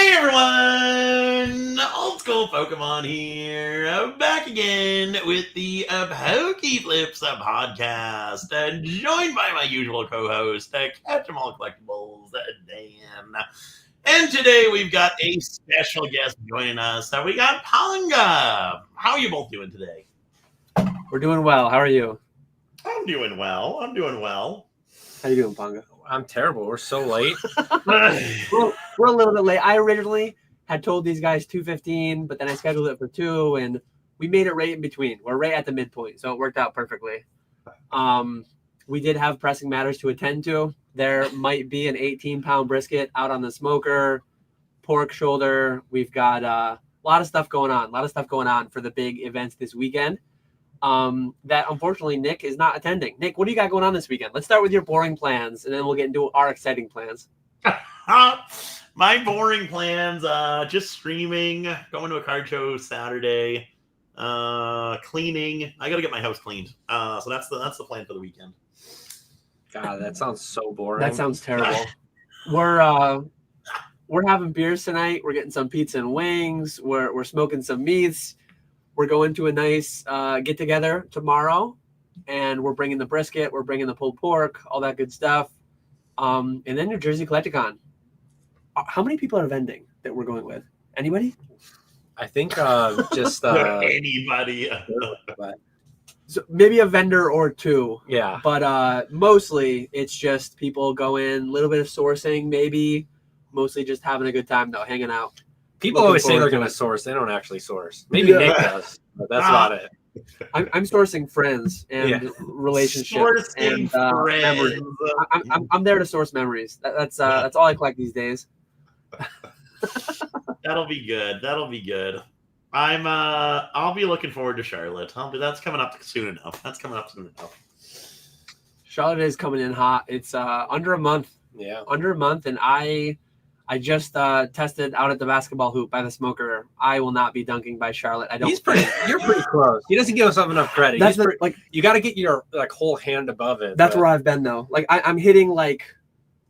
Hey everyone! Old School Pokemon here, back again with the Pokeflips podcast, joined by my usual co-host, Catch 'em All Collectibles, Dan. And today we've got a special guest joining us. We got Panga. How are you both doing today? We're doing well. How are you? I'm doing well. How you doing, Panga? I'm terrible. We're so late. We're a little bit late. I originally had told these guys 2:15, but then I scheduled it for 2, and we made it right in between. We're right at the midpoint, so it worked out perfectly. We did have pressing matters to attend to. There might be an 18-pound brisket out on the smoker, pork shoulder. We've got a lot of stuff going on for the big events this weekend. That unfortunately Nick is not attending. Nick, what do you got going on this weekend? Let's start with your boring plans, and then we'll get into our exciting plans. My boring plans, just streaming, going to a card show Saturday, cleaning. I gotta get my house cleaned. So that's the plan for the weekend. God, that sounds so boring. That sounds terrible. We're having beers tonight. We're getting some pizza and wings. We're smoking some meats. We're going to a nice get together tomorrow, and we're bringing the brisket. We're bringing the pulled pork, all that good stuff. And then New Jersey Collecticon. How many people are vending that we're going with? Anybody? I think just Anybody. So maybe a vendor or two. Yeah. But mostly it's just people going, a little bit of sourcing, maybe. Mostly just having a good time, though, hanging out. People always say they're going to source. They don't actually source. Maybe Nick does, but that's about it. I'm sourcing friends and relationships and memories. I'm there to source memories. That's all I collect these days. That'll be good. I'll be looking forward to Charlotte. That's coming up soon enough. Charlotte is coming in hot. It's under a month. Yeah. Under a month, and I just tested out at the basketball hoop by the smoker. I will not be dunking by Charlotte. You're pretty close. He doesn't give himself enough credit. That's you got to get your whole hand above it. That's where I've been though. Like I'm hitting like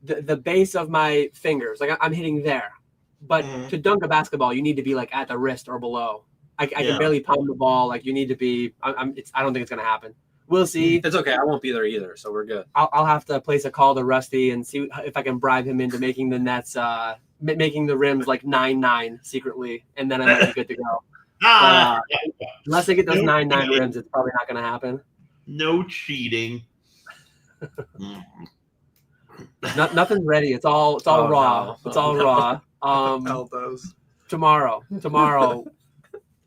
the base of my fingers. Like I'm hitting there. But to dunk a basketball, you need to be like at the wrist or below. I can barely palm the ball. Like you need to be. I don't think it's gonna happen. We'll see. It's okay. I won't be there either, so we're good. I'll have to place a call to Rusty and see if I can bribe him into making the nets, making the rims like 9-9 secretly, and then I might be good to go. Unless I get those 9-9 rims, it's probably not going to happen. No cheating. Nothing's ready. It's all raw. No. It's all raw. Tomorrow.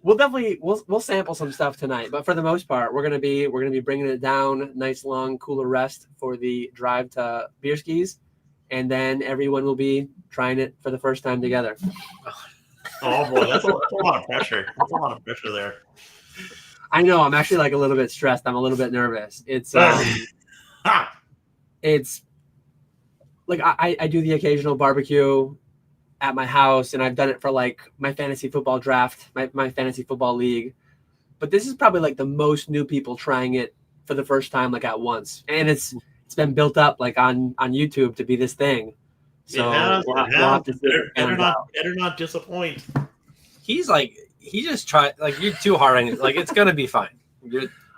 We'll sample some stuff tonight, but for the most part, we're gonna be bringing it down. Nice long cooler rest for the drive to Beer Skis, and then everyone will be trying it for the first time together. Oh boy, that's a lot of pressure. That's a lot of pressure there. I know. I'm actually like a little bit stressed. I'm a little bit nervous. It's it's like I do the occasional barbecue at my house, and I've done it for like my fantasy football draft, my fantasy football league. But this is probably like the most new people trying it for the first time, like at once. And it's been built up like on YouTube to be this thing. So we'll have to better not disappoint. He just tried, like you're too hard on it. Like it's gonna be fine.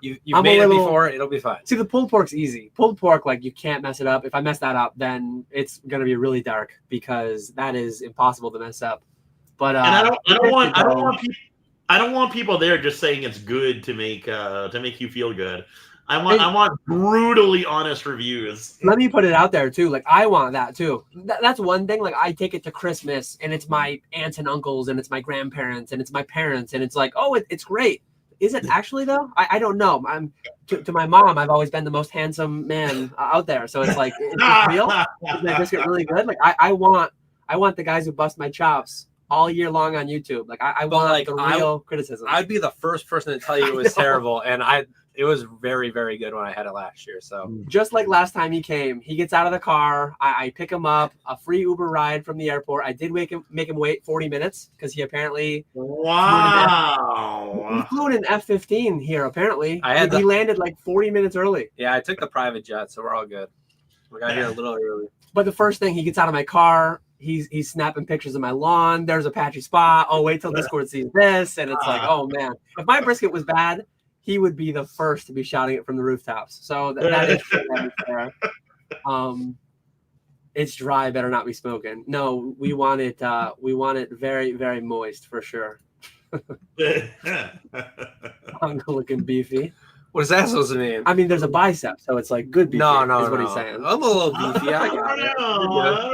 You've made it before, it'll be fine. See, the pulled pork's easy. Pulled pork, like you can't mess it up. If I mess that up, then it's gonna be really dark because that is impossible to mess up. But and I don't want people there just saying it's good to make you feel good. I want brutally honest reviews. Let me put it out there too. Like I want that too. That's one thing. Like I take it to Christmas, and it's my aunts and uncles, and it's my grandparents, and it's my parents, and it's like, oh, it's great. Is it actually though? I don't know. To my mom, I've always been the most handsome man out there. So it's like, is this real? Is my brisket really good? Like I want the guys who bust my chops all year long on YouTube. Like I want like the real criticism. I'd be the first person to tell you it was terrible, and it was very, very good when I had it last year. So just like last time he came, he gets out of the car. I pick him up, a free Uber ride from the airport. I did make him wait 40 minutes because he apparently he flew in an F-15 here. Apparently, he landed like 40 minutes early. Yeah, I took the private jet, so we're all good. We got here a little early. But the first thing, he gets out of my car. he's snapping pictures of my lawn. There's a patchy spot. Oh, wait till Discord sees this, and it's like, oh man, if my brisket was bad, he would be the first to be shouting it from the rooftops. So that is fair. It's dry, better not be smoking. No, we want it very, very moist for sure. Tongue looking beefy. What is that supposed to mean? I mean, there's a bicep, so it's like good beefy. No, is what he's saying. I'm a little beefy. I got it.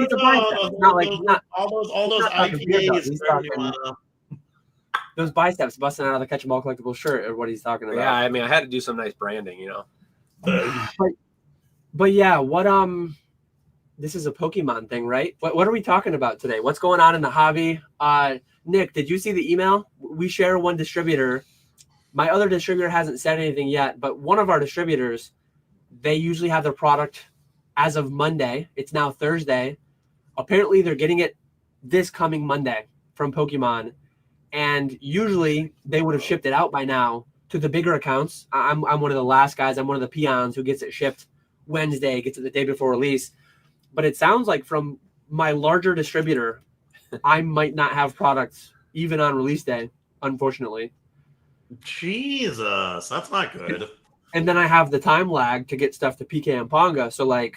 It's a bicep. Not like all those not like a beer IPAs. He's talking, those biceps busting out of the Catch 'em All collectible shirt or what he's talking about. Yeah, I mean, I had to do some nice branding, But yeah, this is a Pokemon thing, right? What are we talking about today? What's going on in the hobby? Nick, did you see the email? We share one distributor. My other distributor hasn't said anything yet, but one of our distributors, they usually have their product as of Monday. It's now Thursday. Apparently, they're getting it this coming Monday from Pokemon. And usually, they would have shipped it out by now to the bigger accounts. I'm one of the last guys. I'm one of the peons who gets it shipped Wednesday, gets it the day before release. But it sounds like from my larger distributor, I might not have products even on release day, unfortunately. Jesus, that's not good. And then I have the time lag to get stuff to PK and Ponga. So I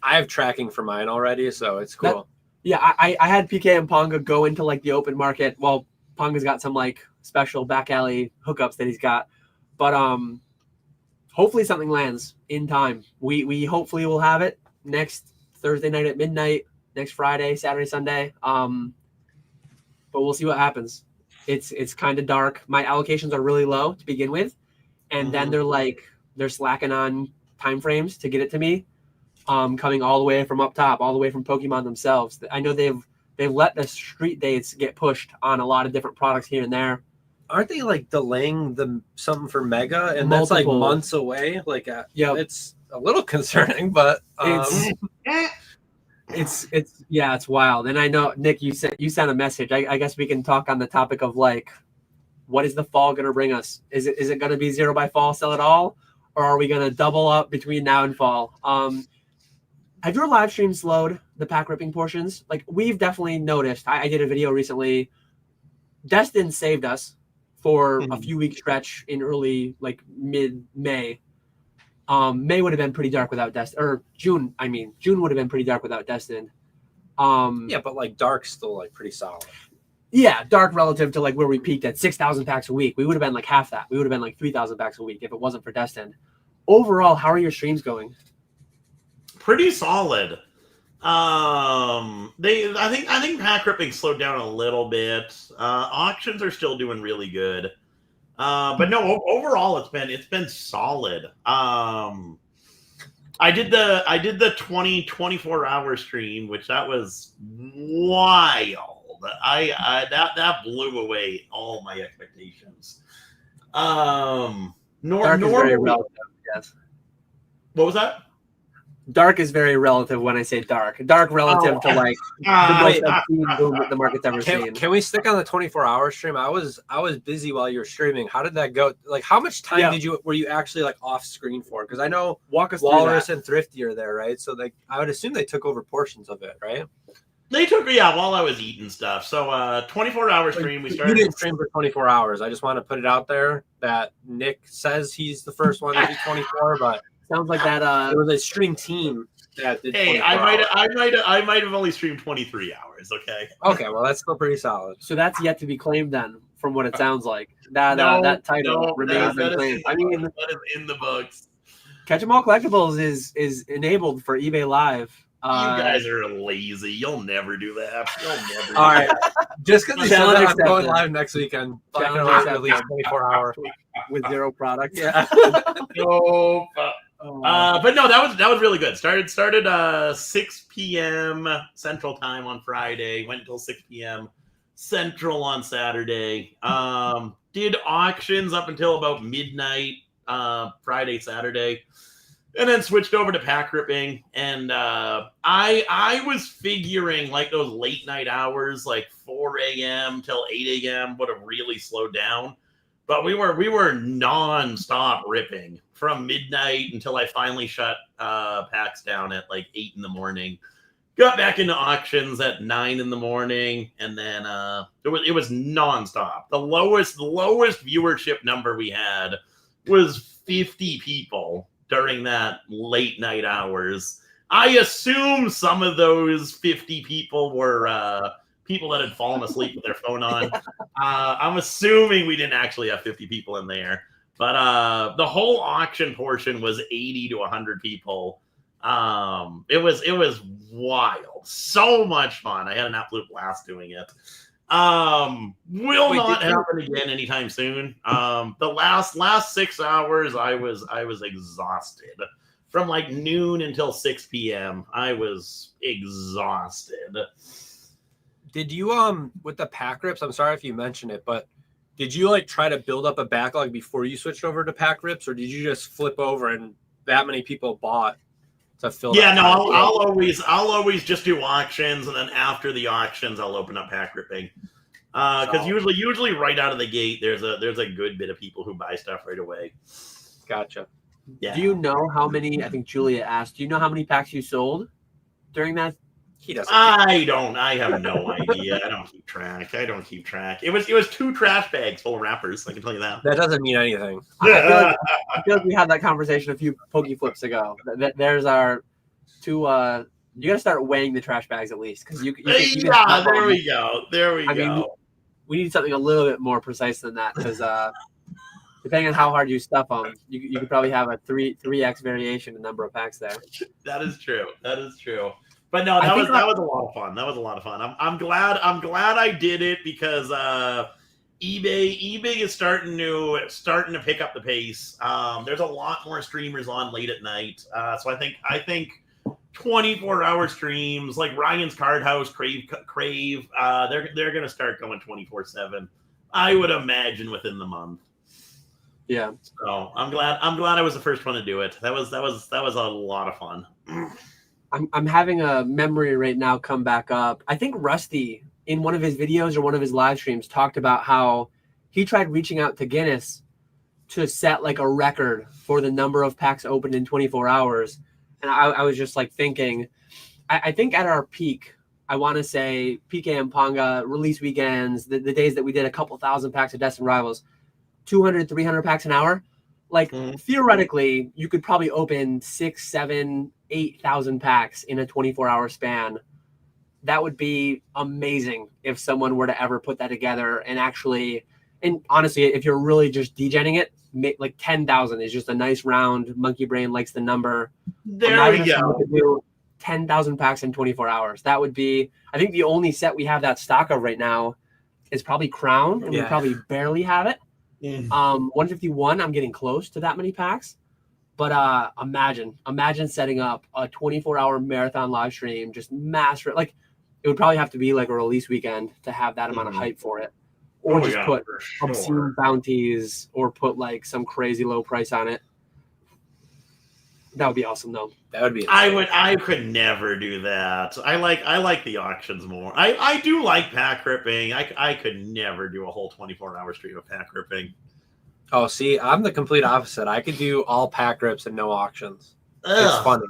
have tracking for mine already, so it's cool. I had PK and Ponga go into like the open market. Well, Ponga's got some like special back alley hookups that he's got. But hopefully something lands in time. We hopefully will have it next Thursday night at midnight, next Friday, Saturday, Sunday. But we'll see what happens. It's kind of dark. My allocations are really low to begin with, and then they're slacking on time frames to get it to me. Coming all the way from up top, all the way from Pokemon themselves. I know they've let the street dates get pushed on a lot of different products here and there. Aren't they like delaying something for Mega, and Multiple. that's like months away? Like, it's a little concerning, but it's wild. And I know, Nick, you sent a message. I guess we can talk on the topic of like, what is the fall going to bring us? Is it going to be 0 by fall, sell it all, or are we going to double up between now and fall? Have your live stream slowed the pack ripping portions? Like, we've definitely noticed. I did a video recently. Destin saved us for a few week stretch in early, like mid-May. May would have been pretty dark without Destin, or June. I mean, June would have been pretty dark without Destin. Yeah, but like dark's still like pretty solid. Yeah, dark relative to like where we peaked at 6,000 packs a week. We would have been like half that. We would have been like 3,000 packs a week if it wasn't for Destin. Overall, how are your streams going? Pretty solid. I think pack ripping slowed down a little bit. Auctions are still doing really good. But no, overall it's been solid. I did the 24 hour stream, which that was wild. That blew away all my expectations. Dark is very relative, yes. What was that? Dark is very relative when I say dark. Dark relative to like the most obscene boom that the market's ever seen. Can we stick on the 24-hour stream? I was busy while you were streaming. How did that go? Like, how much time were you actually like off screen for? Because I know Walrus and Thrifty are there, right? So I would assume they took over portions of it, right? They took while I was eating stuff. So 24-hour stream. We started. You didn't stream for 24 hours. I just want to put it out there that Nick says he's the first one to do 24, but. Sounds like that. It was a stream team that did. Hey, I might have only streamed 23 hours. Okay. Okay, well that's still pretty solid. So that's yet to be claimed then, from what it sounds like. That title remains unclaimed. I mean, that is in the books. Catch 'em All Collectibles is enabled for eBay Live. You guys are lazy. You'll never do that. All right. Just because I'm going live next weekend. At least 24 hours with 0 products. Yeah. No. But no, that was really good. Started 6 p.m. Central Time on Friday. Went until 6 p.m. Central on Saturday. Did auctions up until about midnight Friday, Saturday. And then switched over to pack ripping, and I was figuring like those late night hours, like 4 a.m. till 8 a.m. would have really slowed down, but we were non-stop ripping from midnight until I finally shut packs down at like 8 in the morning. got back into auctions at 9 in the morning, and then it was nonstop. The lowest viewership number we had was 50 people during that late night hours. I assume some of those 50 people were people that had fallen asleep with their phone on. I'm assuming we didn't actually have 50 people in there, but the whole auction portion was 80 to 100 people. It was wild, so much fun. I had an absolute blast doing it. Will not happen again anytime soon. The last 6 hours, I was exhausted. From like noon until 6 p.m. I was exhausted. Did you with the pack rips? I'm sorry if you mentioned it, but did you like try to build up a backlog before you switched over to pack rips, or did you just flip over and that many people bought to fill? Yeah, no, I'll always just do auctions, and then after the auctions, I'll open up pack ripping. Because usually right out of the gate, there's a good bit of people who buy stuff right away. Gotcha. Yeah. Do you know how many? I think Julia asked. Do you know how many packs you sold during that? He doesn't. I don't. I have no idea. I don't keep track. It was 2 trash bags full of wrappers. I can tell you that. That doesn't mean anything. I feel like we had that conversation a few pokey flips ago. There's our 2. You got to start weighing the trash bags at least, because you yeah. There we go. I mean, we need something a little bit more precise than that, because depending on how hard you stuff them, you could probably have a 3x variation in number of packs there. That is true. But no, that was a lot of fun. I'm glad I did it, because eBay is starting to pick up the pace. There's a lot more streamers on late at night. So I think 24-hour streams like Ryan's Card House, Crave, they're going to start going 24/7. I would imagine within the month. Yeah. So I'm glad I was the first one to do it. That was a lot of fun. I'm having a memory right now come back up. I think Rusty, in one of his videos or one of his live streams, talked about how he tried reaching out to Guinness to set like a record for the number of packs opened in 24 hours. And I was just like thinking, I think at our peak, I want to say PK and Ponga release weekends, the days that we did a couple thousand packs of Destined Rivals, 200, 300 packs an hour. Like theoretically, you could probably open 6, 7, 8,000 packs in a 24-hour span. That would be amazing if someone were to ever put that together and actually, and honestly, if you're really just degenning it, like 10,000 is just a nice round. Monkey Brain likes the number. There we go. Do 10,000 packs in 24 hours. That would be, I think the only set we have that stock of right now is probably Crown, and we probably barely have it. 151, I'm getting close to that many packs. But imagine setting up a 24-hour marathon live stream, just master it. Like, it would probably have to be like a release weekend to have that amount of hype for it. Or put obscene bounties, or put like some crazy low price on it. That would be awesome, though. That would be insane. I could never do that. I like the auctions more. I do like pack ripping. I could never do a whole 24-hour stream of pack ripping. Oh, see, I'm the complete opposite. I could do all pack rips and no auctions. It's funny.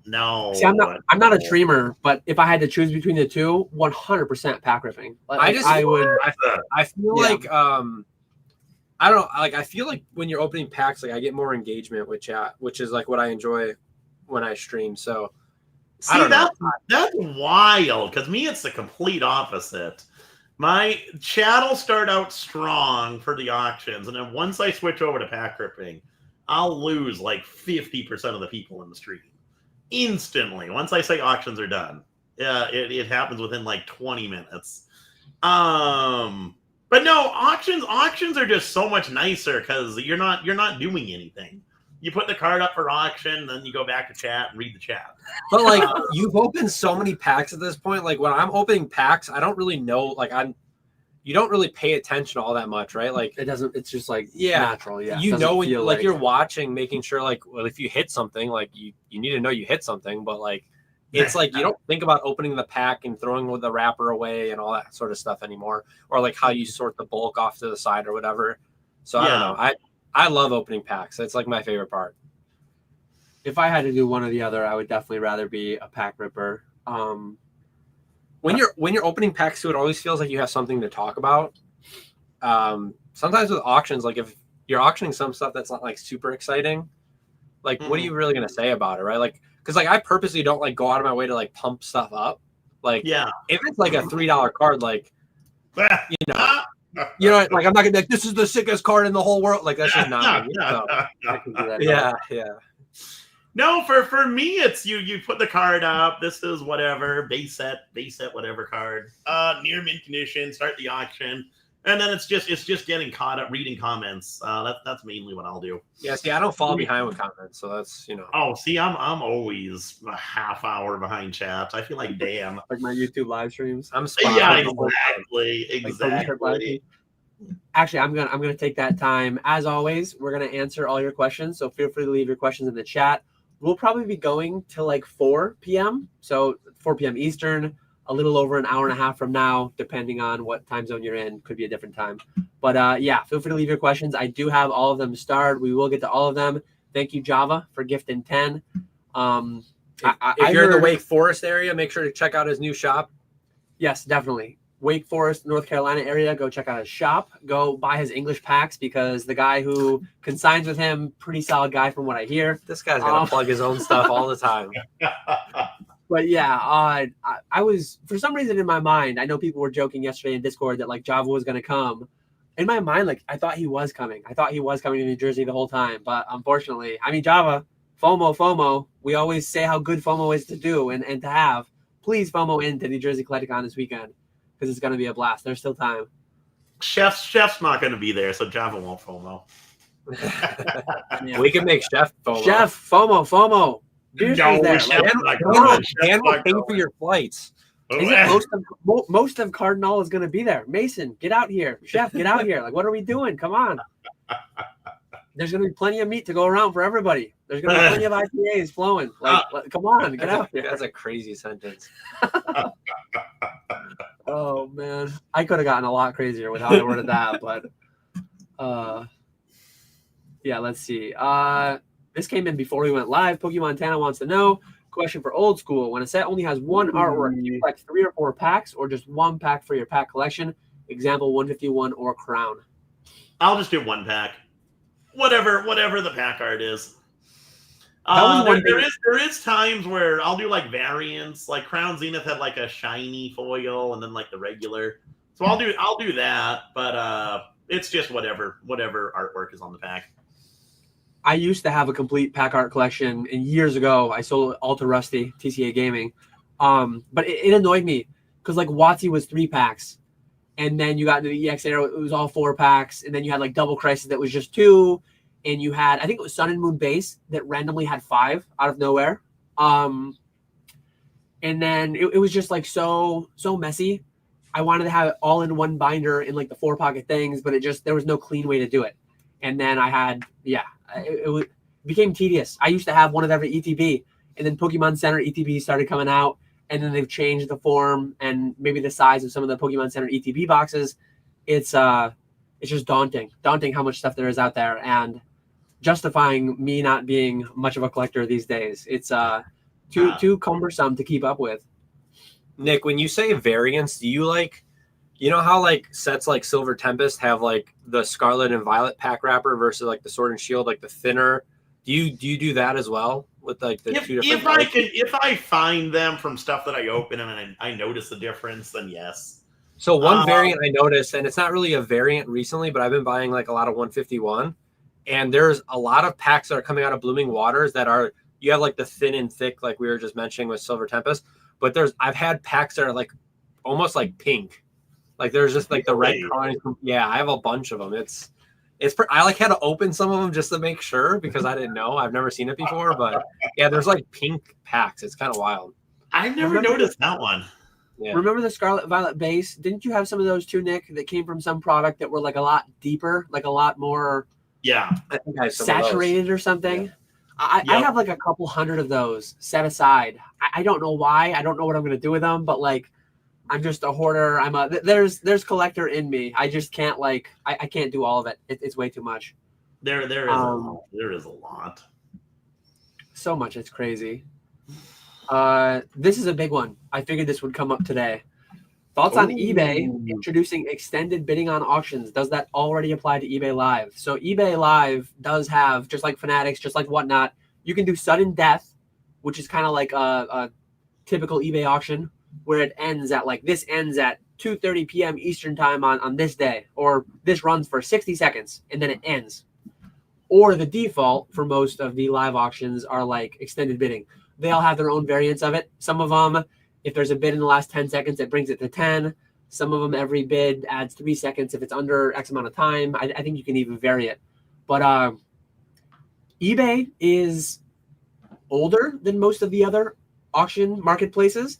No. See, I'm not a streamer, but if I had to choose between the two, 100% pack ripping. I feel like I don't know. Like, I feel like when you're opening packs, like I get more engagement with chat, which is like what I enjoy when I stream. So, see, that's wild. Because me, it's the complete opposite. My chat will start out strong for the auctions, and then once I switch over to pack ripping, I'll lose like 50% of the people in the stream instantly. Once I say auctions are done, it happens within like 20 minutes. But no, auctions are just so much nicer because you're not doing anything. You put the card up for auction, then you go back to chat and read the chat. But like you've opened so many packs at this point. Like when I'm opening packs, I don't really know. Like you don't really pay attention all that much, right? Like it doesn't. It's just like natural. Yeah, you know when like you're watching, making sure like, well, if you hit something, like you need to know you hit something. But like it's like you don't think about opening the pack and throwing the wrapper away and all that sort of stuff anymore, or like how you sort the bulk off to the side or whatever. So I don't know. I love opening packs. It's like my favorite part. If I had to do one or the other, I would definitely rather be a pack ripper. When you're opening packs too, it always feels like you have something to talk about. Sometimes with auctions, like if you're auctioning some stuff that's not like super exciting, like what are you really gonna say about it, right? Like, because like I purposely don't like go out of my way to like pump stuff up. Like, if it's like a $3 card, like you know, like I'm not gonna be like, this is the sickest card in the whole world. Like that's just not me. So, yeah. No, for me, it's you put the card up. This is whatever base set, whatever card. Near mint condition. Start the auction, and then it's just getting caught up, reading comments. That's mainly what I'll do. Yeah. See, I don't fall behind with comments, so that's Oh, see, I'm always a half hour behind chat. I feel like damn. Like my YouTube live streams. I'm exactly. Actually, I'm gonna take that time. As always, we're gonna answer all your questions. So feel free to leave your questions in the chat. We'll probably be going till like 4 p.m. So 4 p.m. Eastern, a little over an hour and a half from now, depending on what time zone you're in. Could be a different time. But yeah, feel free to leave your questions. I do have all of them starred. We will get to all of them. Thank you, Java, for gifting 10. If you're in the Wake Forest area, make sure to check out his new shop. Yes, definitely. Wake Forest, North Carolina area, go check out his shop. Go buy his English packs because the guy who consigns with him, pretty solid guy from what I hear. This guy's got to plug his own stuff all the time. But yeah, I was, for some reason in my mind, I know people were joking yesterday in Discord that like Java was going to come. In my mind, like I thought he was coming. I thought he was coming to New Jersey the whole time. But unfortunately, I mean, Java, FOMO. We always say how good FOMO is to do and to have. Please FOMO into New Jersey Collecticon this weekend, because it's going to be a blast. There's still time. Chef's not going to be there, so Java won't FOMO. Yeah. We can make Chef FOMO. Chef FOMO. Dan will pay for your flights. Most of Cardinal is going to be there. Mason, get out here. Chef, get out here. Like, what are we doing? Come on. There's going to be plenty of meat to go around for everybody. There's going to be plenty of IPAs flowing. Like, come on, get out here. That's a crazy sentence. Oh man, I could have gotten a lot crazier with how I worded that, but yeah, let's see. This came in before we went live. Pokemon Tana wants to know, question for old school: when a set only has one artwork, do you collect 3 or 4 packs, or just 1 pack for your pack collection? Example: 151 or Crown. I'll just do 1 pack, whatever the pack art is. There is times where I'll do like variants, like Crown Zenith had like a shiny foil and then like the regular. So I'll do that, but it's just whatever artwork is on the pack. I used to have a complete pack art collection, and years ago I sold it all to Rusty, TCA Gaming. But it annoyed me because like WotC was 3 packs, and then you got into the EX Arrow, it was all 4 packs, and then you had like Double Crisis that was just 2. And you had, I think it was Sun and Moon Base that randomly had 5 out of nowhere. And then it was just like so messy. I wanted to have it all in one binder in like the 4-pocket things, but there was no clean way to do it. And then I had, it became tedious. I used to have one of every ETB, and then Pokemon Center ETB started coming out, and then they've changed the form and maybe the size of some of the Pokemon Center ETB boxes. It's just daunting how much stuff there is out there, and justifying me not being much of a collector these days. It's too cumbersome to keep up with. Nick, when you say variants, do you like, you know how like sets like Silver Tempest have like the Scarlet and Violet pack wrapper versus like the Sword and Shield, like the thinner? Do you do that as well with like the 2 different? If I find them from stuff that I open and I notice the difference, then yes. So one variant I noticed, and it's not really a variant recently, but I've been buying like a lot of 151. And there's a lot of packs that are coming out of Blooming Waters that are, you have like the thin and thick, like we were just mentioning with Silver Tempest. But I've had packs that are like almost like pink. Like there's just like the red color. Yeah, I have a bunch of them. I like had to open some of them just to make sure because I didn't know. I've never seen it before. But yeah, there's like pink packs. It's kind of wild. I've never noticed that one. Yeah. Remember the Scarlet Violet base? Didn't you have some of those too, Nick, that came from some product that were like a lot deeper, like a lot more... Yeah, I think I have saturated or something. Yeah. I have like a couple hundred of those set aside. I don't know why. I don't know what I'm going to do with them, but like, I'm just a hoarder. There's collector in me. I just can't like, I can't do all of it. It's way too much. There is a lot. So much. It's crazy. This is a big one. I figured this would come up today. Thoughts on eBay introducing extended bidding on auctions? Does that already apply to eBay Live? So eBay Live does have, just like Fanatics, just like whatnot, you can do sudden death, which is kind of like a typical eBay auction where it ends at like this ends at 2:30 p.m. Eastern time on this day, or this runs for 60 seconds and then it ends. Or the default for most of the live auctions are like extended bidding. They all have their own variants of it. Some of them, if there's a bid in the last 10 seconds, it brings it to 10. Some of them, every bid adds 3 seconds if it's under X amount of time. I think you can even vary it. But eBay is older than most of the other auction marketplaces.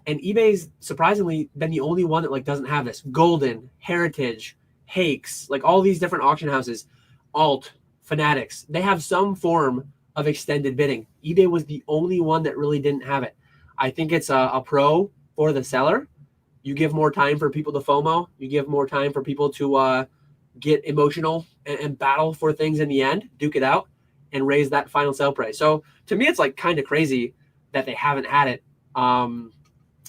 And eBay's surprisingly been the only one that like doesn't have this. Golden, Heritage, Hakes, like all these different auction houses, Alt, Fanatics, they have some form of extended bidding. eBay was the only one that really didn't have it. I think it's a pro for the seller. You give more time for people to FOMO. You give more time for people to get emotional and battle for things in the end, duke it out, and raise that final sale price. So to me, it's like kind of crazy that they haven't had it.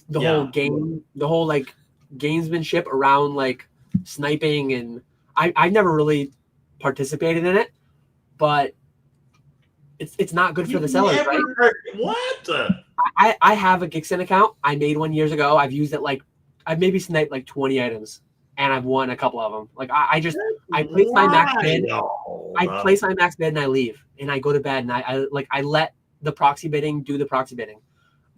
The whole game, the whole like gamesmanship around like sniping, and I never really participated in it, but it's not good for the sellers, right? What? I have a Gixxen account. I made one years ago. I've used it I've maybe sniped like 20 items, and I've won a couple of them. Like I place my max bid. I place my max bid and I leave and I go to bed and I let the proxy bidding do the proxy bidding.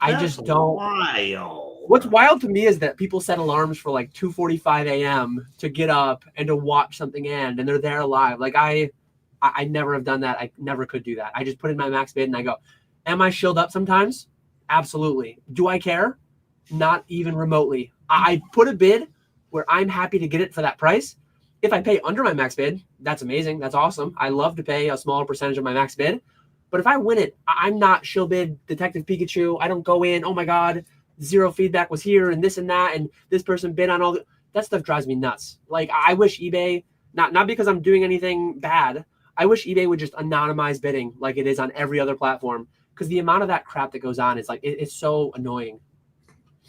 I just don't. Wild. What's wild to me is that people set alarms for like 2:45 a.m. to get up and to watch something end, and they're there live. Like I never have done that. I never could do that. I just put in my max bid and I go. Am I shilled up sometimes? Absolutely. Do I care? Not even remotely. I put a bid where I'm happy to get it for that price. If I pay under my max bid, that's amazing. That's awesome. I love to pay a smaller percentage of my max bid. But if I win it, I'm not shill bid Detective Pikachu. I don't go in, oh my God, zero feedback was here and this and that, and this person bid on all the, that stuff drives me nuts. Like I wish eBay, not because I'm doing anything bad, I wish eBay would just anonymize bidding like it is on every other platform, because the amount of that crap that goes on is like it's so annoying.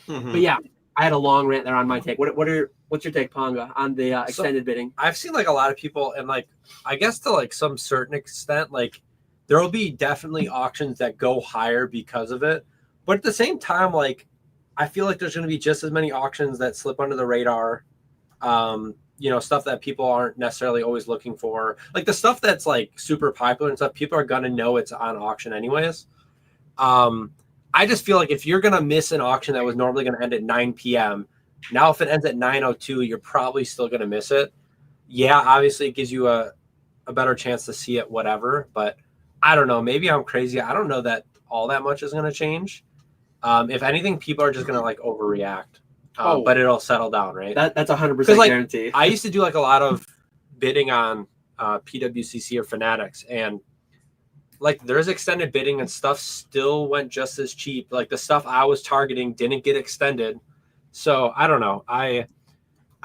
Mm-hmm. But yeah, I had a long rant there on my take. What's your take, Ponga, on the extended bidding? I've seen like a lot of people, and like I guess to like some certain extent, like there will be definitely auctions that go higher because of it. But at the same time, like I feel like there's going to be just as many auctions that slip under the radar. Stuff that people aren't necessarily always looking for. Like the stuff that's like super popular and stuff, people are going to know it's on auction anyways. I just feel like if you're going to miss an auction that was normally going to end at 9 p.m., now if it ends at 9:02, you're probably still going to miss it. Yeah, obviously it gives you a better chance to see it, whatever. But I don't know. Maybe I'm crazy. I don't know that all that much is going to change. If anything, people are just going to like overreact. But it'll settle down, right? That's 100% guarantee. I used to do like a lot of bidding on PWCC or Fanatics, and like there's extended bidding and stuff still went just as cheap. Like the stuff I was targeting didn't get extended. So I don't know. I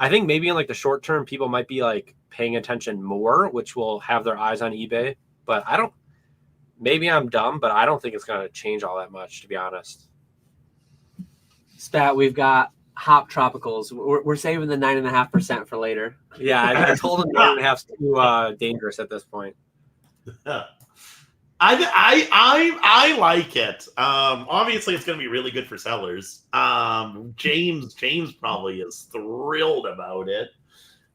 think maybe in like the short term, people might be like paying attention more, which will have their eyes on eBay. But maybe I'm dumb, but I don't think it's going to change all that much, to be honest. Stat, we've got Hop Tropicals. We're saving the 9.5% for later. Yeah, I told him 9.5 is too dangerous at this point. I like it. Obviously, it's going to be really good for sellers. James probably is thrilled about it.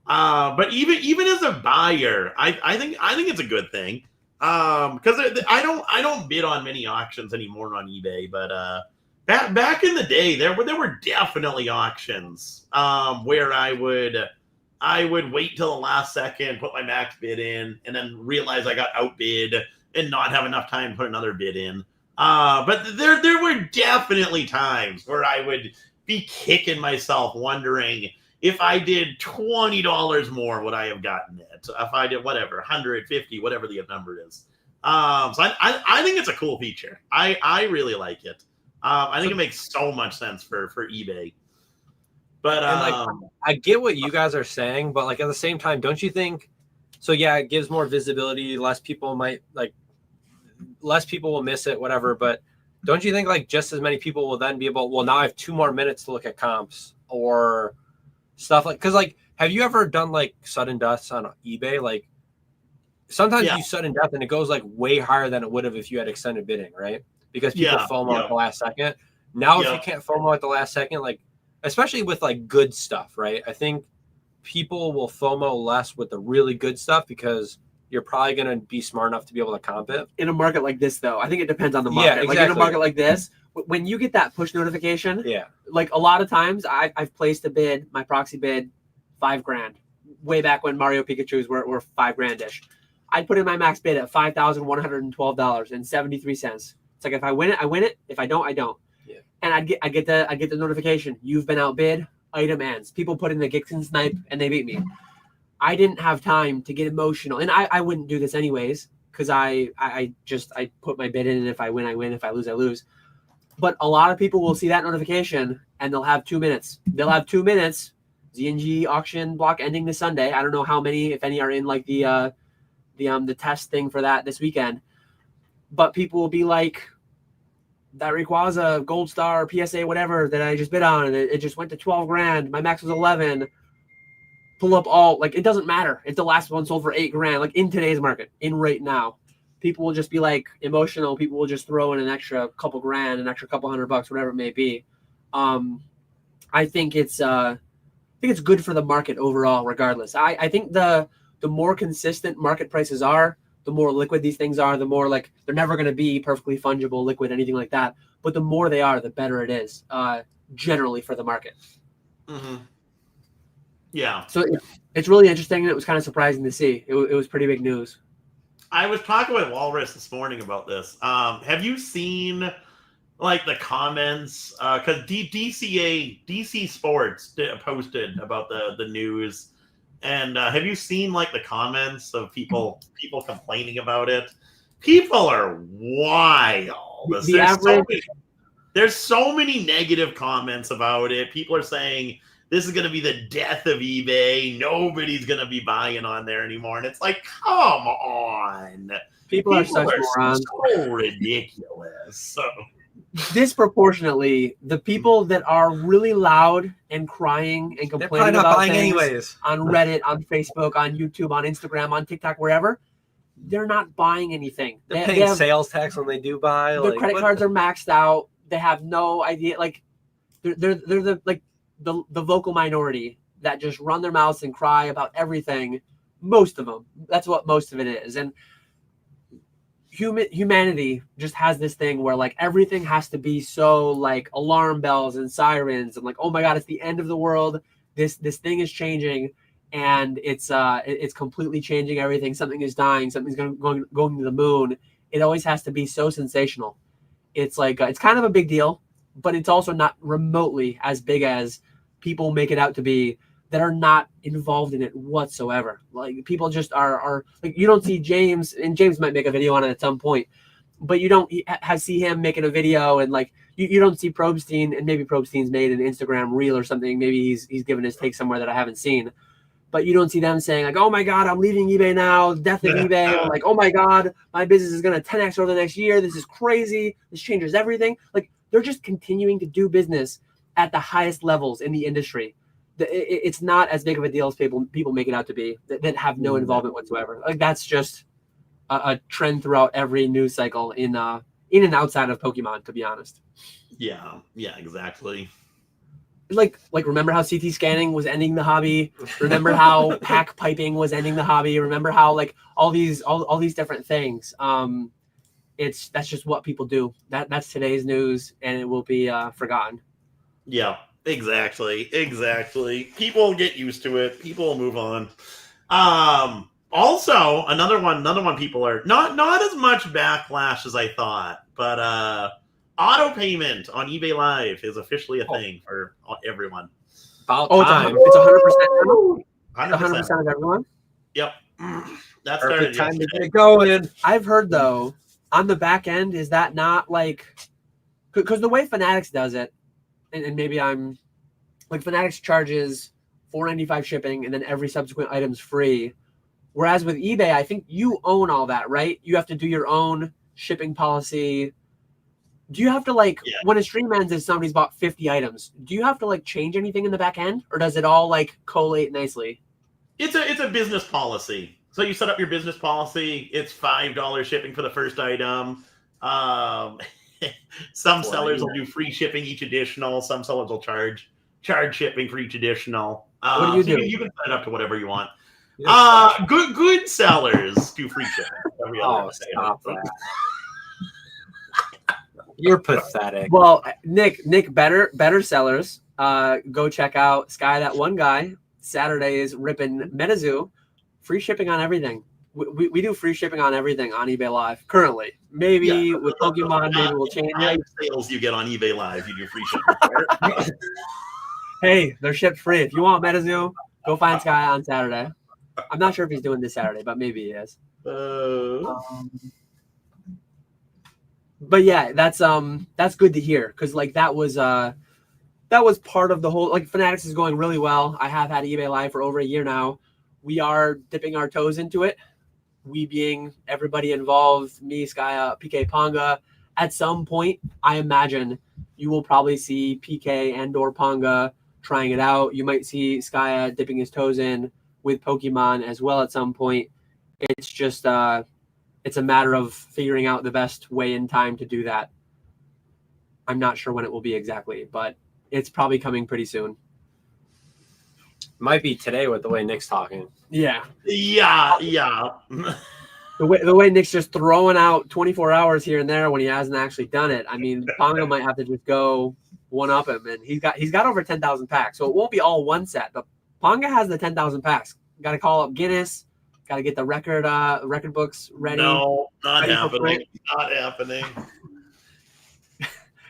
But even as a buyer, I think it's a good thing. Because I don't bid on many auctions anymore on eBay, but back in the day, there were definitely auctions where I would wait till the last second, put my max bid in, and then realize I got outbid and not have enough time to put another bid in. But there were definitely times where I would be kicking myself wondering if I did $20 more, would I have gotten it? If I did whatever, 150, whatever the number is. So I think it's a cool feature. I really like it. I think it makes so much sense for eBay. But I get what you guys are saying, but like at the same time, don't you think? So yeah, it gives more visibility. Less people will miss it, whatever. But don't you think like just as many people will then be able, well, now I have 2 more minutes to look at comps or stuff like, because like, have you ever done like sudden deaths on eBay? Like sometimes you sudden death and it goes like way higher than it would have if you had extended bidding, right? Because people FOMO at the last second. Now, if you can't FOMO at the last second, like especially with like good stuff, right? I think people will FOMO less with the really good stuff because you're probably going to be smart enough to be able to comp it. In a market like this, though, I think it depends on the market. Yeah, exactly. Like in a market like this, when you get that push notification, like a lot of times I've placed a bid, my proxy bid, $5,000, way back when Mario Pikachu's were $5,000-ish. I'd put in my max bid at $5,112.73. It's like if I win it, I win it. If I don't, I don't. Yeah. And I get the notification. You've been outbid. Item ends. People put in the Gixon snipe and they beat me. I didn't have time to get emotional, and I wouldn't do this anyways because I put my bid in, and if I win, I win. If I lose, I lose. But a lot of people will see that notification and they'll have 2 minutes. They'll have 2 minutes. ZNG auction block ending this Sunday. I don't know how many, if any, are in like the test thing for that this weekend. But people will be like, that Rayquaza, Gold Star, PSA, whatever that I just bid on, and it just went to $12,000. My max was 11. Pull up all, like, it doesn't matter if the last one sold for $8,000. Like in today's market, in right now, people will just be like emotional. People will just throw in an extra couple grand, an extra couple $100, whatever it may be. I think it's good for the market overall, regardless. I think the more consistent market prices are, the more liquid these things are, the more like they're never going to be perfectly fungible, liquid, anything like that. But the more they are, the better it is, generally for the market. Mm-hmm. Yeah. So it's really interesting, and it was kind of surprising to see. It was pretty big news. I was talking with Walrus this morning about this. Have you seen like the comments? Because DC Sports posted about the news. And have you seen like the comments of people complaining about it? People are wild. There's so many negative comments about it. People are saying this is going to be the death of eBay. Nobody's going to be buying on there anymore. And it's like, come on. People are such morons. So ridiculous. So disproportionately, the people that are really loud and crying and complaining about things anyways on Reddit, on Facebook, on YouTube, on Instagram, on TikTok, wherever, they're not buying anything. They're paying sales tax when they do buy. Their credit cards are maxed out. They have no idea. Like they're the vocal minority that just run their mouths and cry about everything. Most of them. That's what most of it is. And humanity just has this thing where like everything has to be so like alarm bells and sirens and like, oh my God, it's the end of the world. This thing is changing, and it's completely changing everything. Something is dying. Something's going to the moon. It always has to be so sensational. It's like it's kind of a big deal, but it's also not remotely as big as people make it out to be that are not involved in it whatsoever. Like people just are like, you don't see James, and James might make a video on it at some point, but you don't see him making a video, and like you don't see Probstein, and maybe Probstein's made an Instagram reel or something. Maybe he's given his take somewhere that I haven't seen, but you don't see them saying like, oh my God, I'm leaving eBay now, death of eBay, or like, oh my God, my business is going to 10x over the next year. This is crazy. This changes everything. Like they're just continuing to do business at the highest levels in the industry. It's not as big of a deal as people make it out to be that have no involvement whatsoever. Like that's just a trend throughout every news cycle in and outside of Pokemon, to be honest. Yeah, exactly. Like remember how CT scanning was ending the hobby? Remember how pack piping was ending the hobby? Remember how like all these different things? That's just what people do. That's today's news, and it will be forgotten. Yeah. Exactly. People get used to it. People will move on. Also, another one people are not as much backlash as I thought, but auto payment on eBay Live is officially a thing for everyone. About time. It's 100%. 100% of everyone. Yep. That's perfect time to get it going. I've heard though, on the back end, is that not like, because the way Fanatics does it, and maybe I'm like, Fanatics charges $4.95 shipping, and then every subsequent item's free. Whereas with eBay, I think you own all that, right? You have to do your own shipping policy. Do you have to like Yeah. when a stream ends and somebody's bought 50 items, do you have to like change anything in the back end, or does it all like collate nicely? It's a business policy. So you set up your business policy. It's $5 shipping for the first item. Some sellers will do free shipping each additional. Some sellers will charge shipping for each additional. What do you do? You can set it up to whatever you want. Yes. Good sellers do free shipping. Every other Oh, day. stop that. You're pathetic. Well, Nick, better sellers. Go check out Sky That One Guy. Saturday is ripping MetaZoo. Free shipping on everything. We do free shipping on everything on eBay Live currently. Maybe with Pokemon, maybe we'll change it. Sales you get on eBay Live, you do free shipping. Hey, they're shipped free. If you want MetaZoo, go find Sky on Saturday. I'm not sure if he's doing this Saturday, but maybe he is. But yeah, that's good to hear because like that was part of the whole like Fanatics is going really well. I have had eBay Live for over a year now. We are dipping our toes into it. We being everybody involved, me, Skya, PK, Ponga. At some point, I imagine you will probably see PK and or Ponga trying it out. You might see Skya dipping his toes in with Pokemon as well at some point. It's just it's a matter of figuring out the best way in time to do that. I'm not sure when it will be exactly, but it's probably coming pretty soon. Might be today with the way Nick's talking. Yeah. Yeah. The way Nick's just throwing out 24 hours here and there when he hasn't actually done it. I mean, Ponga might have to just go one up him, and he's got over 10,000 packs, so it won't be all one set. But Ponga has the 10,000 packs. Got to call up Guinness. Got to get the record books ready. No, not ready happening. Not happening.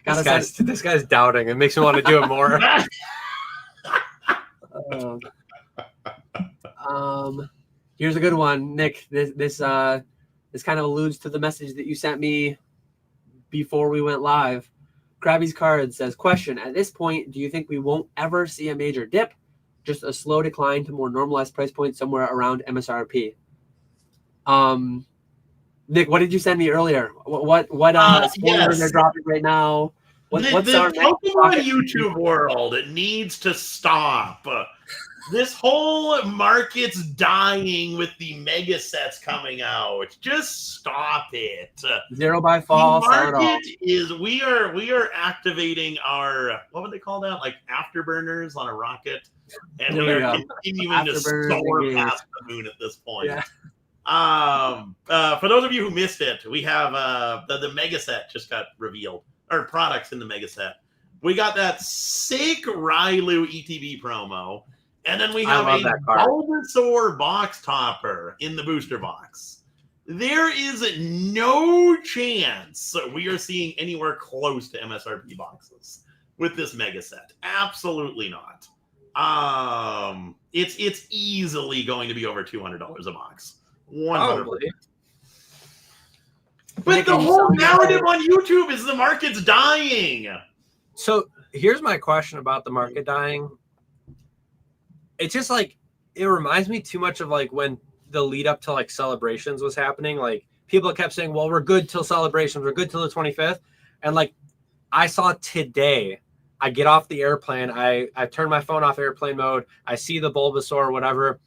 This guy's doubting. It makes me want to do it more. Here's a good one, Nick. This kind of alludes to the message that you sent me before we went live. Krabby's Card says, question, at this point, do you think we won't ever see a major dip? Just a slow decline to more normalized price points somewhere around MSRP. Nick, what did you send me earlier? What spoilers are dropping right now? The Pokemon YouTube world, it needs to stop. This whole market's dying with the mega sets coming out. Just stop it. 0 by fall. The market is we are activating our what would they call that? Like afterburners on a rocket, and we are continuing to soar past the moon at this point. Yeah. For those of you who missed it, we have the mega set just got revealed. Or products in the mega set. We got that sick Railu ETB promo, and then we have a Bulbasaur box topper in the booster box. There is no chance we are seeing anywhere close to MSRP boxes with this mega set. Absolutely not. It's easily going to be over $200 a box. 100%. But the whole narrative on YouTube is the market's dying. So here's my question about the market dying. It's just like, it reminds me too much of like when the lead up to like celebrations was happening. Like people kept saying, well, we're good till celebrations. We're good till the 25th. And like I saw today, I get off the airplane. I turn my phone off airplane mode. I see the Bulbasaur or whatever.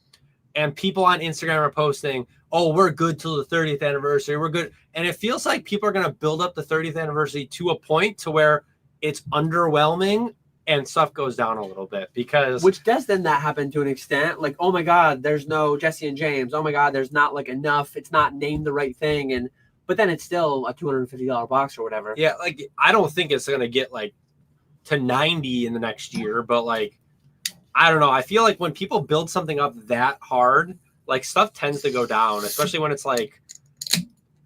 And people on Instagram are posting, oh, we're good till the 30th anniversary. We're good. And it feels like people are going to build up the 30th anniversary to a point to where it's underwhelming and stuff goes down a little bit because... Which does then that happen to an extent. Like, oh my God, there's no Jesse and James. Oh my God, there's not like enough. It's not named the right thing. But then it's still a $250 box or whatever. Yeah, like I don't think it's going to get like to 90 in the next year. But like, I don't know. I feel like when people build something up that hard, like stuff tends to go down, especially when it's like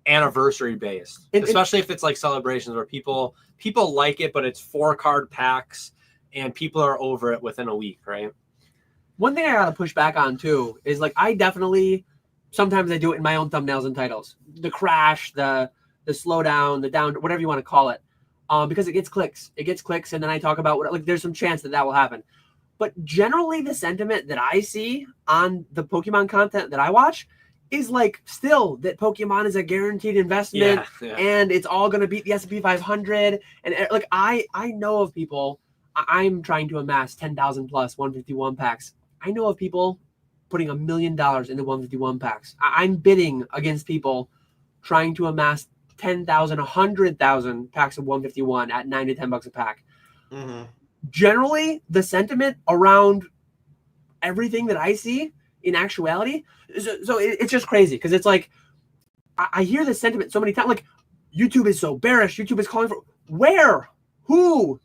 anniversary based, especially if it's like celebrations where people like it, but it's 4-card packs and people are over it within a week, right? One thing I got to push back on too is like, I definitely, sometimes I do it in my own thumbnails and titles, the crash, the slowdown, the down, whatever you want to call it. Because it gets clicks, and then I talk about what, like, there's some chance that will happen. But generally the sentiment that I see on the Pokemon content that I watch is like still that Pokemon is a guaranteed investment and it's all going to beat the S&P 500. And like, I know of people, I'm trying to amass 10,000 plus 151 packs. I know of people putting $1 million into 151 packs. I'm bidding against people trying to amass 10,000, 100,000 packs of 151 at $9 to $10 a pack. Mm-hmm. Generally, the sentiment around everything that I see in actuality, so it's just crazy because it's like I hear this sentiment so many times. Like, YouTube is so bearish. YouTube is calling for where, who?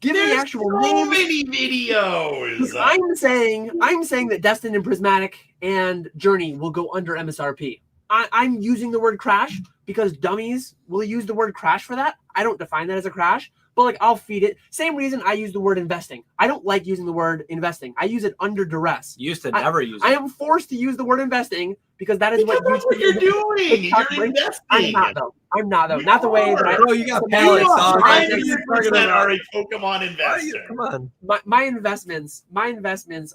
Give me the actual name. So many videos. I'm saying that Destined and Prismatic and Journey will go under MSRP. I'm using the word crash because dummies will use the word crash for that. I don't define that as a crash, but like I'll feed it. Same reason I use the word investing. I don't like using the word investing. I use it under duress. You used to never use it. I am forced to use the word investing because that is that's what you're doing. You're investing. I'm not though. Not the way that I. Bro, you got pallets. You are a Pokemon investor. Come on. My investments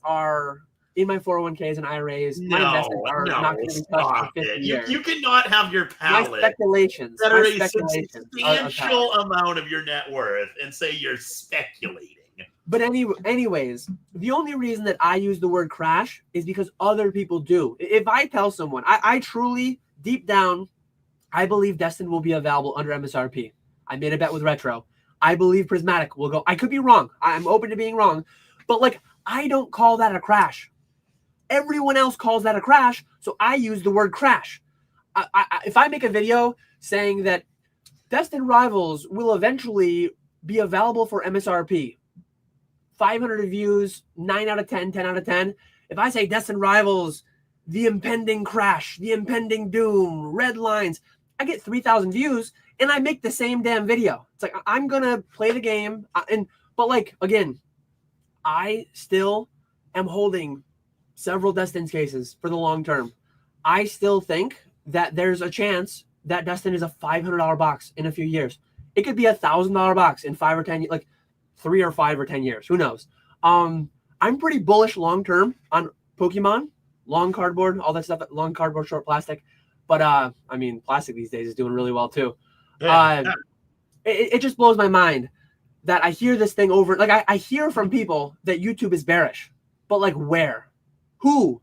are in my 401ks and IRAs. My investments are not going to be touched for 50 years. You cannot have your palette my speculations that are a substantial amount of your net worth and say you're speculating. But anyways, the only reason that I use the word crash is because other people do. If I tell someone, I truly, deep down, I believe Destined will be available under MSRP. I made a bet with Retro. I believe Prismatic will go. I could be wrong. I'm open to being wrong. But like, I don't call that a crash. Everyone else calls that a crash, so I use the word crash. If I make a video saying that Destined Rivals will eventually be available for MSRP, 500 views, 9 out of 10, 10 out of 10. If I say Destined Rivals, the impending crash, the impending doom, red lines, I get 3,000 views, and I make the same damn video. It's like, I'm going to play the game. But like, again, I still am holding several Destined cases for the long term. I still think that there's a chance that Destined is a $500 box in a few years. It could be $1,000 box in 5 or 10, like 3 or 5 or 10 years. Who knows? I'm pretty bullish long term on Pokemon, long cardboard, all that stuff, long cardboard, short plastic. But I mean, plastic these days is doing really well too. It just blows my mind that I hear this thing over. Like I hear from people that YouTube is bearish, but like where? Who?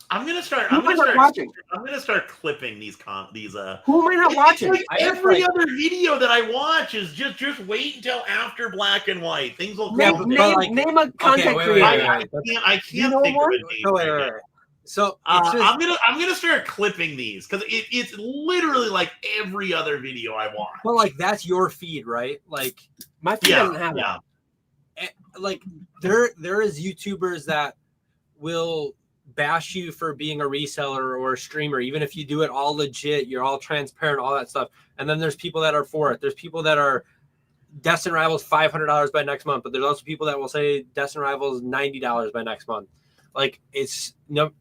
I'm gonna start clipping these. Who am I not watching? Like every other video that I watch is just wait until after Black and White. Things will name a content creator. I can't think of a name. So I'm gonna start clipping these because it's literally like every other video I watch. Well, like that's your feed, right? Like my feed doesn't have that. Like there is YouTubers that will bash you for being a reseller or a streamer, even if you do it all legit, you're all transparent, all that stuff. And then there's people that are for it. There's people that are Destined Rivals $500 by next month, but there's also people that will say Destined Rivals $90 by next month. Like it's no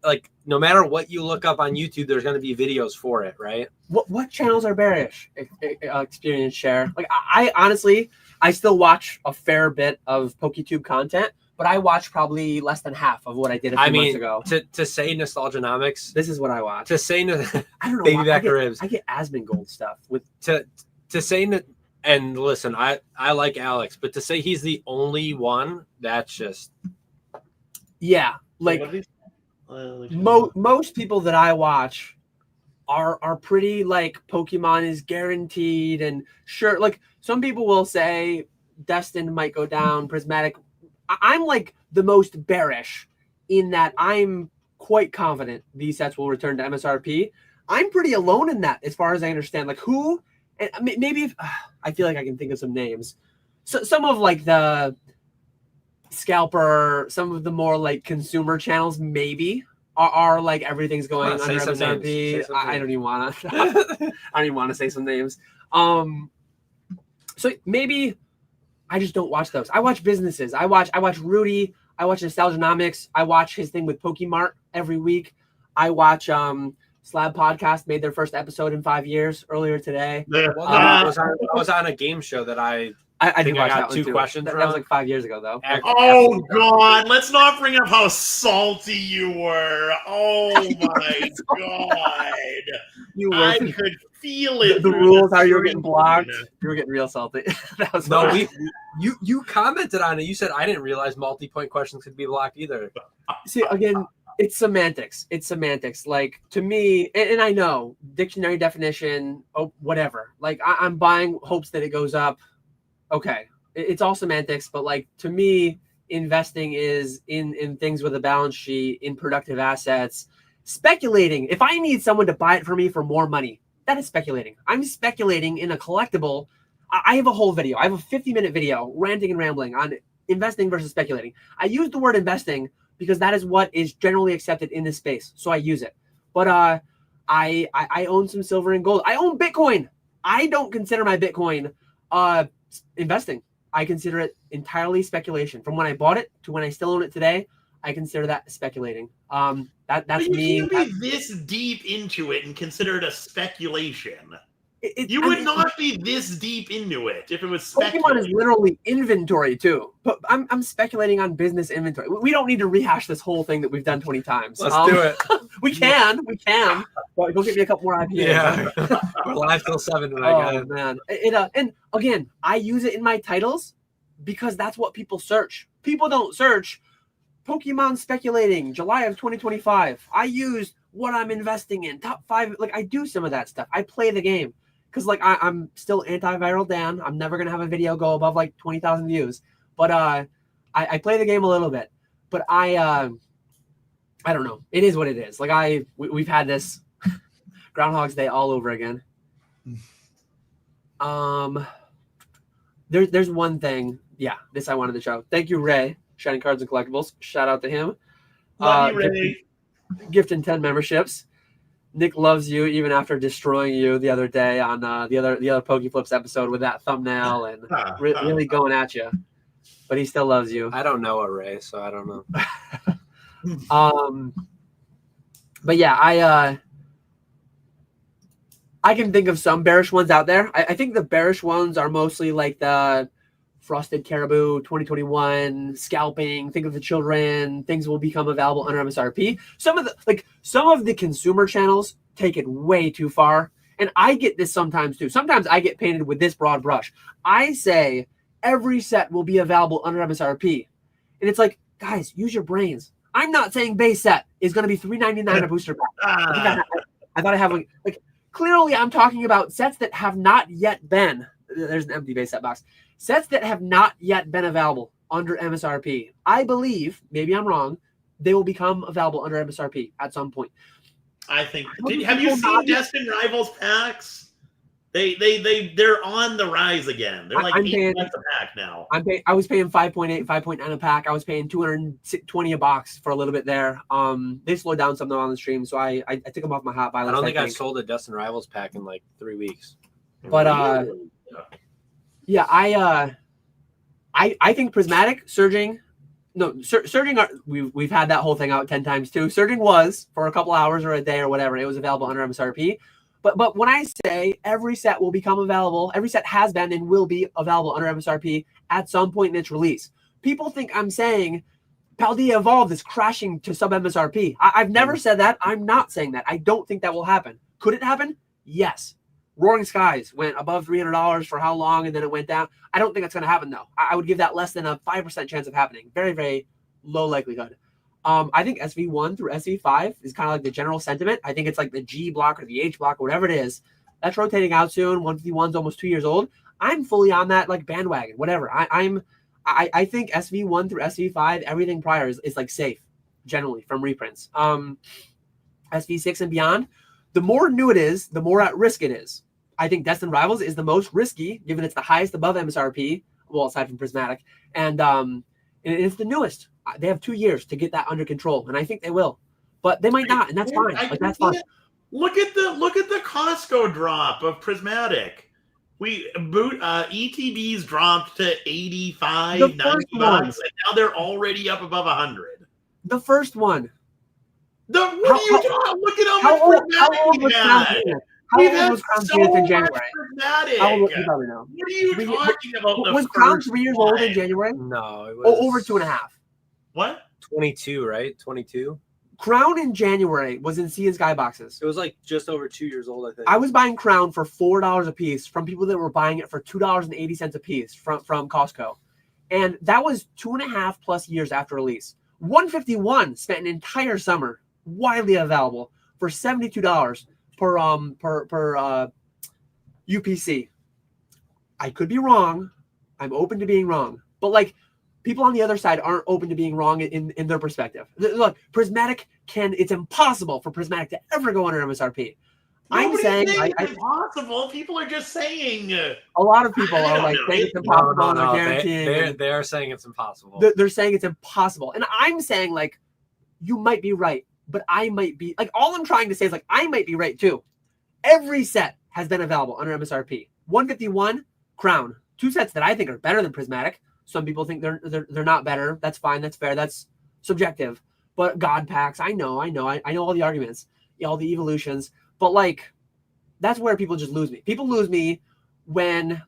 matter what you look up on YouTube, there's going to be videos for it, right? What channels are bearish? Experience share. Like I honestly, I still watch a fair bit of PokeTube content, but I watch probably less than half of what I did a few months ago. To say Nostalgianomics, this is what I watch. To say I don't know. Baby Back Ribs. I get Asmongold stuff with to say that. And listen, I like Alex, but to say he's the only one, that's just like most people that I watch are pretty like Pokemon is guaranteed, and sure, like some people will say Destined might go down, Prismatic. I'm like the most bearish in that I'm quite confident these sets will return to MSRP. I'm pretty alone in that as far as I understand. Like who, and maybe if, I feel like I can think of some names. So some of like the Scalper, some of the more like consumer channels maybe are like everything's going under MSRP. I don't even want to. I don't even want to say some names. So maybe I just don't watch those. I watch businesses. I watch Rudy. I watch Nostalgianomics. I watch his thing with Pokemart every week. I watch Slab Podcast made their first episode in 5 years earlier today. I was on a game show that I I did think I watch got that one two too. questions That wrong. was like 5 years ago, though. Oh God! Let's not bring up how salty you were. Oh my God! You were. I could feel it. The through rules the are you were getting screen. blocked. You were getting real salty. That was No, fine. you commented on it. You said I didn't realize multi-point questions could be blocked either. See, again, it's semantics. It's semantics. Like, to me, and I know dictionary definition, whatever. Like, I'm buying hopes that it goes up. Okay, it's all semantics, but like, to me, investing is in things with a balance sheet, in productive assets. Speculating. If I need someone to buy it for me for more money, that is speculating. I'm speculating in a collectible. I have a whole video. I have a 50-minute video ranting and rambling on investing versus speculating. I use the word investing because that is what is generally accepted in this space, so I use it. But I own some silver and gold. I own Bitcoin. I don't consider my Bitcoin investing. I consider it entirely speculation. From when I bought it to when I still own it today, I consider that speculating. That's me. You can't be this deep into it and consider it a speculation. You I would mean, not be this deep into it if it was Pokemon speculating. is literally inventory too. But I'm speculating on business inventory. We don't need to rehash this whole thing that we've done 20 times. Let's do it. We can. But go get me a couple more IPAs. Yeah, we're live till 7 tonight, Oh guys. man, and again, I use it in my titles because that's what people search. People don't search Pokemon speculating July of 2025. I use what I'm investing in, top 5. Like, I do some of that stuff. I play the game because like I'm still antiviral Dan. I'm never gonna have a video go above like 20,000 views, but I play the game a little bit. But I don't know. It is what it is. Like we've had this Groundhog's Day all over again. There's one thing. Yeah, this I wanted to show. Thank you, Ray. Shining Cards and Collectibles. Shout out to him. Love you, Ray. Gifting 10 memberships. Nick loves you even after destroying you the other day on the other Pokeflips episode with that thumbnal and really going at you. But he still loves you. I don't know a Ray, so I don't know. But yeah, I can think of some bearish ones out there. I think the bearish ones are mostly like the Frosted Caribou 2021 scalping. Think of the children. Things will become available under MSRP. Some of the consumer channels take it way too far, and I get this sometimes too. Sometimes I get painted with this broad brush. I say every set will be available under MSRP, and it's like, guys, use your brains. I'm not saying base set is going to be $3.99 a booster pack. I thought I have like clearly I'm talking about sets that have not yet been. There's an empty base set box. Sets that have not yet been available under MSRP. I believe, maybe I'm wrong, they will become available under MSRP at some point. I think. Have you seen Destined Rivals packs? They're on the rise again. They're like $8 a pack now. I was paying 5.8, 5.9 a pack. I was paying $220 a box for a little bit there. They slowed down something on the stream, so I took them off my hot buy list. I don't think I sold a Destined Rivals pack in like 3 weeks. But yeah, I think Prismatic, Surging. No, Surging. We've had that whole thing out 10 times too. Surging was for a couple hours or a day or whatever. It was available under MSRP. But when I say every set will become available, every set has been and will be available under MSRP at some point in its release. People think I'm saying Paldea Evolved is crashing to sub MSRP. I've never said that. I'm not saying that. I don't think that will happen. Could it happen? Yes. Roaring Skies went above $300 for how long, and then it went down. I don't think that's going to happen, though. I would give that less than a 5% chance of happening. Very, very low likelihood. I think SV1 through SV5 is kind of like the general sentiment. I think it's like the G block or the H block or whatever it is. That's rotating out soon. 151's almost 2 years old. I'm fully on that like bandwagon, whatever. I think SV1 through SV5, everything prior is like safe, generally, from reprints. SV6 and beyond, the more new it is, the more at risk it is. I think Destined Rivals is the most risky, given it's the highest above MSRP, well, aside from Prismatic, and it's the newest. They have 2 years to get that under control, and I think they will, but they might not, and that's fine. Like, that's fine. Look at the Costco drop of Prismatic. ETBs dropped to 85, 90 bucks, and now they're already up above 100. The first one. What are you talking? Look at how much Prismatic he had. How We've old had was Crown so Zenith in much January? prismatic. How old, you probably know. What are you talking about? Was Crown 3 years old in January? No, it was Over 2.5. What? 22, right? 22. Crown in January was in Sea and Sky boxes. It was like just over 2 years old, I think. I was buying Crown for $4 a piece from people that were buying it for $2.80 a piece from Costco. And that was 2.5 plus years after release. 151 spent an entire summer widely available for $72 per UPC. I could be wrong. I'm open to being wrong. But like, people on the other side aren't open to being wrong in their perspective. Look, Prismatic it's impossible for Prismatic to ever go under MSRP. I'm saying it's impossible. People are just saying. A lot of people are like saying it's impossible. No. Guaranteeing. They are saying it's impossible. They're saying it's impossible. And I'm saying like, you might be right, but I might be like, all I'm trying to say is like, I might be right too. Every set has been available under MSRP. 151 Crown, 2 sets that I think are better than Prismatic. Some people think they're not better. That's fine. That's fair. That's subjective. But God packs, I know all the arguments, all the evolutions. But like, that's where people just lose me. People lose me when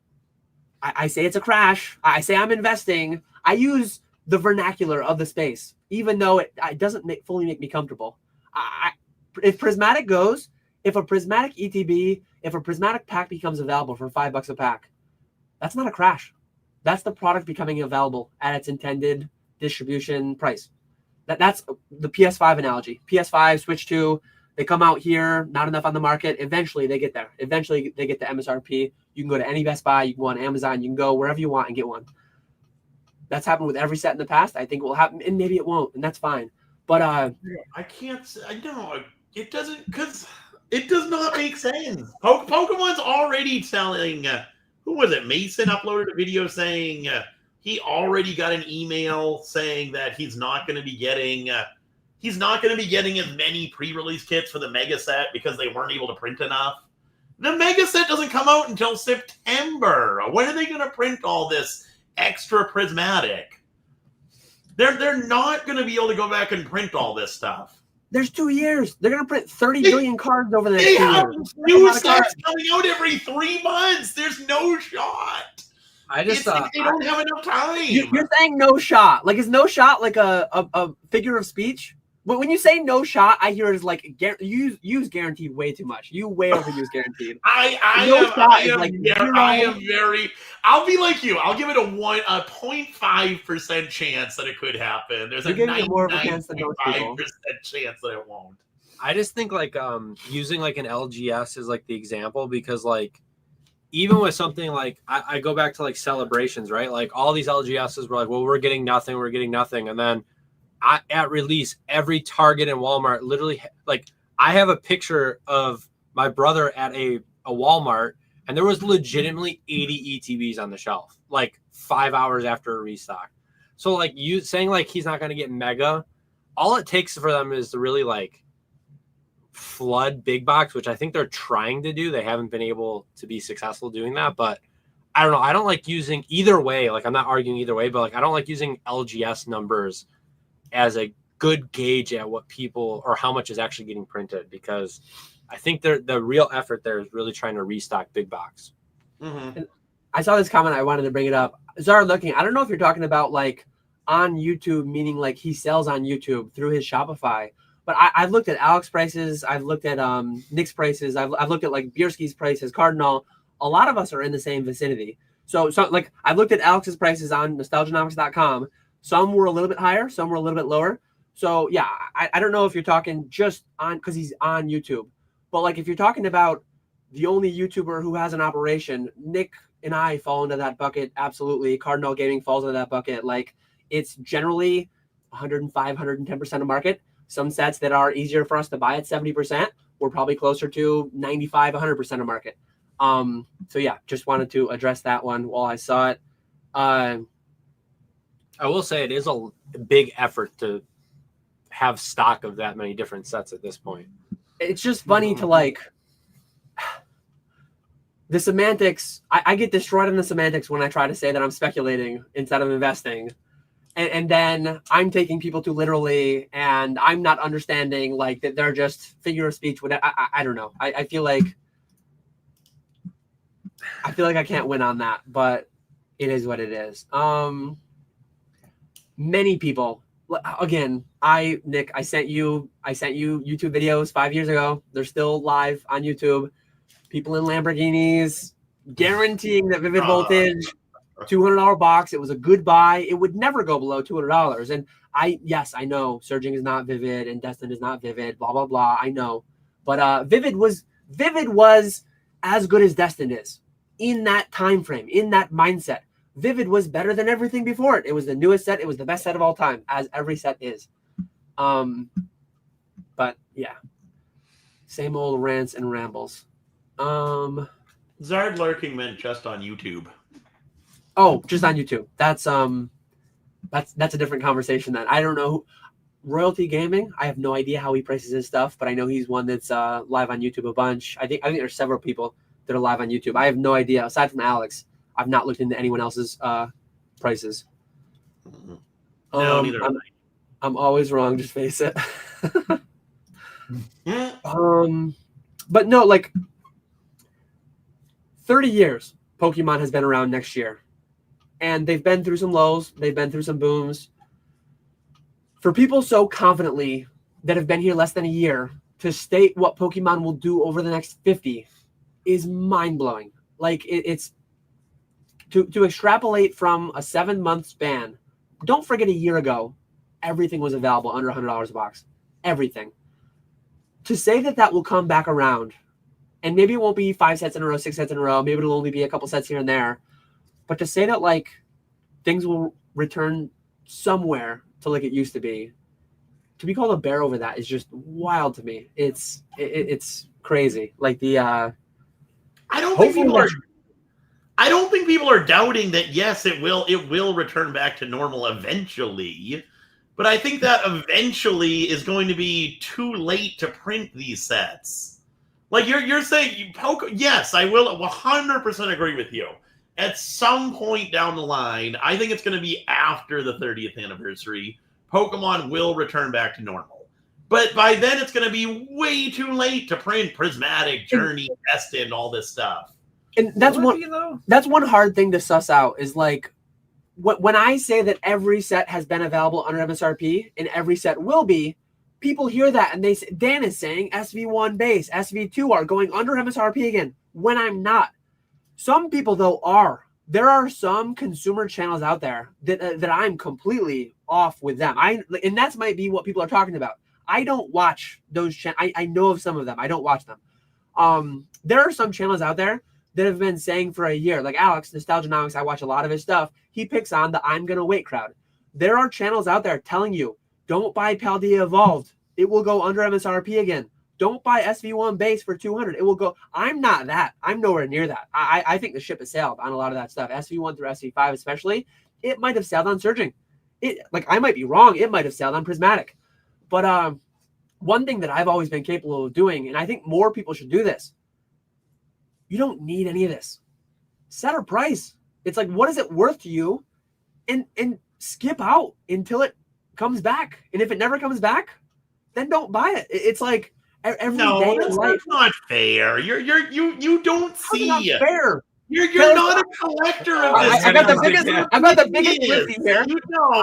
I say it's a crash. I say I'm investing. I use the vernacular of the space, even though it doesn't fully make me comfortable. If Prismatic goes, if a Prismatic ETB, if a Prismatic pack becomes available for $5 a pack, that's not a crash. That's the product becoming available at its intended distribution price. That's the PS5 analogy. PS5, Switch 2, they come out here, not enough on the market. Eventually, they get there. Eventually, they get the MSRP. You can go to any Best Buy. You can go on Amazon. You can go wherever you want and get one. That's happened with every set in the past. I think it will happen, and maybe it won't, and that's fine. But I can't. I know it doesn't, because it does not make sense. Pokemon's already telling. Who was it? Mason uploaded a video saying he already got an email saying that he's not going to be getting as many pre-release kits for the Mega Set because they weren't able to print enough. The Mega Set doesn't come out until September. When are they going to print all this extra Prismatic? They're not going to be able to go back and print all this stuff. There's 2 years. They're going to print 30 billion cards over the next 2 years. They have new sets coming out every 3 months. There's no shot. I just like they don't have enough time. You're saying no shot. Like, is no shot like a figure of speech? But when you say no shot, I hear it as like use guaranteed way too much. You way overuse guaranteed. I'll be like you. I'll give it a 0.5% chance that it could happen. There's a 99.5% chance that it won't. I just think like using like an LGS is like the example, because like even with something like I go back to like Celebrations, right? Like all these LGSs were like, well, we're getting nothing, and then at release, every Target and Walmart literally, like, I have a picture of my brother at a Walmart, and there was legitimately 80 ETBs on the shelf, like 5 hours after a restock. So like you saying like he's not going to get Mega, all it takes for them is to really like flood big box, which I think they're trying to do. They haven't been able to be successful doing that, but I don't know. I don't like using either way. Like, I'm not arguing either way, but like, I don't like using LGS numbers as a good gauge at what people or how much is actually getting printed, because I think the real effort there is really trying to restock big box. Mm-hmm. I saw this comment. I wanted to bring it up. Zara looking. I don't know if you're talking about like on YouTube, meaning like he sells on YouTube through his Shopify. But I've looked at Alex prices. I've looked at Nick's prices. I've looked at like Bierski's prices, Cardinal. A lot of us are in the same vicinity. So like I've looked at Alex's prices on nostalgianomics.com. Some were a little bit higher, some were a little bit lower. So yeah, I don't know if you're talking just on because he's on YouTube, but like if you're talking about the only YouTuber who has an operation, Nick and I fall into that bucket. Absolutely. Cardinal Gaming falls into that bucket. Like it's generally 105, 110% of market. Some sets that are easier for us to buy at 70%, we're probably closer to 95, 100% of market. So yeah, just wanted to address that one while I saw it. I will say it is a big effort to have stock of that many different sets at this point. It's just funny to like the semantics. I get destroyed in the semantics when I try to say that I'm speculating instead of investing. And then I'm taking people too literally, and I'm not understanding like that they're just figure of speech. I don't know. I feel like I feel like I can't win on that, but it is what it is. Many people, again, Nick, I sent you YouTube videos 5 years ago. They're still live on YouTube. People in Lamborghinis guaranteeing that Vivid Voltage, $200 box. It was a good buy. It would never go below $200. And I know Surging is not Vivid and Destin is not Vivid, blah, blah, blah. I know. But Vivid was as good as Destin is in that time frame, in that mindset. Vivid was better than everything before it. It was the newest set. It was the best set of all time, as every set is. But yeah, same old rants and rambles. Zard lurking meant just on YouTube. Oh, just on YouTube. That's a different conversation then. I don't know. Royalty Gaming, I have no idea how he prices his stuff, but I know he's one that's live on YouTube a bunch. I think there's several people that are live on YouTube. I have no idea. Aside from Alex, I've not looked into anyone else's prices. No, neither. I'm always wrong. Just face it. But no, like 30 years, Pokemon has been around next year, and they've been through some lows. They've been through some booms. For people so confidently that have been here less than a year to state what Pokemon will do over the next 50 is mind-blowing. Like it's to extrapolate from a 7-month span. Don't forget a year ago, everything was available under $100 a box. Everything. To say that will come back around, and maybe it won't be 5 sets in a row, 6 sets in a row. Maybe it'll only be a couple sets here and there. But to say that like things will return somewhere to like it used to be called a bear over that is just wild to me. It's crazy. Like the I don't think people are doubting that. Yes, it will return back to normal eventually, but I think that eventually is going to be too late to print these sets. Like you're saying, yes, I will 100% agree with you. At some point down the line, I think it's going to be after the 30th anniversary, Pokemon will return back to normal. But by then, it's going to be way too late to print Prismatic, Journey, Destin, all this stuff. And that's one hard thing to suss out is like, when I say that every set has been available under MSRP and every set will be, people hear that and they say, Dan is saying SV1 base, SV2 are going under MSRP again, when I'm not. Some people, though, are. There are some consumer channels out there that I'm completely off with them. And that might be what people are talking about. I don't watch those channels. I know of some of them. I don't watch them. There are some channels out there that have been saying for a year, like Alex, Nostalgianomics, I watch a lot of his stuff. He picks on the I'm going to wait crowd. There are channels out there telling you, don't buy Paldea Evolved. It will go under MSRP again. Don't buy SV1 base for $200. It will go. I'm not that. I'm nowhere near that. I think the ship has sailed on a lot of that stuff. SV1 through SV5 especially. It might have sailed on Surging. I might be wrong. It might have sailed on Prismatic. But one thing that I've always been capable of doing, and I think more people should do this, you don't need any of this. Set a price. It's like, what is it worth to you? And skip out until it comes back. And if it never comes back, then don't buy it. It's like, every day that's not fair. You don't see. Not fair. You're not a collector of this. I got the biggest list here.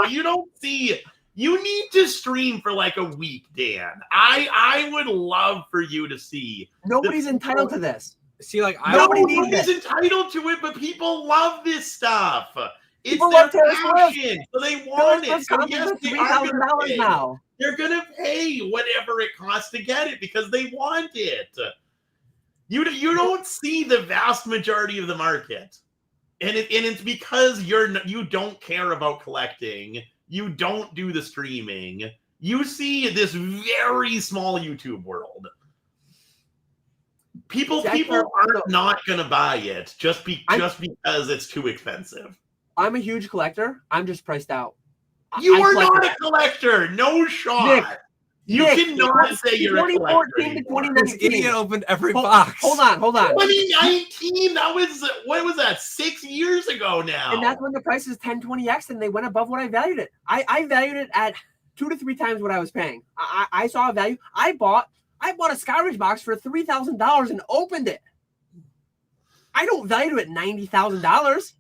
You don't see. You need to stream for like a week, Dan. I would love for you to see. Nobody's entitled to this. See, like nobody's entitled to it, but people love this stuff. It's their passion, so they want it. So yes, they are $3,000 now. They're going to pay whatever it costs to get it because they want it. You don't see the vast majority of the market. And it's because you don't care about collecting. You don't do the streaming. You see this very small YouTube world. People are not going to buy it just because it's too expensive. I'm a huge collector. I'm just priced out. You are not a collector. No shot. Nick, cannot say you're a collector. 2014 to 2019. This idiot opened every box. Hold on. 2019. What was that? 6 years ago now. And that's when the price is 10-20x, and they went above what I valued it. I valued it at 2 to 3 times what I was paying. I saw a value. I bought a Skyridge box for $3,000 and opened it. I don't value it at $90,000.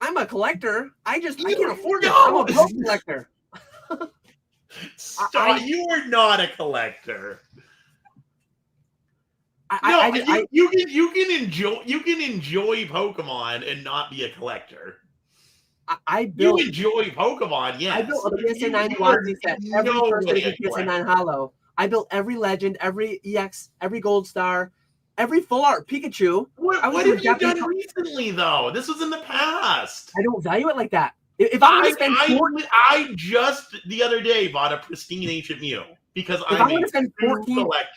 I'm a collector. I can't afford it. I'm a broke collector. Stop. You are not a collector. You can enjoy Pokemon and not be a collector. You enjoy Pokemon, yes. I built a PSA 9 Wansy set. Every first edition PSA 9 Hollow. I built every Legend, every EX, every Gold Star, every full art Pikachu. What have you done recently, though? This was in the past. I don't value it like that. If I'm going to spend I just the other day bought a pristine Ancient Mew because I'm going to spend collector.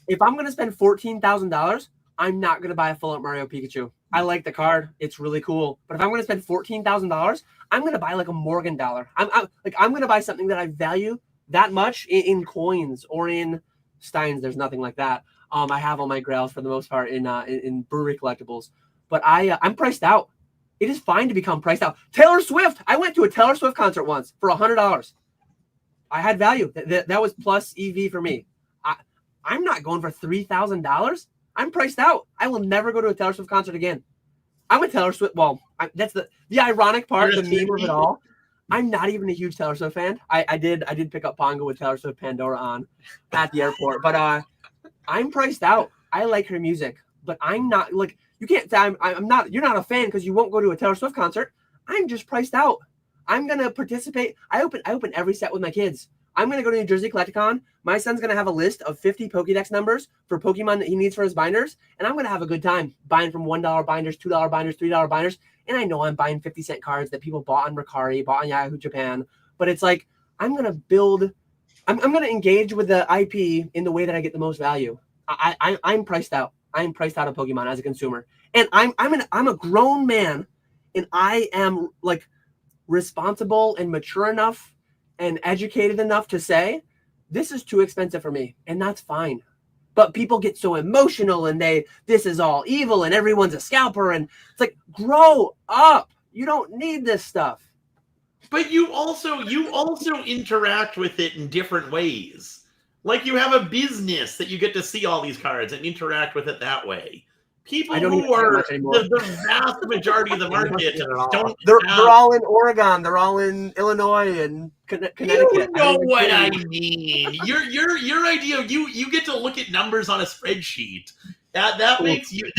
If I'm going to spend $14,000, I'm not going to buy a full art Mario Pikachu. I like the card; it's really cool. But if I'm going to spend $14,000, I'm going to buy like a Morgan dollar. I'm going to buy something that I value that much in coins or in Steins. There's nothing like that. I have all my grails for the most part in brewery collectibles, but I'm priced out. It is fine to become priced out. Taylor Swift. I went to a Taylor Swift concert once for $100. I had value. That was plus EV for me. I'm not going for $3,000. I'm priced out. I will never go to a Taylor Swift concert again. I'm a Taylor Swift. Well, that's the ironic part, the meme of it all. I'm not even a huge Taylor Swift fan. I did pick up Pongo with Taylor Swift Pandora on at the airport, but I'm priced out. I like her music, but I'm not like you can't say I'm not. You're not a fan because you won't go to a Taylor Swift concert. I'm just priced out. I'm gonna participate. I open every set with my kids. I'm gonna go to New Jersey Collecticon. My son's gonna have a list of 50 Pokédex numbers for Pokemon that he needs for his binders, and I'm gonna have a good time buying from $1 binders, $2 binders, $3 binders. And I know I'm buying 50-cent cards that people bought on Mercari, bought on Yahoo Japan, but it's like I'm gonna engage with the IP in the way that I get the most value. I'm priced out. I'm priced out of Pokemon as a consumer, and I'm a grown man, and I am like responsible and mature enough and educated enough to say this is too expensive for me, and that's fine. But people get so emotional and this is all evil and everyone's a scalper, and it's like, grow up. You don't need this stuff. But you also interact with it in different ways. Like you have a business that you get to see all these cards and interact with it that way. People who are the vast majority of the market don't. They're all in Oregon. They're all in Illinois and Connecticut. You know what I mean. Your idea. You get to look at numbers on a spreadsheet. That makes you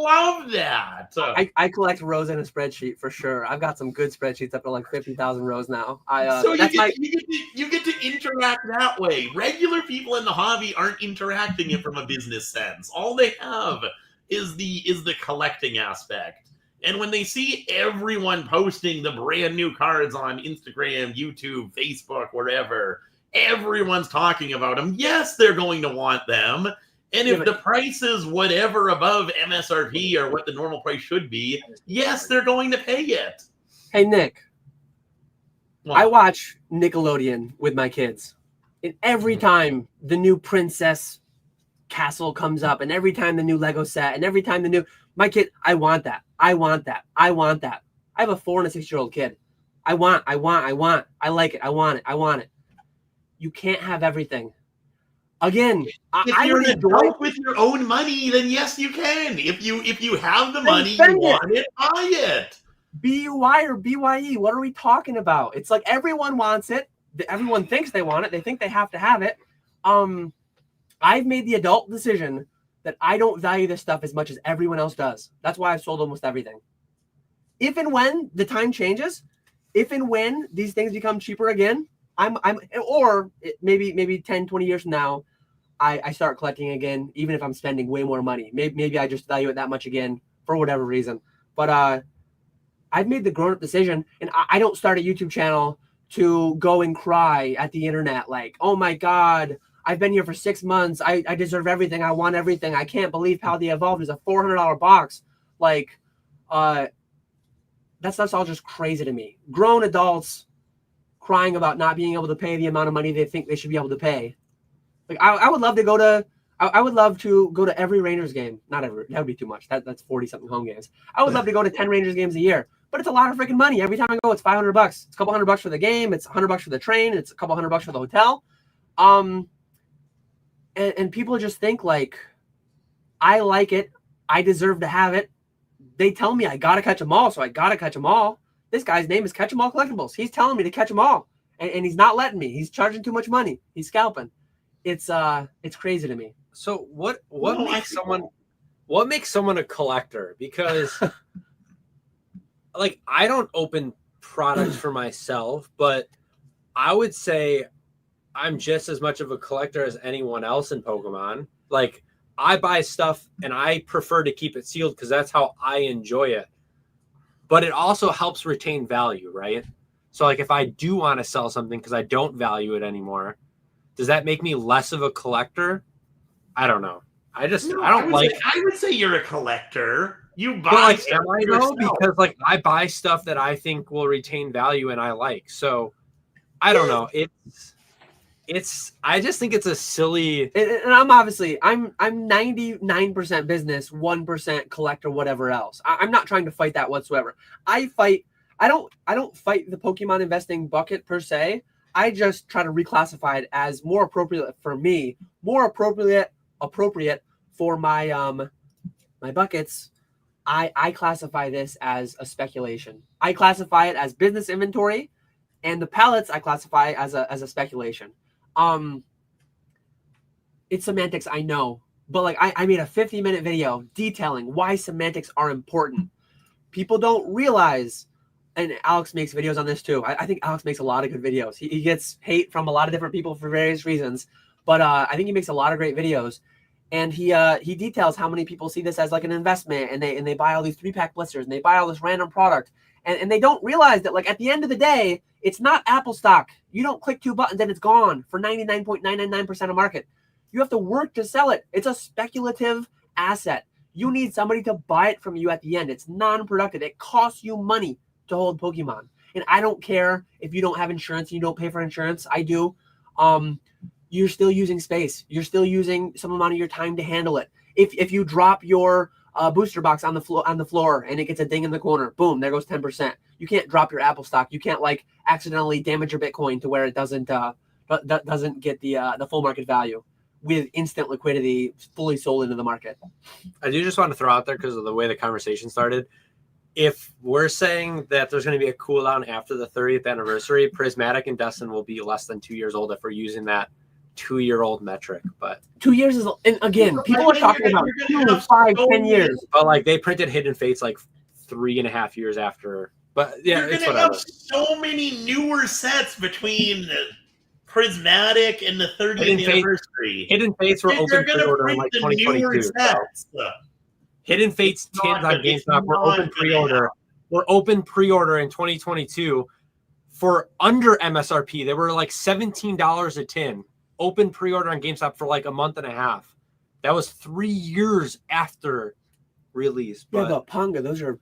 love that. I collect rows in a spreadsheet for sure. I've got some good spreadsheets up to like 50,000 rows now. So you get to interact that way. Regular people in the hobby aren't interacting it from a business sense. All they have is the collecting aspect. And when they see everyone posting the brand new cards on Instagram, YouTube, Facebook, wherever, everyone's talking about them. Yes, they're going to want them. And if the price is whatever above MSRP or what the normal price should be, yes, they're going to pay it. Hey, Nick. I watch Nickelodeon with my kids. And every time the new princess castle comes up, and every time the new Lego set, and every time my kid, I want that. I want that. I want that. I have a 4 and a 6-year-old kid. I like it. I want it. You can't have everything. Again, if you're an adult with your own money, then yes, you can. If you have the money, you want it, buy it. BUY or BYE, what are we talking about? It's like everyone wants it. Everyone thinks they want it. They think they have to have it. I've made the adult decision that I don't value this stuff as much as everyone else does. That's why I've sold almost everything. If and when the time changes, if and when these things become cheaper again, maybe 10, 20 years from now, I start collecting again, even if I'm spending way more money. Maybe I just value it that much again for whatever reason. But I've made the grown-up decision, and I don't start a YouTube channel to go and cry at the internet like, oh my God, I've been here for 6 months. I deserve everything. I want everything. I can't believe Paldea Evolved is a $400 box. Like, that's all just crazy to me. Grown adults crying about not being able to pay the amount of money they think they should be able to pay. Like, I would love to go to every Rangers game. Not every, that would be too much. That's 40-something home games. I would love to go to 10 Rangers games a year, but it's a lot of freaking money. Every time I go, it's $500. It's a couple $100 for the game. It's $100 for the train. It's a couple $100 for the hotel. And people just think like, I like it. I deserve to have it. they tell me I gotta catch them all, so I gotta catch them all. This guy's name is Catch 'em All Collectibles. He's telling me to catch them all, and he's not letting me. He's charging too much money. He's scalping. It's crazy to me. So what makes someone a collector? Because like I don't open products for myself, but I would say I'm just as much of a collector as anyone else in Pokemon. Like I buy stuff and I prefer to keep it sealed because that's how I enjoy it. But it also helps retain value, right? So like if I do want to sell something because I don't value it anymore, does that make me less of a collector? I don't know. I would say you're a collector. You buy like, stuff am I though? Because like I buy stuff that I think will retain value and I like. So I don't know. I just think it's a silly. And I'm 99% business, 1% collector, whatever else. I'm not trying to fight that whatsoever. I don't fight the Pokemon investing bucket per se. I just try to reclassify it as more appropriate for me, more appropriate for my my buckets. I classify this as a speculation. I classify it as business inventory, and the pallets I classify as a speculation. It's semantics, I know, but like I made a 50-minute video detailing why semantics are important. People don't realize, and Alex makes videos on this too. I think Alex makes a lot of good videos. He gets hate from a lot of different people for various reasons, but I think he makes a lot of great videos. And he details how many people see this as like an investment, and they buy all these 3-pack blisters and they buy all this random product, and they don't realize that like at the end of the day, it's not Apple stock. You don't click 2 buttons and it's gone for 99.999% of market. You have to work to sell it. It's a speculative asset. You need somebody to buy it from you at the end. It's non-productive. It costs you money to hold Pokemon. And I don't care if you don't have insurance and you don't pay for insurance. I do. You're still using space. You're still using some amount of your time to handle it. If you drop your booster box on the floor and it gets a ding in the corner, boom, there goes 10%. You can't drop your Apple stock. You can't like accidentally damage your Bitcoin to where it doesn't get the full market value with instant liquidity fully sold into the market. I do just want to throw out there, because of the way the conversation started, if we're saying that there's going to be a cooldown after the 30th anniversary, Prismatic and Destin will be less than 2 years old if we're using that 2-year-old metric. But 2 years is, and again, people are talking about 2, 5, 10 years. But like they printed Hidden Fates like 3.5 years after. But yeah, you're gonna have so many newer sets between Prismatic and the 30th anniversary. Hidden Fates were open pre-order in like 2022. So. Hidden Fates tins on GameStop were open pre-order. Open pre-order in 2022 for under MSRP. They were like $17 a tin. Open pre-order on GameStop for like a month and a half. That was 3 years after release. But yeah, the Panga, those are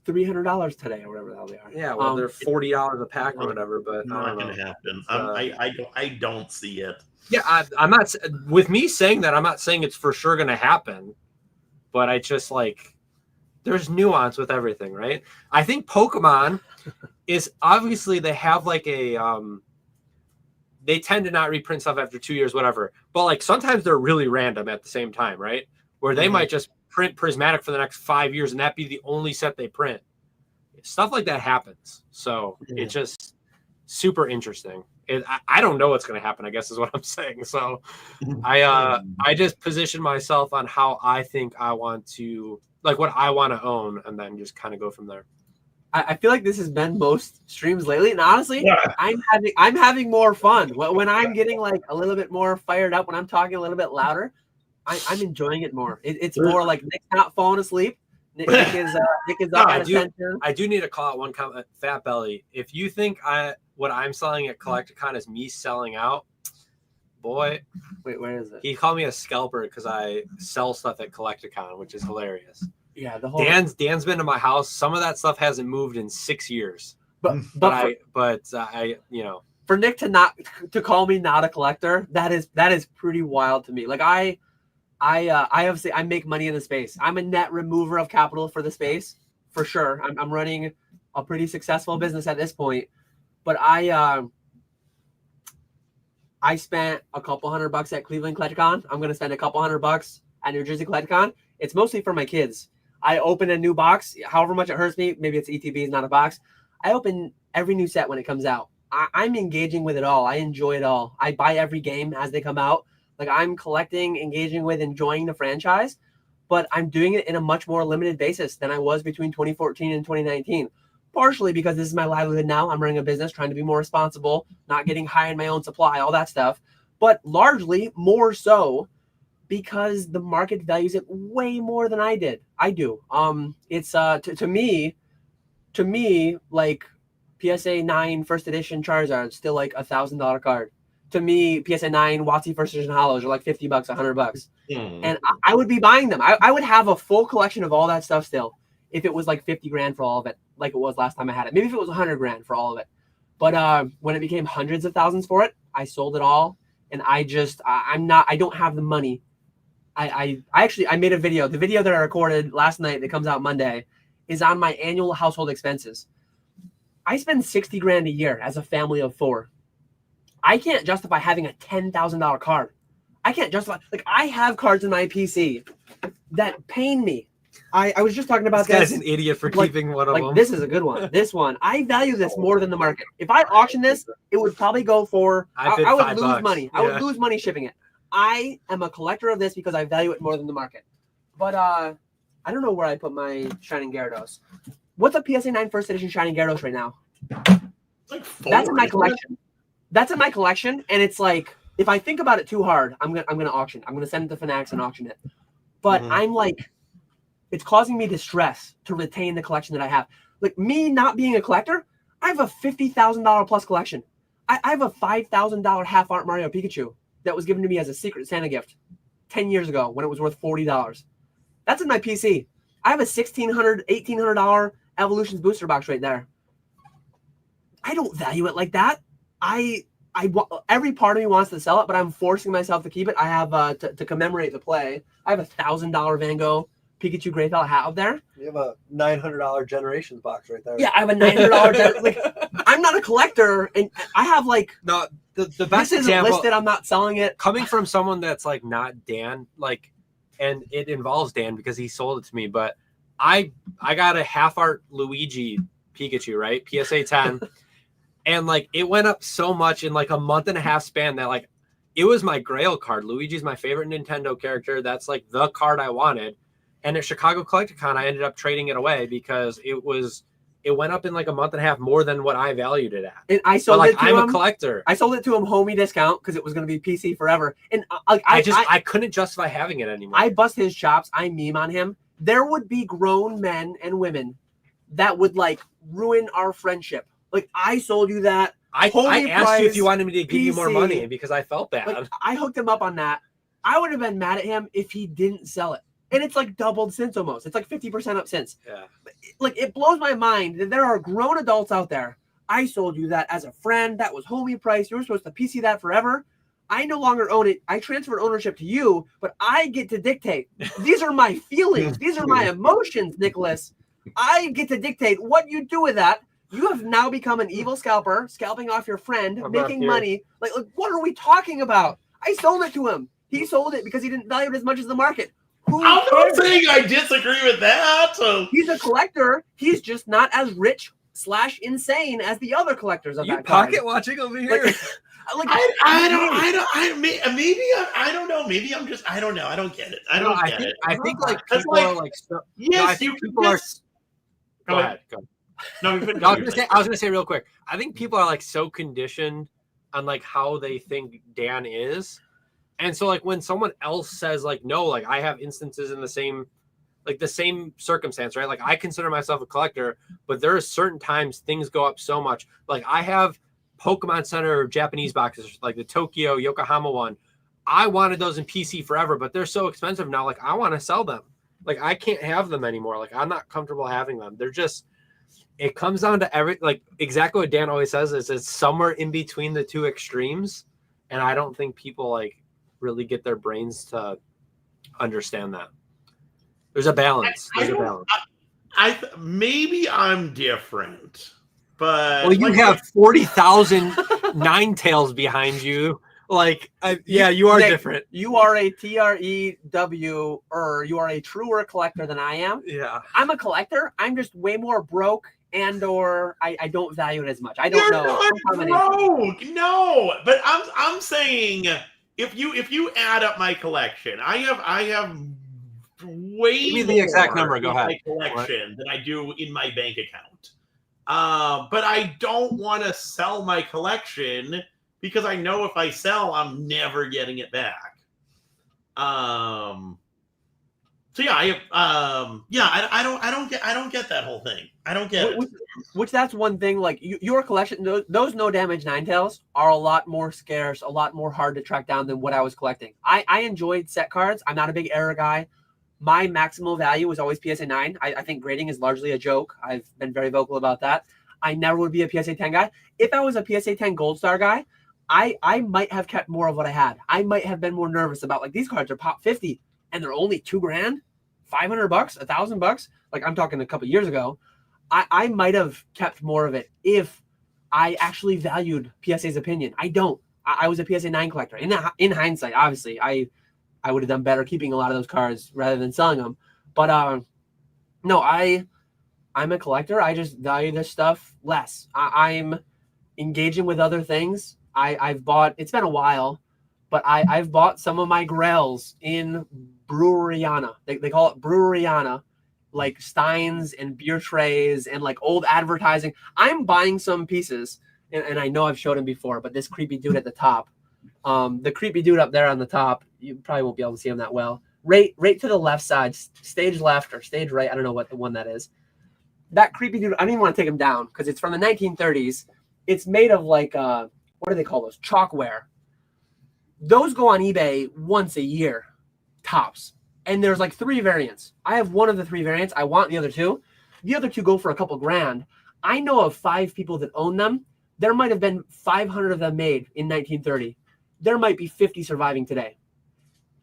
$300 today or whatever the hell they are. Yeah, well, they're $40 a pack or whatever. But not going to happen. I don't see it. Yeah, I'm not. With me saying that, I'm not saying it's for sure going to happen. But I just like, there's nuance with everything, right? I think Pokemon is obviously they have like a they tend to not reprint stuff after 2 years, whatever. But like sometimes they're really random at the same time, right? Where they might just print Prismatic for the next 5 years and that be the only set they print. Stuff like that happens. So it's just super interesting. I don't know what's going to happen, I guess is what I'm saying. So I just position myself on how I think I want to, like what I want to own, and then just kind of go from there. I feel like this has been most streams lately, and honestly, I'm having more fun when I'm getting like a little bit more fired up. When I'm talking a little bit louder, I'm enjoying it more. It's more like Nick's not falling asleep. Nick is up at attention. I do need to call out one comment, Fat Belly. If you think what I'm selling at Collecticon is me selling out, boy. Wait, where is it? He called me a scalper because I sell stuff at Collecticon, which is hilarious. Yeah, the whole Dan's been to my house. Some of that stuff hasn't moved in 6 years. But I you know, for Nick to call me not a collector, that is pretty wild to me. Like I obviously I make money in the space. I'm a net remover of capital for the space for sure. I'm running a pretty successful business at this point, but I spent a couple $100 at Cleveland Collecticon. I'm gonna spend a couple $100 at New Jersey Collecticon. It's mostly for my kids. I open a new box, however much it hurts me. Maybe it's ETBs, not a box. I open every new set when it comes out. I'm engaging with it all. I enjoy it all. I buy every game as they come out. Like I'm collecting, engaging with, enjoying the franchise, but I'm doing it in a much more limited basis than I was between 2014 and 2019. Partially because this is my livelihood now. I'm running a business, trying to be more responsible, not getting high in my own supply, all that stuff. But largely more so because the market values it way more than I did. I do. It's to me, like PSA 9 first edition Charizard still like $1,000 card. To me, PSA 9 WotC first edition hollows are like $50, $100. And I would be buying them. I would have a full collection of all that stuff still if it was like 50 grand for all of it, like it was last time I had it. Maybe if it was 100 grand for all of it. But when it became hundreds of thousands for it, I sold it all. And I don't have the money. I made a video. The video that I recorded last night that comes out Monday is on my annual household expenses. I spend 60 grand a year as a family of 4. I can't justify having a $10,000 card. I can't justify, like, I have cards in my PC that pain me. I was just talking about this. Guy's an idiot for keeping one of them. This is a good one. This one, I value this more than the market. If I auction this, it would probably go for, I would lose money. Yeah. I would lose money shipping it. I am a collector of this because I value it more than the market. But I don't know where I put my Shining Gyarados. What's a PSA 9 first edition Shining Gyarados right now? Like 4, that's in my collection. That's in my collection, and it's like, if I think about it too hard, I'm gonna auction. I'm gonna send it to Fanatics and auction it. But I'm like, it's causing me distress to retain the collection that I have. Like me not being a collector, I have a $50,000 plus collection. I have a $5,000 half art Mario Pikachu that was given to me as a secret Santa gift 10 years ago when it was worth $40. That's in my PC. I have a $1,600, $1,800 Evolutions booster box right there. I don't value it like that. Every part of me wants to sell it, but I'm forcing myself to keep it. I have to commemorate the play. I have a $1,000 Van Gogh Pikachu Greyfell hat up there. You have a $900 Generations box right there. Yeah, I have a $900. Like, I'm not a collector, and I have like the best this isn't listed. I'm not selling it. Coming from someone that's like not Dan, like, and it involves Dan because he sold it to me. But I got a half art Luigi Pikachu, right? PSA 10. And like it went up so much in like a month and a half span that like it was my Grail card. Luigi's my favorite Nintendo character. That's like the card I wanted. And at Chicago Collecticon, I ended up trading it away because it went up in like a month and a half more than what I valued it at. And I sold it to him. I'm a collector. I sold it to him homie discount because it was going to be PC forever. And I couldn't justify having it anymore. I bust his chops. I meme on him. There would be grown men and women that would like ruin our friendship. Like I sold you that. I asked you if you wanted me to give you more money because I felt bad. Like, I hooked him up on that. I would have been mad at him if he didn't sell it. And it's like doubled since almost. It's like 50% up since. Yeah. Like it blows my mind that there are grown adults out there. I sold you that as a friend. That was homie price. You were supposed to PC that forever. I no longer own it. I transferred ownership to you, but I get to dictate. These are my feelings. These are my emotions, Nicholas. I get to dictate what you do with that. You have now become an evil scalper, scalping off your friend, making money. Like, what are we talking about? I sold it to him. He sold it because he didn't value it as much as the market. I'm not saying I disagree with that. So. He's a collector. He's just not as rich / insane as the other collectors of that pocket card. Watching over here. I don't know. Maybe I'm just, I don't know. I don't get it. I think like people are like, yes, people are. Go ahead. No, I was gonna say real quick. I think people are like so conditioned on like how they think Dan is, and so like when someone else says like no, like I have instances in the same circumstance, right? Like I consider myself a collector, but there are certain times things go up so much. Like I have Pokemon Center Japanese boxes, like the Tokyo Yokohama one. I wanted those in PC forever, but they're so expensive now. Like I want to sell them. Like I can't have them anymore. Like I'm not comfortable having them. They're just. It comes down to exactly what Dan always says is it's somewhere in between the two extremes. And I don't think people like really get their brains to understand that. There's a balance. Maybe I'm different, but you have 40,000 Ninetales behind you. Like, yeah, you are Nick, different. You are a TREW, or you are a truer collector than I am. Yeah. I'm a collector. I'm just way more broke, or I don't value it as much. I don't You're know. not broke. No, but I'm saying if you add up my collection, I have way Give me the more exact number. Go in ahead. my collection than I do in my bank account. But I don't want to sell my collection because I know if I sell, I'm never getting it back. So yeah, I don't get that whole thing. I don't get it. Which that's one thing. Like your collection, those no damage Ninetales are a lot more scarce, a lot more hard to track down than what I was collecting. I enjoyed set cards. I'm not a big error guy. My maximal value was always PSA 9. I think grading is largely a joke. I've been very vocal about that. I never would be a PSA 10 guy. If I was a PSA 10 Gold Star guy, I might have kept more of what I had. I might have been more nervous about, like, these cards are pop 50 and they're only $2,000, $500, $1,000. Like, I'm talking a couple years ago. I might have kept more of it if I actually valued PSA's opinion. I don't. I was a PSA 9 collector. In hindsight, obviously, I would have done better keeping a lot of those cards rather than selling them. But no, I'm a collector. I just value this stuff less. I'm engaging with other things. I've bought, it's been a while, but I've bought some of my grails in Breweriana. They call it Breweriana, like steins and beer trays and like old advertising. I'm buying some pieces, and I know I've showed him before, but this creepy dude at the top, the creepy dude up there on the top, you probably won't be able to see him that well. Right to the left side, stage left or stage right. I don't know what the one that is. That creepy dude, I don't even want to take him down because it's from the 1930s. It's made of like, what do they call those? Chalkware. Those go on eBay once a year, tops. And there's like 3 variants. I have one of the 3 variants. I want the other 2. The other 2 go for a couple grand. I know of 5 people that own them. There might have been 500 of them made in 1930. There might be 50 surviving today.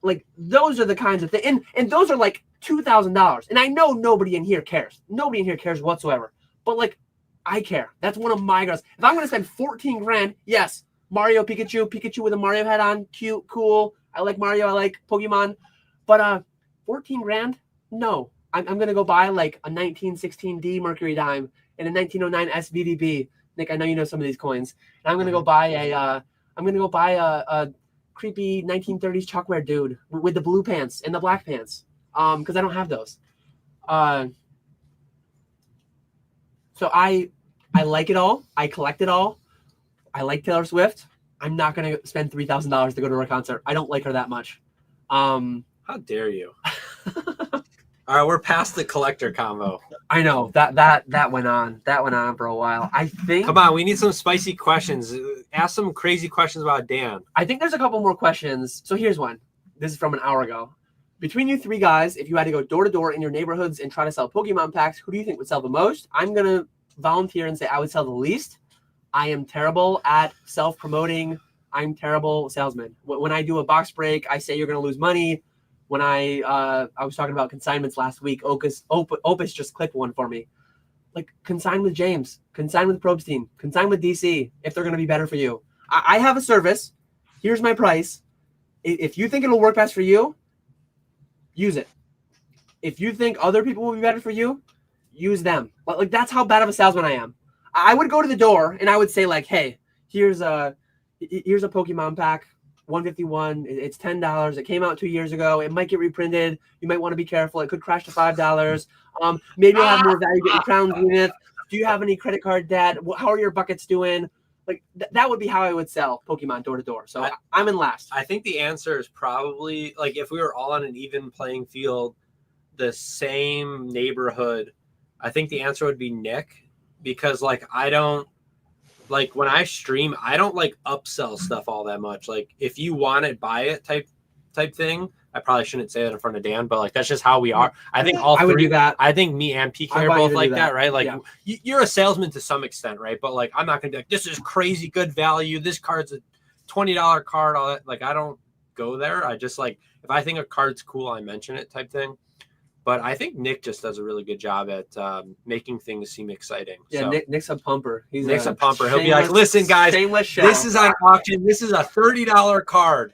Like, those are the kinds of things. And those are like $2,000. And I know nobody in here cares. Nobody in here cares whatsoever. But like, I care. That's one of my girls. If I'm going to spend 14 grand, yes, Mario Pikachu with a Mario head on, cute, cool. I like Mario. I like Pokemon. But 14 grand? No. I'm going to go buy like a 1916D Mercury Dime and a 1909 SVDB. Nick, I know you know some of these coins. And I'm going to go buy a creepy 1930s chalkware dude with the blue pants and the black pants. Because I don't have those. So I like it all. I collect it all. I like Taylor Swift. I'm not going to spend $3,000 to go to her concert. I don't like her that much. How dare you? All right, we're past the collector combo. I know that went on. That went on for a while. I think. Come on, we need some spicy questions. Ask some crazy questions about Dan. I think there's a couple more questions. So here's one. This is from an hour ago. Between you 3 guys, if you had to go door to door in your neighborhoods and try to sell Pokemon packs, who do you think would sell the most? I'm gonna volunteer and say I would sell the least. I am terrible at self-promoting. I'm terrible salesman. When I do a box break, I say you're gonna lose money. When I was talking about consignments last week, Opus just clicked one for me. Like, consign with James, consign with Probstein, consign with DC if they're going to be better for you. I have a service. Here's my price. If you think it'll work best for you, use it. If you think other people will be better for you, use them. But like, that's how bad of a salesman I am. I would go to the door and I would say like, hey, here's a Pokemon pack. 151. It's $10. It came out 2 years ago. It might get reprinted. You might want to be careful. It could crash to $5. Maybe you'll have more value getting Crown Zenith. Do you have any credit card debt? How are your buckets doing? Like that would be how I would sell Pokemon door to door. So I'm in last. I think the answer is probably like if we were all on an even playing field, the same neighborhood. I think the answer would be Nick, because like I don't. Like when I stream, I don't like upsell stuff all that much. Like if you want it, buy it type thing. I probably shouldn't say that in front of Dan, but like that's just how we are. I think all 3 would do that. I think me and PK are both like that, right? Like yeah. You're a salesman to some extent, right? But like I'm not gonna be like, this is crazy good value. This card's a $20 card. All that. Like I don't go there. I just like if I think a card's cool, I mention it type thing. But I think Nick just does a really good job at making things seem exciting. Yeah, so, Nick's a pumper. Nick's a pumper. He'll be like, listen, guys, this is on auction. This is a $30 card.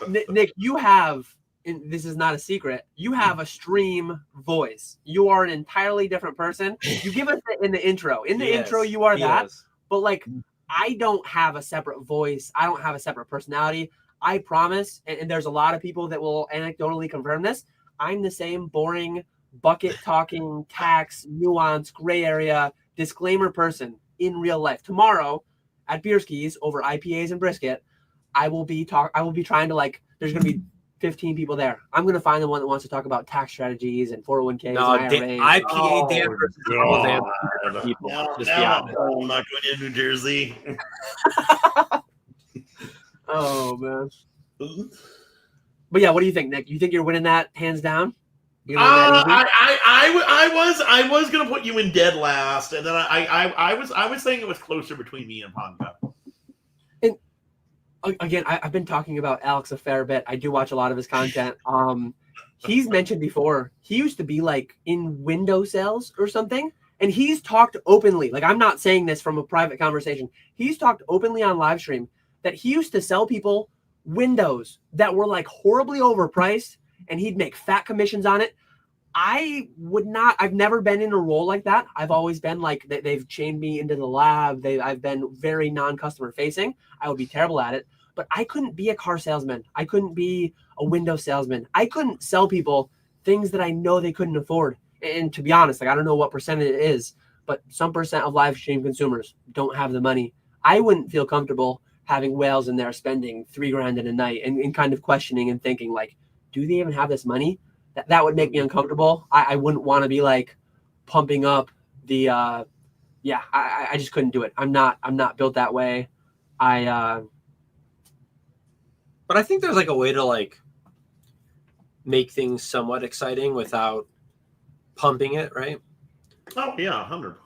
Nick, you have, and this is not a secret, you have a stream voice. You are an entirely different person. You give us that in the intro. In the intro, you are that. But like, I don't have a separate voice. I don't have a separate personality. I promise, and there's a lot of people that will anecdotally confirm this, I'm the same boring, bucket-talking, tax, nuance, gray area, disclaimer person in real life. Tomorrow, at Beerskis, over IPAs and brisket, I will be trying to, like, there's going to be 15 people there. I'm going to find the one that wants to talk about tax strategies and 401ks no, and IRAs. IPA Dan versus all Dan people. I'm not going to New Jersey. Oh, man. But yeah, what do you think, Nick? You think you're winning that hands down? I was gonna put you in dead last, and then I was saying it was closer between me and Ponga. And again, I've been talking about Alex a fair bit. I do watch a lot of his content. He's mentioned before he used to be like in window sales or something, and he's talked openly. Like, I'm not saying this from a private conversation. He's talked openly on live stream that he used to sell people windows that were like horribly overpriced, and he'd make fat commissions on it. I've never been in a role like that. I've always been like, they've chained me into the lab. I've been very non-customer facing. I would be terrible at it, but I couldn't be a car salesman. I couldn't be a window salesman. I couldn't sell people things that I know they couldn't afford. And to be honest, like, I don't know what percentage it is, but some percent of live stream consumers don't have the money. I wouldn't feel comfortable having whales in there spending $3,000 in a night and kind of questioning and thinking like, do they even have this money? That would make me uncomfortable. I wouldn't want to be like pumping up the, I just couldn't do it. I'm not built that way. But I think there's like a way to like make things somewhat exciting without pumping it, right? Oh yeah, 100%.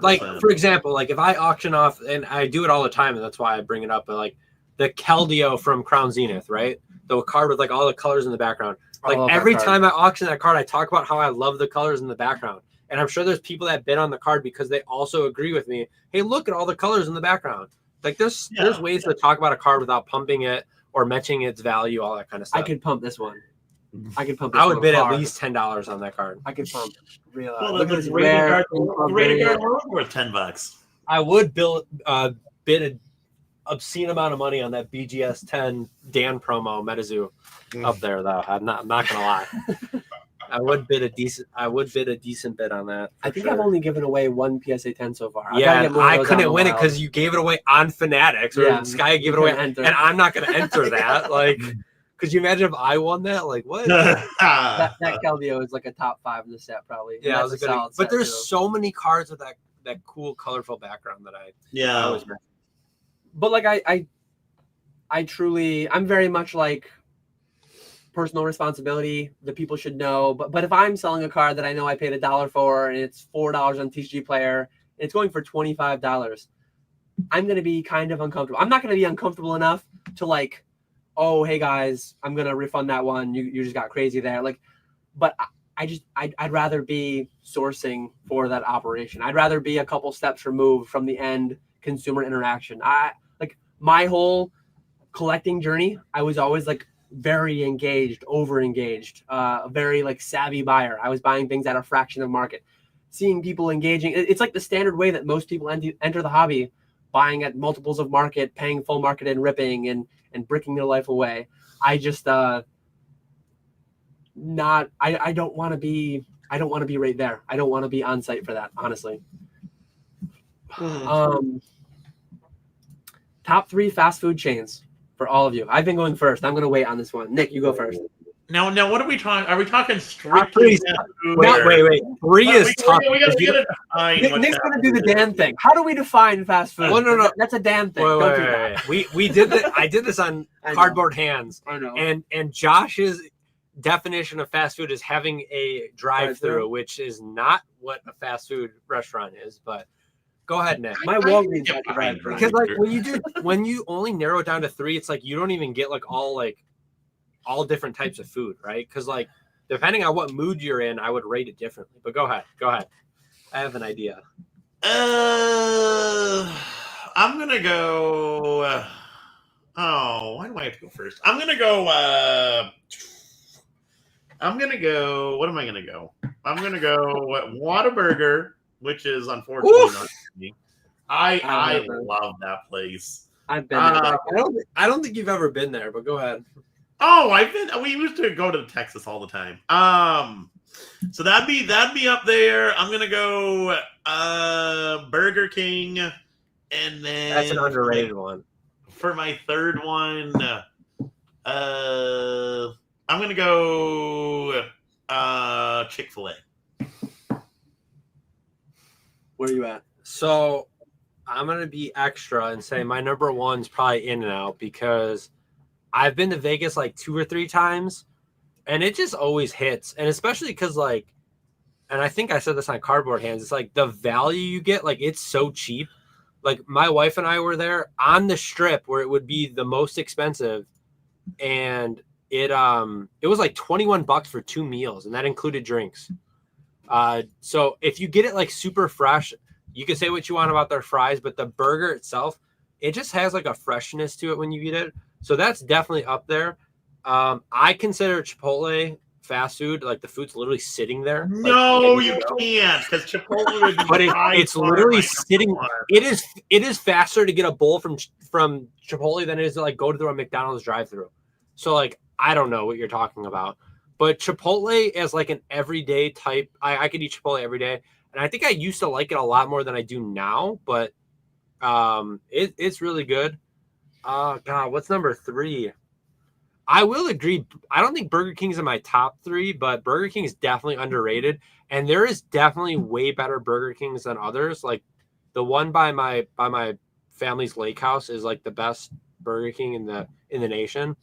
Like, for example, like if I auction off, and I do it all the time, and that's why I bring it up, but like the Keldeo from Crown Zenith, right? The card with like all the colors in the background. Like every time I auction that card, I talk about how I love the colors in the background. And I'm sure there's people that bid on the card because they also agree with me. Hey, look at all the colors in the background. Like there's ways to talk about a card without pumping it or mentioning its value, all that kind of stuff. I could pump this one. I would bid at least $10 on that card. I could pump. Real. Look at this rated card worth $10. I would bid an obscene amount of money on that BGS 10 Dan promo MetaZoo up there, though. I'm not gonna lie. I would bid a decent bid on that. I think I've only given away one PSA 10 so far. I couldn't win it because you gave it away on Fanatics, or Sky gave it away, and I'm not gonna enter that. Like, could you imagine if I won that? Like, what? that Keldeo is like a top 5 in the set, probably. Yeah, it was a good. But there's so many cards with that cool, colorful background that I always remember. But like I truly, I'm very much like personal responsibility. The people should know. But if I'm selling a card that I know I paid $1 for and it's $4 on TCG Player, and it's going for $25, I'm going to be kind of uncomfortable. I'm not going to be uncomfortable enough to like, oh, hey guys, I'm going to refund that one. You just got crazy there. Like, but I'd rather be sourcing for that operation. I'd rather be a couple steps removed from the end consumer interaction. Like my whole collecting journey, I was always like very engaged, over engaged, a very like savvy buyer. I was buying things at a fraction of market, seeing people engaging. It's like the standard way that most people enter the hobby, buying at multiples of market, paying full market and ripping and bricking their life away. I just I don't want to be right there. I don't want to be on site for that, honestly. Top 3 fast food chains for all of you. I've been going first. I'm going to wait on this one. Nick, you go first. Now, what are we talking? Are we talking strictly? Wait. 3 is tough. We gotta get it defined. Nick's going to do the Dan thing. How do we define fast food? Well, no. That's a Dan thing. Wait. We did that. I did this on Cardboard Hands. I know. And Josh's definition of fast food is having a drive-through, which is not what a fast food restaurant is, but go ahead, Nick. My Walgreens because like when you only narrow it down to 3, it's like you don't even get like all different types of food, right? Because like depending on what mood you're in, I would rate it differently. But go ahead. I have an idea. I'm gonna go. Why do I have to go first? I'm gonna go. What am I gonna go? I'm gonna go Whataburger, which is unfortunately not me. I love that place. I've been there. I don't think you've ever been there, but go ahead. Oh, I've been. We used to go to Texas all the time. So that'd be up there. I'm gonna go Burger King, and then that's an underrated one. For my third one, I'm gonna go Chick-fil-A. Where are you at? So I'm gonna be extra and say my number one's probably In-N-Out because I've been to Vegas like 2 or 3 times, and it just always hits. And especially because and I think I said this on Cardboard Hands, it's like the value you get, like it's so cheap. Like my wife and I were there on the strip where it would be the most expensive, and it was like $21 for 2 meals, and that included drinks. So if you get it like super fresh, you can say what you want about their fries, but the burger itself, it just has like a freshness to it when you eat it. So that's definitely up there. I consider Chipotle fast food, like the food's literally sitting there. No, like, you can't, because Chipotle would be but it's literally sitting. It is faster to get a bowl from Chipotle than it is to like go to a McDonald's drive-thru. So like I don't know what you're talking about, but Chipotle as like an everyday type, I could eat Chipotle every day, and I think I used to like it a lot more than I do now. But it's really good. God, what's number 3? I will agree. I don't think Burger King's in my top 3, but Burger King is definitely underrated. And there is definitely way better Burger Kings than others. Like the one by my family's lake house is like the best Burger King in the nation.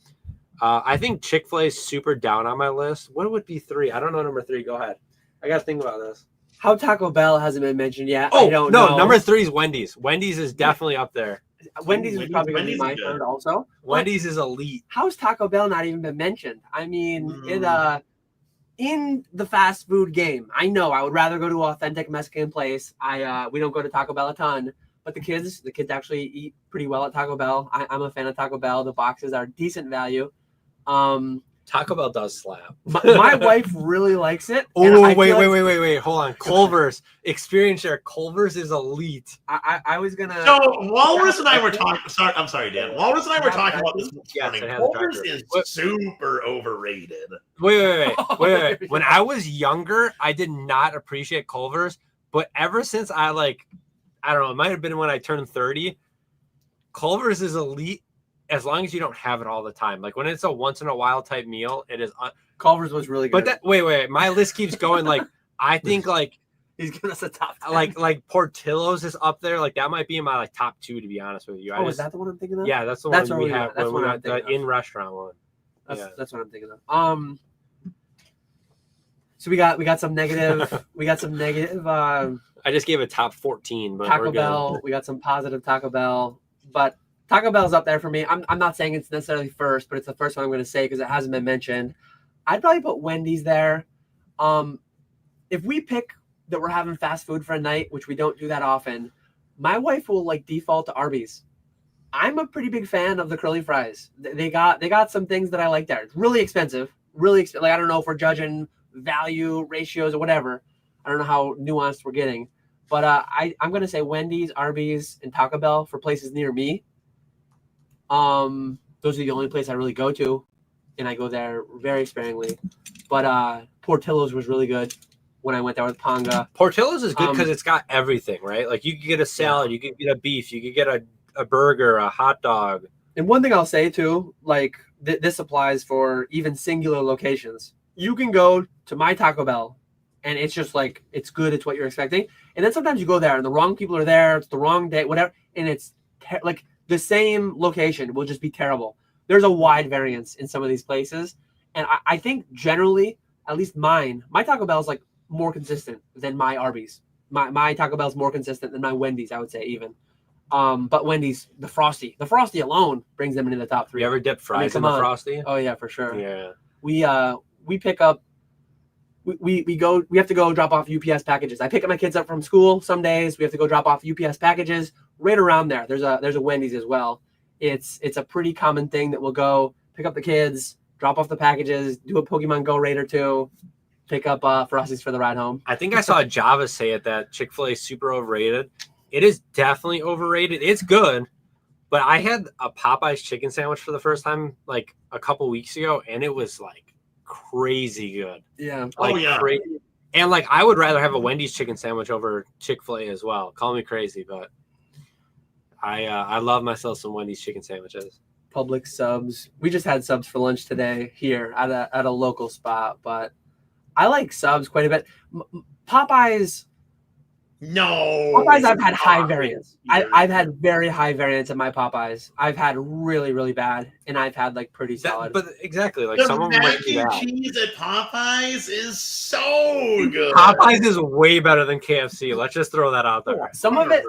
I think Chick-fil-A is super down on my list. What would be 3? I don't know number 3. Go ahead. I got to think about this. How Taco Bell hasn't been mentioned yet. Oh, I don't know. Number 3 is Wendy's. Wendy's is definitely up there. Wendy's is probably going to be my third also. Wendy's is elite. How's Taco Bell not even been mentioned? I mean, in the fast food game, I know I would rather go to an authentic Mexican place. We don't go to Taco Bell a ton, but the kids actually eat pretty well at Taco Bell. I'm a fan of Taco Bell. The boxes are decent value. Taco Bell does slap. My wife really likes it. Oh, wait. Hold on. Culver's. Experience share. Culver's is elite. I was going to... So, Walrus and I were talking... I'm sorry, Dan. Walrus and I were talking about this morning. Culver's is super overrated. Wait. When I was younger, I did not appreciate Culver's. But ever since I don't know, it might have been when I turned 30, Culver's is elite. As long as you don't have it all the time, like when it's a once in a while type meal, it is. Culver's was really good. But wait, my list keeps going. Like I think like he's giving us a top 10. Like Portillo's is up there. Like that might be in my like top 2 to be honest with you. Is that the one I'm thinking of? Yeah, that's the one we have. That's what the in restaurant one. That's what I'm thinking of. So we got some negative. We got some negative. I just gave a top 14, but Taco Bell. We got some positive Taco Bell, but. Taco Bell's up there for me. I'm not saying it's necessarily first, but it's the first one I'm going to say because it hasn't been mentioned. I'd probably put Wendy's there. If we pick that we're having fast food for a night, which we don't do that often, my wife will like default to Arby's. I'm a pretty big fan of the curly fries. They got some things that I like there. It's really expensive. Like I don't know if we're judging value ratios or whatever. I don't know how nuanced we're getting, but I'm going to say Wendy's, Arby's, and Taco Bell for places near me. Those are the only place I really go to, and I go there very sparingly. But Portillo's was really good when I went there with Ponga. Portillo's is good because it's got everything, right? Like you could get a salad, you could get a beef, you could get a burger, a hot dog. And one thing I'll say too, like this applies for even singular locations. You can go to my Taco Bell, and it's just like it's good, it's what you're expecting. And then sometimes you go there, and the wrong people are there, it's the wrong day, whatever, and it's like. The same location will just be terrible. There's a wide variance in some of these places. And I think generally, at least my Taco Bell is like more consistent than my Arby's. My Taco Bell is more consistent than my Wendy's, I would say even. But Wendy's, the Frosty alone brings them into the top 3. You ever dip fries in the Frosty? Oh yeah, for sure. Yeah. We pick up we have to go drop off UPS packages. I pick my kids up from school some days. We have to go drop off UPS packages right around there. There's a Wendy's as well. It's a pretty common thing that we'll go pick up the kids, drop off the packages, do a Pokemon Go raid or two, pick up Frosties for the ride home. I think I saw Java say it that Chick-fil-A is super overrated. It is definitely overrated. It's good, but I had a Popeyes chicken sandwich for the first time like a couple weeks ago, and it was like crazy good. Yeah. Like crazy. And like I would rather have a Wendy's chicken sandwich over Chick-fil-A as well. Call me crazy, but I love myself some Wendy's chicken sandwiches. Publix subs. We just had subs for lunch today here at a local spot, but I like subs quite a bit. Popeyes. Popeyes, I've had high variance. I've had very high variance at my Popeyes. I've had really, really bad, and I've had like pretty solid. But exactly, like the some of them mac might do and that. cheese at Popeyes is so good. Popeyes is way better than KFC. Let's just throw that out there. Some of it,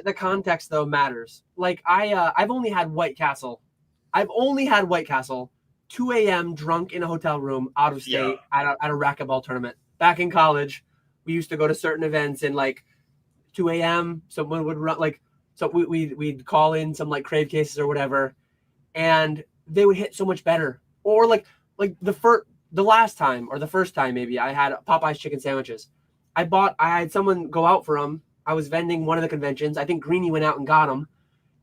the context though matters. Like I've only had White Castle. 2 a.m. drunk in a hotel room out of state at a racquetball tournament. Back in college, we used to go to certain events and like 2 a.m. someone would run we'd call in some like crave cases or whatever, and they would hit so much better. Or like the last time or the first time maybe I had Popeyes chicken sandwiches. I had someone go out for them. I was vending one of the conventions. I think Greeny went out and got them,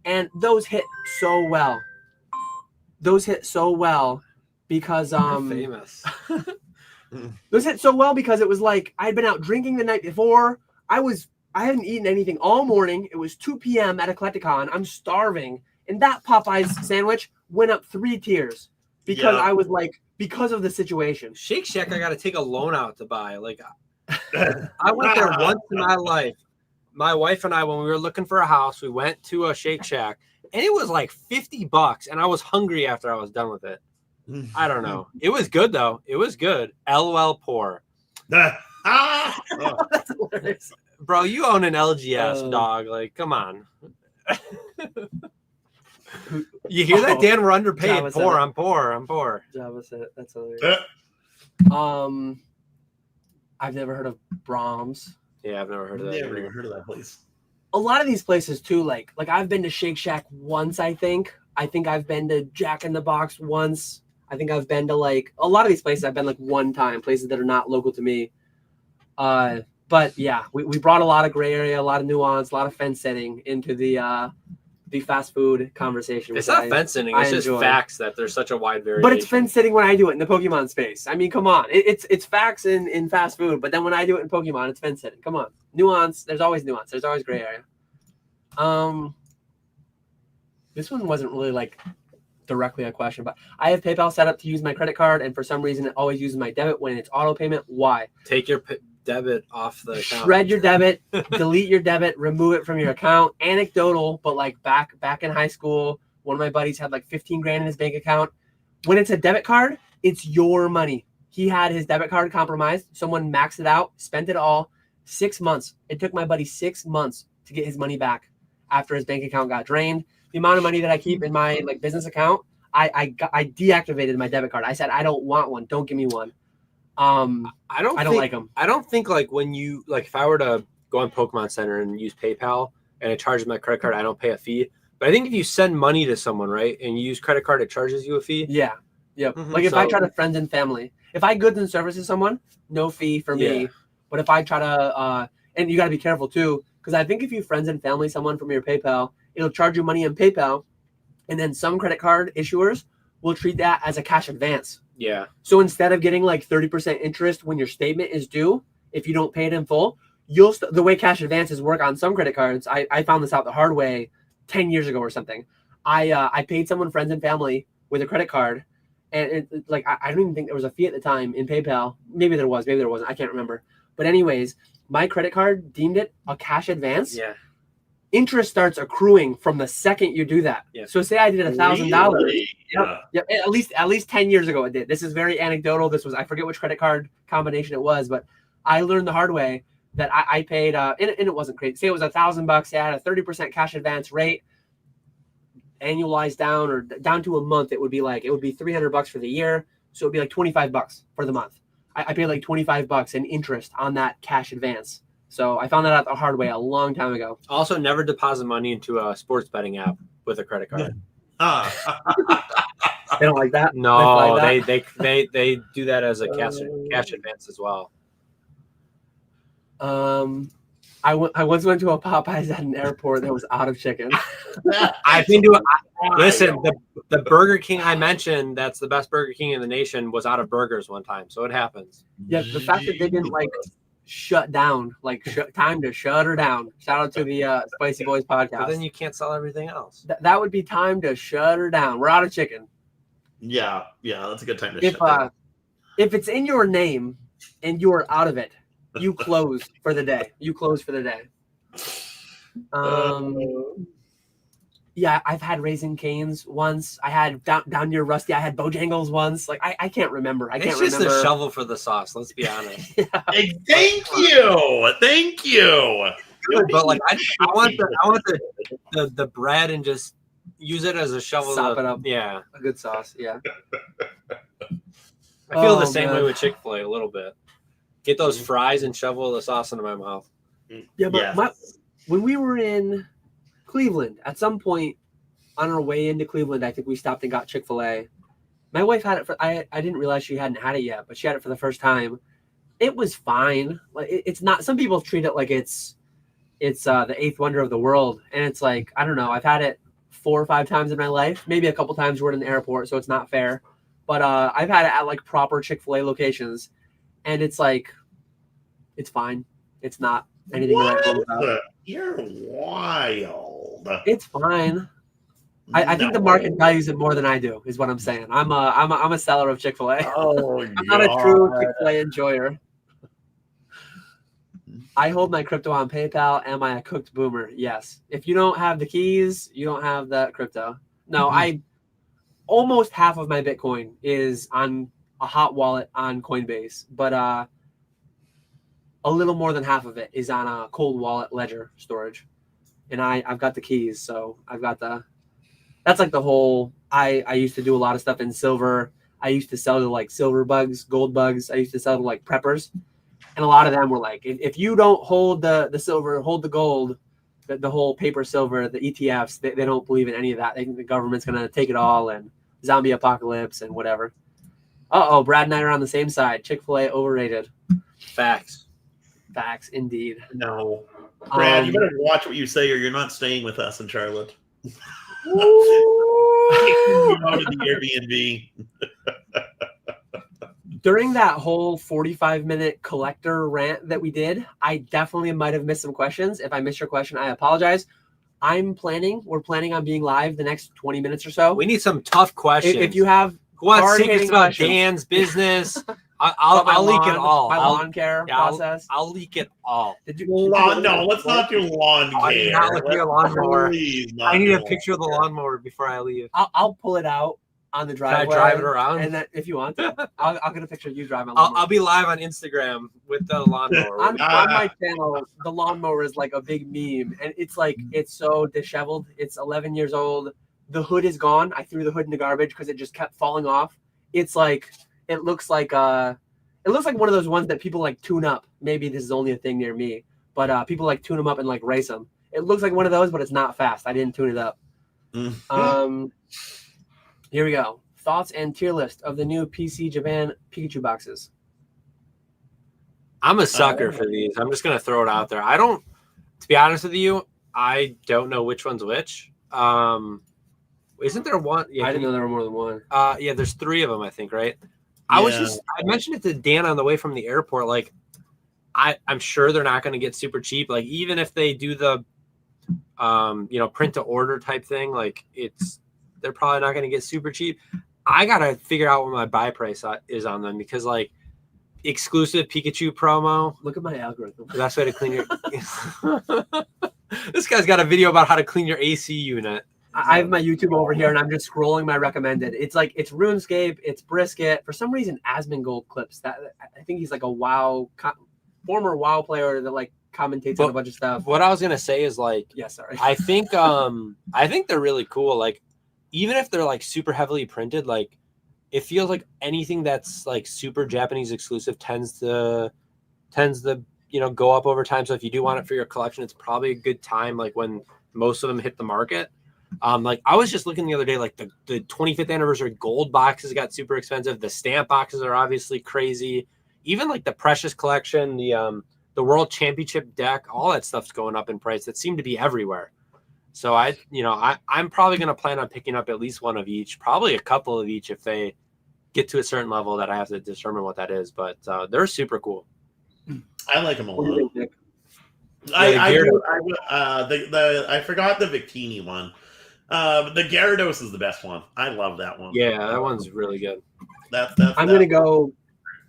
and those hit so well. Because famous. Those hit so well because it was like I had been out drinking the night before. I hadn't eaten anything all morning. It was 2 p.m. at Eclecticon. I'm starving. And that Popeyes sandwich went up 3 tiers because I was like, because of the situation. Shake Shack, I got to take a loan out to buy. Like, I went there once in my life. My wife and I, when we were looking for a house, we went to a Shake Shack, and it was like $50, and I was hungry after I was done with it. I don't know. It was good though. It was good. LOL poor. That's hilarious. Bro, you own an LGS, dog. Like, come on. You hear that, Dan? We're underpaid. I'm poor. Java said it. That's hilarious. I've never heard of Brahms. Yeah, I've never heard of that. Never even heard of that place. A lot of these places too, like I've been to Shake Shack once, I think. I've been to Jack in the Box once. I think I've been to like a lot of these places I've been like one time, places that are not local to me. But yeah, we brought a lot of gray area, a lot of nuance, a lot of fence setting into the fast food conversation. It's not fence sitting, it's just facts that there's such a wide variation. But it's fence sitting when I do it in the Pokemon space. I mean, come on. It's facts in fast food, but then when I do it in Pokemon, it's fence sitting. Come on. Nuance. There's always nuance. There's always gray area. This one wasn't really like directly a question, but I have PayPal set up to use my credit card, and for some reason it always uses my debit when it's auto payment. Why? Take your debit off the account. Shred your debit, delete your debit, remove it from your account. Anecdotal, but like back in high school, one of my buddies had like 15 grand in his bank account. When it's a debit card, it's your money. He had his debit card compromised. Someone maxed it out, spent it all. 6 months. It took my buddy 6 months to get his money back after his bank account got drained. The amount of money that I keep in my like business account, I deactivated my debit card. I said, I don't want one. Don't give me one. I don't like them. I don't think like when you like if I were to go on Pokemon Center and use PayPal and it charges my credit card, I don't pay a fee. But I think if you send money to someone, right, and you use credit card, it charges you a fee. Yeah. Yep. Mm-hmm. Like if I try to friends and family, if I goods and services someone, no fee for me. But if I try to, and you got to be careful too, because I think if you friends and family someone from your PayPal, it'll charge you money on PayPal, and then some credit card issuers will treat that as a cash advance. Yeah. So instead of getting like 30% interest when your statement is due, if you don't pay it in full, you'll the way cash advances work on some credit cards. I found this out the hard way 10 years ago or something. I paid someone friends and family with a credit card, and like I don't even think there was a fee at the time in PayPal. Maybe there was, maybe there wasn't. I can't remember. But anyways, my credit card deemed it a cash advance. Yeah. Interest starts accruing from the second you do that. Yeah. So say I did $1,000. Really? Yep. At least 10 years ago it did. This is very anecdotal. This was, I forget which credit card combination it was, but I learned the hard way that I paid, and it wasn't crazy. Say it was $1,000. I had a 30% cash advance rate, annualized down or down to a month. It would be $300 for the year. So it would be like $25 for the month. I paid like $25 in interest on that cash advance. So I found that out the hard way a long time ago. Also, never deposit money into a sports betting app with a credit card. They don't like that. No, they do that as a cash advance as well. I once went to a Popeyes at an airport that was out of chicken. I've been to listen, the Burger King I mentioned, that's the best Burger King in the nation, was out of burgers one time. So it happens. Yeah, the fact that they didn't like shut down, like time to shut her down. Shout out to the Spicy Boys podcast. But then you can't sell everything else. That would be time to shut her down. We're out of chicken. Yeah, that's a good time to shut down. If it's in your name and you are out of it, you close for the day. Yeah, I've had Raising Cane's once. I had down near Rusty. I had Bojangles once. Like I can't remember. It's just a shovel for the sauce. Let's be honest. Yeah. Hey, thank you. But like I want the bread and just use it as a shovel. Sop it up. Yeah, a good sauce. Yeah. I feel the same way with Chick-fil-A a little bit. Get those fries and shovel the sauce into my mouth. Yeah, but when we were in Cleveland, at some point on our way into Cleveland, I think we stopped and got Chick-fil-A. My wife had it I didn't realize she hadn't had it yet, but she had it for the first time. It was fine. Like it's not. Some people treat it like it's the eighth wonder of the world, and it's like I don't know. I've had it 4 or 5 times in my life, maybe a couple times we're in the airport, so it's not fair. But I've had it at like proper Chick-fil-A locations, and it's like it's fine. It's not anything to write home about. You're wild. It's fine. I think the market values it more than I do, is what I'm saying. I'm a seller of Chick-fil-A. Oh, I'm not a true Chick-fil-A enjoyer. I hold my crypto on PayPal. Am I a cooked boomer? Yes. If you don't have the keys, you don't have the crypto. No, almost half of my Bitcoin is on a hot wallet on Coinbase, but a little more than half of it is on a cold wallet Ledger storage. And I've got the keys, so I've got that's like the whole, I used to do a lot of stuff in silver. I used to sell to like silver bugs, gold bugs. I used to sell to like preppers. And a lot of them were like, if you don't hold the silver, hold the gold, the whole paper silver, the ETFs, they don't believe in any of that. They think the government's going to take it all and zombie apocalypse and whatever. Brad and I are on the same side. Chick-fil-A overrated. Facts Indeed. No. Brad, you better watch what you say or you're not staying with us in Charlotte. Go to the Airbnb. During that whole 45-minute collector rant that we did, I definitely might have missed some questions. If I missed your question, I apologize. We're planning on being live the next 20 minutes or so. We need some tough questions. If you have secrets about Dan's business, I'll leak it all. My lawn care process. I'll leak it all. No, let's not do lawn care. I need not look at your lawnmower. I need a picture of the lawnmower lawnmower before I leave. I'll pull it out on the driveway. Can I drive it around? And then, if you want to, I'll get a picture of you driving. I'll be live on Instagram with the lawnmower. on my channel, the lawnmower is like a big meme, and it's like it's so disheveled. It's 11 years old. The hood is gone. I threw the hood in the garbage because it just kept falling off. It's like it looks like one of those ones that people like tune up. Maybe this is only a thing near me, but people like tune them up and like race them. It looks like one of those, but it's not fast. I didn't tune it up. Here we go. Thoughts and tier list of the new PC Japan Pikachu boxes. I'm a sucker for these. I'm just gonna throw it out there. To be honest with you, I don't know which one's which. Isn't there one? Yeah, I didn't know there were more than one. Yeah, there's 3 of them, I think, right? I mentioned it to Dan on the way from the airport. Like, I'm sure they're not going to get super cheap. Like, even if they do the, print to order type thing, like they're probably not going to get super cheap. I got to figure out what my buy price is on them because like exclusive Pikachu promo. Look at my algorithm. The best way to clean your, this guy's got a video about how to clean your AC unit. I have my YouTube over here and I'm just scrolling my recommended. It's like, it's RuneScape, it's Brisket. For some reason, Asmongold clips. That I think he's like a former WoW player that like commentates on a bunch of stuff. What I was gonna say is like, yeah, sorry. I think they're really cool. Like, even if they're like super heavily printed, like it feels like anything that's like super Japanese exclusive tends to go up over time. So if you do want it for your collection, it's probably a good time, like when most of them hit the market. Like I was just looking the other day, like the 25th anniversary gold boxes got super expensive. The stamp boxes are obviously crazy. Even like the Precious collection, the World Championship deck, all that stuff's going up in price. That seemed to be everywhere. So I'm probably going to plan on picking up at least one of each, probably a couple of each if they get to a certain level that I have to determine what that is. But they're super cool. I like them a lot. Nick? I forgot the Victini one. The Gyarados is the best one. I love that one. Yeah, that one's really good. I'm gonna go.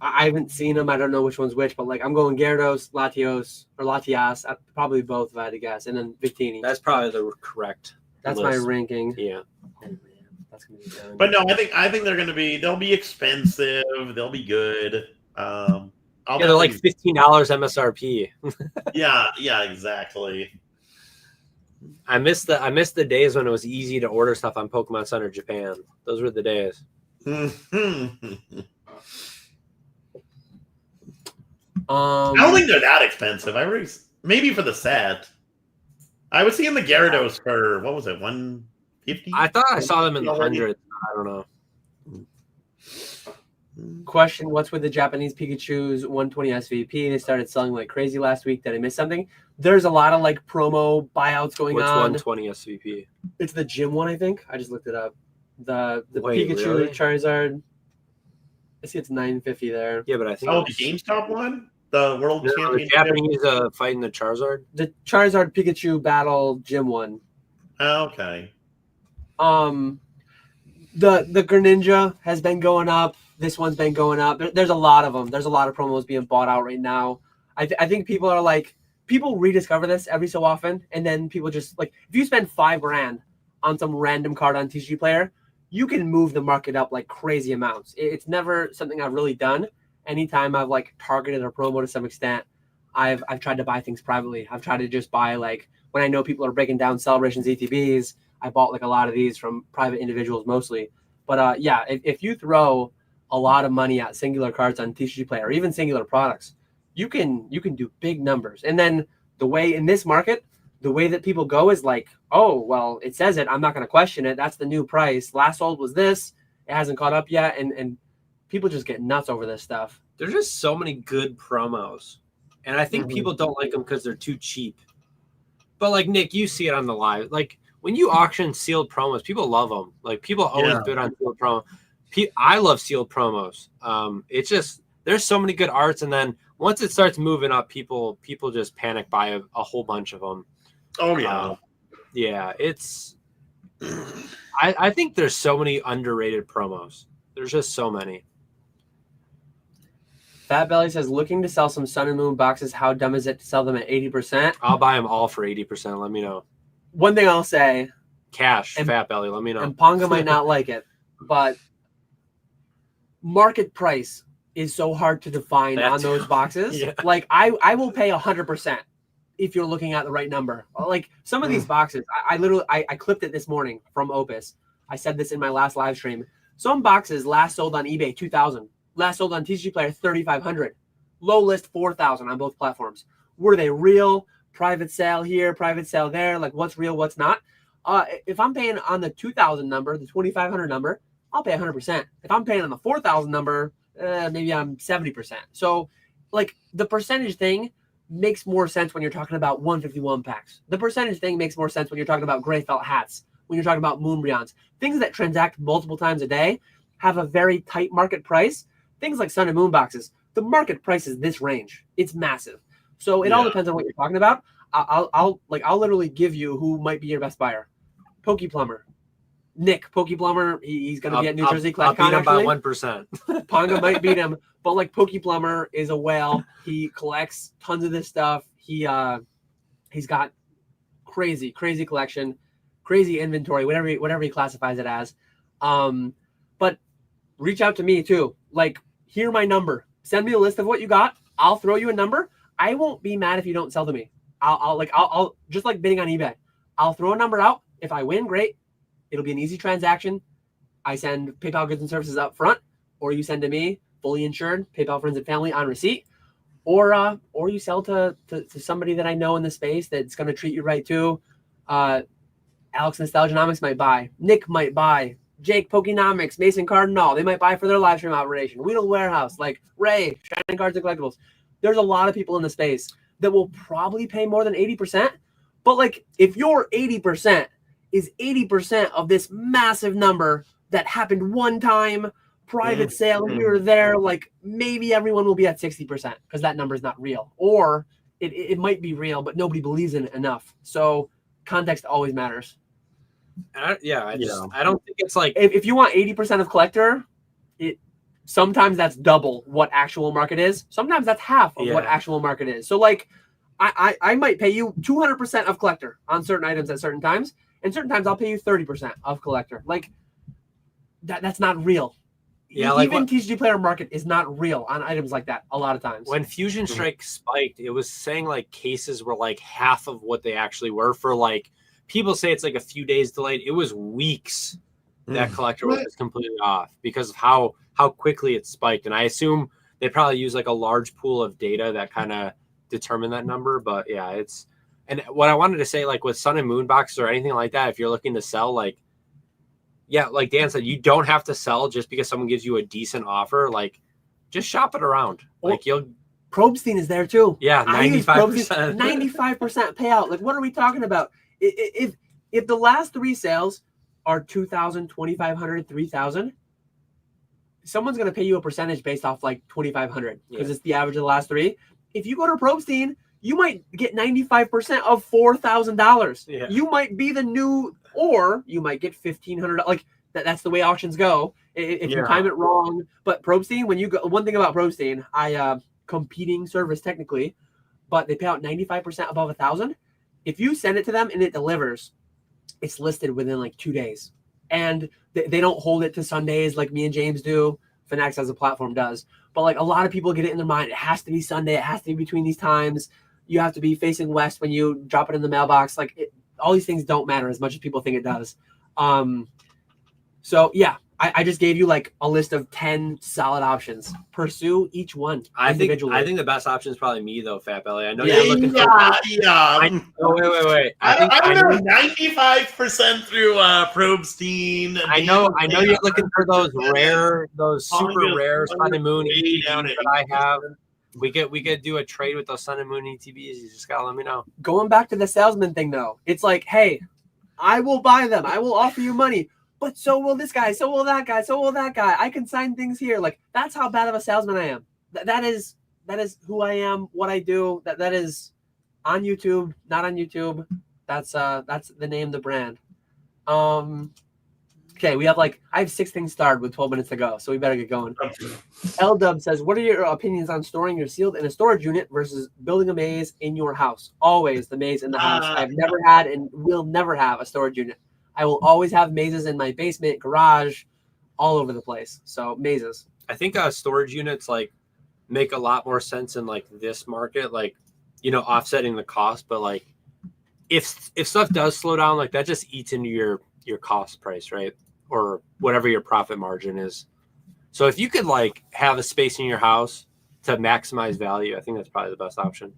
I haven't seen them. I don't know which one's which, but like I'm going Gyarados, Latios, or Latias. Probably both if I had to guess, and then Victini. That's probably the correct. That's list. my ranking. Yeah. Oh, man. That's gonna be done. But no, I think they'll be expensive. They'll be good. They're like $15 MSRP. yeah, exactly. I miss the days when it was easy to order stuff on Pokemon Center Japan. Those were the days. I don't think they're that expensive. Maybe for the set. I was seeing the Gyarados for what was it, $150? I thought I saw them in the hundreds. I don't know. Question: what's with the Japanese Pikachu's 120 SVP? They started selling like crazy last week. Did I miss something? There's a lot of like promo buyouts going on. 120 SVP? It's the gym one, I think. I just looked it up. The Wait, Pikachu really? Charizard. I see it's $950 there. Yeah, but I think the GameStop one, the World the Championship. Japanese fighting the Charizard. The Charizard Pikachu battle gym one. Okay. The Greninja has been going up. This one's been going up. There's a lot of them. There's a lot of promos being bought out right now. I think people are like, people rediscover this every so often, and then people just like, if you spend $5,000 on some random card on TCG Player, you can move the market up like crazy amounts. It's never something I've really done. Anytime I've like targeted a promo to some extent, I've tried to buy things privately. I've tried to just buy, like, when I know people are breaking down Celebrations ETBs, I bought like a lot of these from private individuals mostly. But yeah, if you throw a lot of money at singular cards on TCG Player or even singular products, you can do big numbers. And then the way in this market, the way that people go is like, oh, well, it says it, I'm not going to question it. That's the new price. Last sold was this. It hasn't caught up yet. And people just get nuts over this stuff. There's just so many good promos. And I think people don't like them because they're too cheap. But like, Nick, you see it on the live. Like, when you auction sealed promos, people love them. Like, people always bid on sealed promo. I love sealed promos. It's just, there's so many good arts. And then once it starts moving up, people just panic buy a whole bunch of them. Oh, yeah. Yeah, it's... I think there's so many underrated promos. There's just so many. Fat Belly says, looking to sell some Sun and Moon boxes. How dumb is it to sell them at 80%? I'll buy them all for 80%. Let me know. One thing I'll say. Cash, Fat Belly. Let me know. And Ponga might not like it, but market price is so hard to define on those boxes. Yeah. Like, I will pay 100% if you're looking at the right number. Like, some of these boxes, I literally clipped it this morning from Opus. I said this in my last live stream. Some boxes last sold on eBay $2,000. Last sold on TCG Player $3,500. Low list $4,000 on both platforms. Were they real? Private sale here, private sale there. Like, what's real, what's not? If I'm paying on the 2,000 number, the 2,500 number, I'll pay 100%. If I'm paying on the 4,000 number, maybe I'm 70%. So, like, the percentage thing makes more sense when you're talking about 151 packs. The percentage thing makes more sense when you're talking about gray felt hats, when you're talking about Moonbreons. Things that transact multiple times a day have a very tight market price. Things like Sun and Moon boxes, the market price is this range. It's massive. So it all depends on what you're talking about. I'll literally give you who might be your best buyer. Pokeplumber. Nick, Pokeplumber, he's going to be at New Jersey Clash Con, actually. I'll beat him by 1%. Ponga might beat him, but like, Pokeplumber is a whale. He collects tons of this stuff. He's got crazy collection, crazy inventory, whatever he classifies it as. But reach out to me too. Like, hear my number. Send me a list of what you got. I'll throw you a number. I won't be mad if you don't sell to me. I'll just like bidding on eBay. I'll throw a number out. If I win, great. It'll be an easy transaction. I send PayPal goods and services up front, or you send to me, fully insured, PayPal friends and family on receipt, or you sell to somebody that I know in the space that's going to treat you right too. Alex Nostalgianomics might buy, Nick might buy, Jake Pokenomics, Mason Cardinal, they might buy for their live stream operation. Wheatle Warehouse, like Ray, Shining Cards and Collectibles. There's a lot of people in the space that will probably pay more than 80%. But like, if your 80% is 80% of this massive number that happened one time, private sale here or there, like maybe everyone will be at 60% because that number is not real. Or it might be real, but nobody believes in it enough. So context always matters. I don't think it's like if you want 80% of collector, sometimes that's double what actual market is. Sometimes that's half of what actual market is. So like I might pay you 200% of collector on certain items at certain times, and certain times I'll pay you 30% of collector. Like that's not real. Yeah, like even TCG Player Market is not real on items like that a lot of times. When Fusion Strike spiked, it was saying like cases were like half of what they actually were for like. People say it's like a few days delayed. It was weeks that collector was just completely off because of how quickly it spiked. And I assume they probably use like a large pool of data that kind of determine that number. But yeah, and what I wanted to say, like with Sun and Moon boxes or anything like that, if you're looking to sell, like, yeah, like Dan said, you don't have to sell just because someone gives you a decent offer. Like, just shop it around. Like Probstein is there too. Yeah, 95%. 95% payout. Like, what are we talking about? If the last 3 sales are 2,000, 2,500, 3,000, someone's going to pay you a percentage based off like 2,500 because it's the average of the last 3. If you go to Probstein, you might get 95% of $4,000. Yeah. You might be the new, or you might get $1,500. Like that's the way auctions go. If you time it wrong. But Probstein, when you go, one thing about Probstein, competing service technically, but they pay out 95% above 1,000. If you send it to them and it delivers, it's listed within like 2 days. And they don't hold it to Sundays like me and James do. Fanatics as a platform does. But like a lot of people get it in their mind. It has to be Sunday. It has to be between these times. You have to be facing west when you drop it in the mailbox. Like all these things don't matter as much as people think it does. So yeah, I just gave you like a list of 10 solid options. Pursue each one individually. I think the best option is probably me though, Fat Belly. I know you're looking for. Wait. I know 95% through Probstein. I know you're looking for those super rare Sun and Moon ETBs that I have. We could do a trade with those Sun and Moon ETBs. You just gotta let me know. Going back to the salesman thing though, it's like, hey, I will buy them. I will offer you money. But so will this guy, so will that guy, so will that guy. I can sign things here. Like that's how bad of a salesman I am. That is who I am, what I do. That is on YouTube, not on YouTube. That's the name, the brand. Okay, I have 6 things starred with 12 minutes to go, so we better get going. L-Dub says, what are your opinions on storing your sealed in a storage unit versus building a maze in your house? Always the maze in the house. I've never had and will never have a storage unit. I will always have mazes in my basement, garage, all over the place. So mazes. I think storage units like make a lot more sense in like this market, like, you know, offsetting the cost. But like if stuff does slow down, like that just eats into your cost price, right? Or whatever your profit margin is. So if you could like have a space in your house to maximize value, I think that's probably the best option.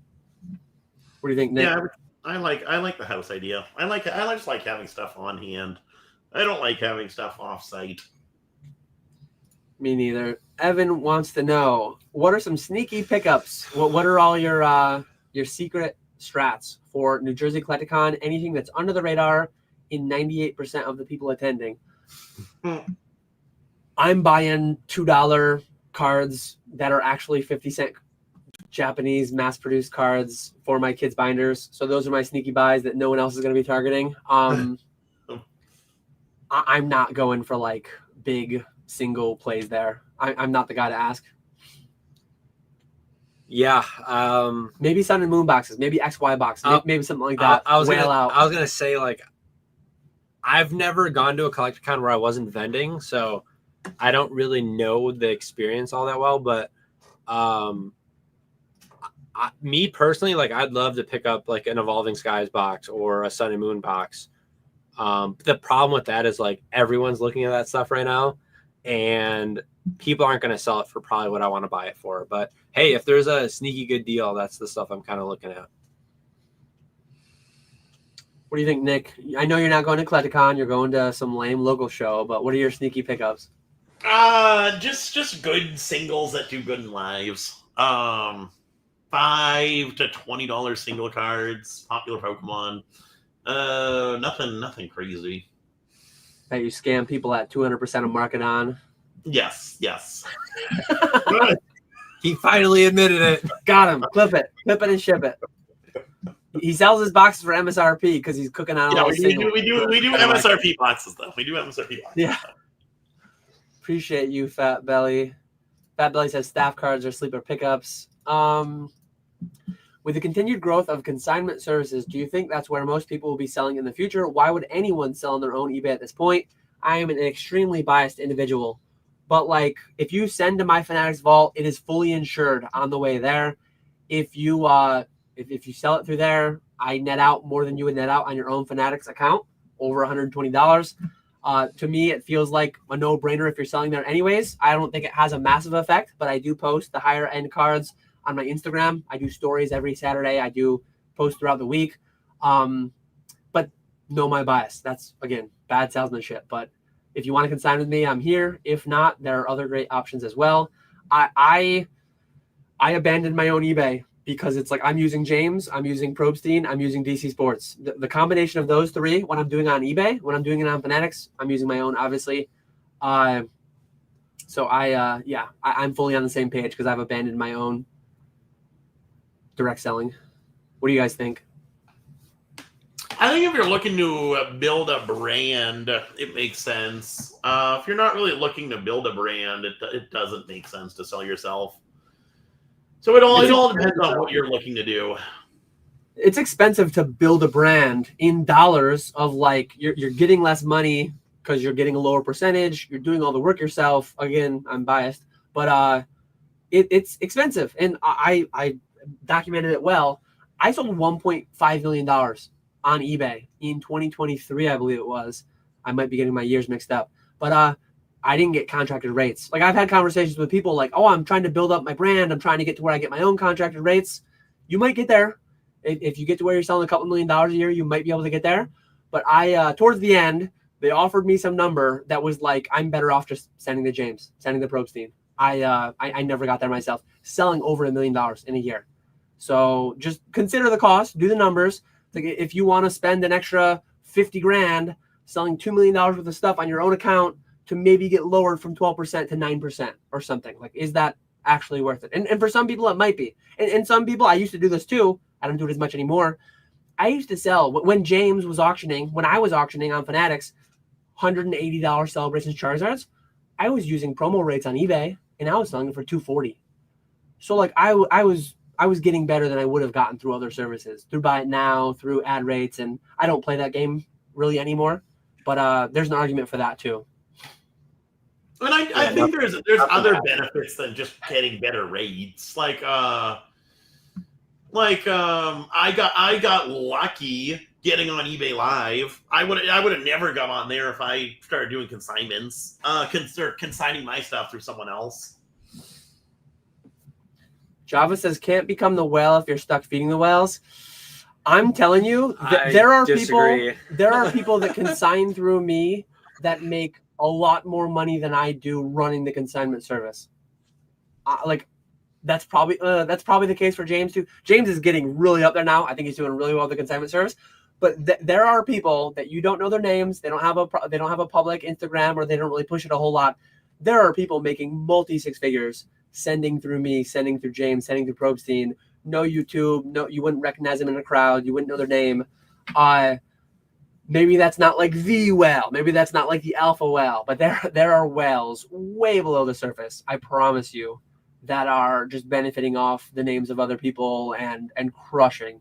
What do you think, Nick? Yeah. I like the house idea. I just like having stuff on hand. I don't like having stuff off site. Me neither. Evan wants to know, what are some sneaky pickups? What are all your secret strats for New Jersey Collecticon? Anything that's under the radar in 98% of the people attending. I'm buying $2 cards that are actually 50-cent Japanese mass-produced cards for my kids' binders. So those are my sneaky buys that no one else is going to be targeting. I'm not going for like big single plays there. I'm not the guy to ask. Yeah. Maybe Sun and Moon boxes, maybe XY boxes, maybe something like that. I was gonna say, like, I've never gone to a CollectorCon where I wasn't vending, so I don't really know the experience all that well. But me personally, like, I'd love to pick up like an Evolving Skies box or a Sun and Moon box. The problem with that is like everyone's looking at that stuff right now, and people aren't going to sell it for probably what I want to buy it for. But hey, if there's a sneaky good deal, that's the stuff I'm kind of looking at. What do you think, Nick? I know you're not going to Collecticon. You're going to some lame local show, but what are your sneaky pickups? Just good singles that do good in lives. $5 to $20 single cards, popular Pokemon. Nothing crazy. That you scam people at 200% of market on. Yes. He finally admitted it. Got him. Clip it and ship it. He sells his boxes for MSRP because he's cooking on all the singles. We do MSRP boxes though. We do MSRP boxes. Yeah. Appreciate you, Fat Belly. Fat Belly says staff cards are sleeper pickups. With the continued growth of consignment services, do you think that's where most people will be selling in the future? Why would anyone sell on their own eBay at this point? I am an extremely biased individual, but like if you send to my Fanatics vault, it is fully insured on the way there. If you if you sell it through there, I net out more than you would net out on your own Fanatics account, over $120. To me, it feels like a no-brainer if you're selling there anyways. I don't think it has a massive effect, but I do post the higher end cards on my Instagram. I do stories every Saturday. I do post throughout the week. But know my bias. That's, again, bad salesmanship. But if you want to consign with me, I'm here. If not, there are other great options as well. I abandoned my own eBay because it's like I'm using James, I'm using Probstein, I'm using DC Sports. The combination of those three, when I'm doing on eBay, when I'm doing it on Fanatics, I'm using my own, obviously. So I'm fully on the same page because I've abandoned my own direct selling. What do you guys think? I think if you're looking to build a brand, it makes sense. If you're not really looking to build a brand, it doesn't make sense to sell yourself. So it all depends on what you're looking to do. It's expensive to build a brand in dollars of like you're getting less money because you're getting a lower percentage. You're doing all the work yourself. Again, I'm biased, but it's expensive. And I documented it well. I sold $1.5 million on eBay in 2023, I believe it was. I might be getting my years mixed up, but I didn't get contracted rates. Like I've had conversations with people like, oh, I'm trying to build up my brand. I'm trying to get to where I get my own contracted rates. You might get there. If you get to where you're selling a couple $1 million a year, you might be able to get there. But towards the end, they offered me some number that was like, I'm better off just sending to James, sending to Probstein. I never got there myself, selling over $1 million in a year. So just consider the cost, do the numbers. Like if you want to spend an extra 50 grand selling $2 million worth of stuff on your own account to maybe get lowered from 12% to 9% or something, like, is that actually worth it? And for some people it might be. And some people, I used to do this too. I don't do it as much anymore. I used to sell when James was auctioning, when I was auctioning on Fanatics, $180 Celebrations Charizards. I was using promo rates on eBay and I was selling it for $240. So like I was getting better than I would have gotten through other services, through Buy It Now, through ad rates, and I don't play that game really anymore. But there's an argument for that too. And I think there's other benefits than just getting better rates. I got lucky getting on eBay Live. I would have never got on there if I started doing consignments, consigning my stuff through someone else. Java says can't become the whale if you're stuck feeding the whales. I'm telling you, there are people that consign through me that make a lot more money than I do running the consignment service. That's probably the case for James too. James is getting really up there now. I think he's doing really well with the consignment service. But there are people that you don't know their names. They don't have a public Instagram, or they don't really push it a whole lot. There are people making multi six figures sending through me, sending through James, sending through Probstein. No YouTube. No, you wouldn't recognize them in a crowd. You wouldn't know their name. Maybe that's not like the whale. Maybe that's not like the alpha whale. But there are whales way below the surface, I promise you, that are just benefiting off the names of other people and crushing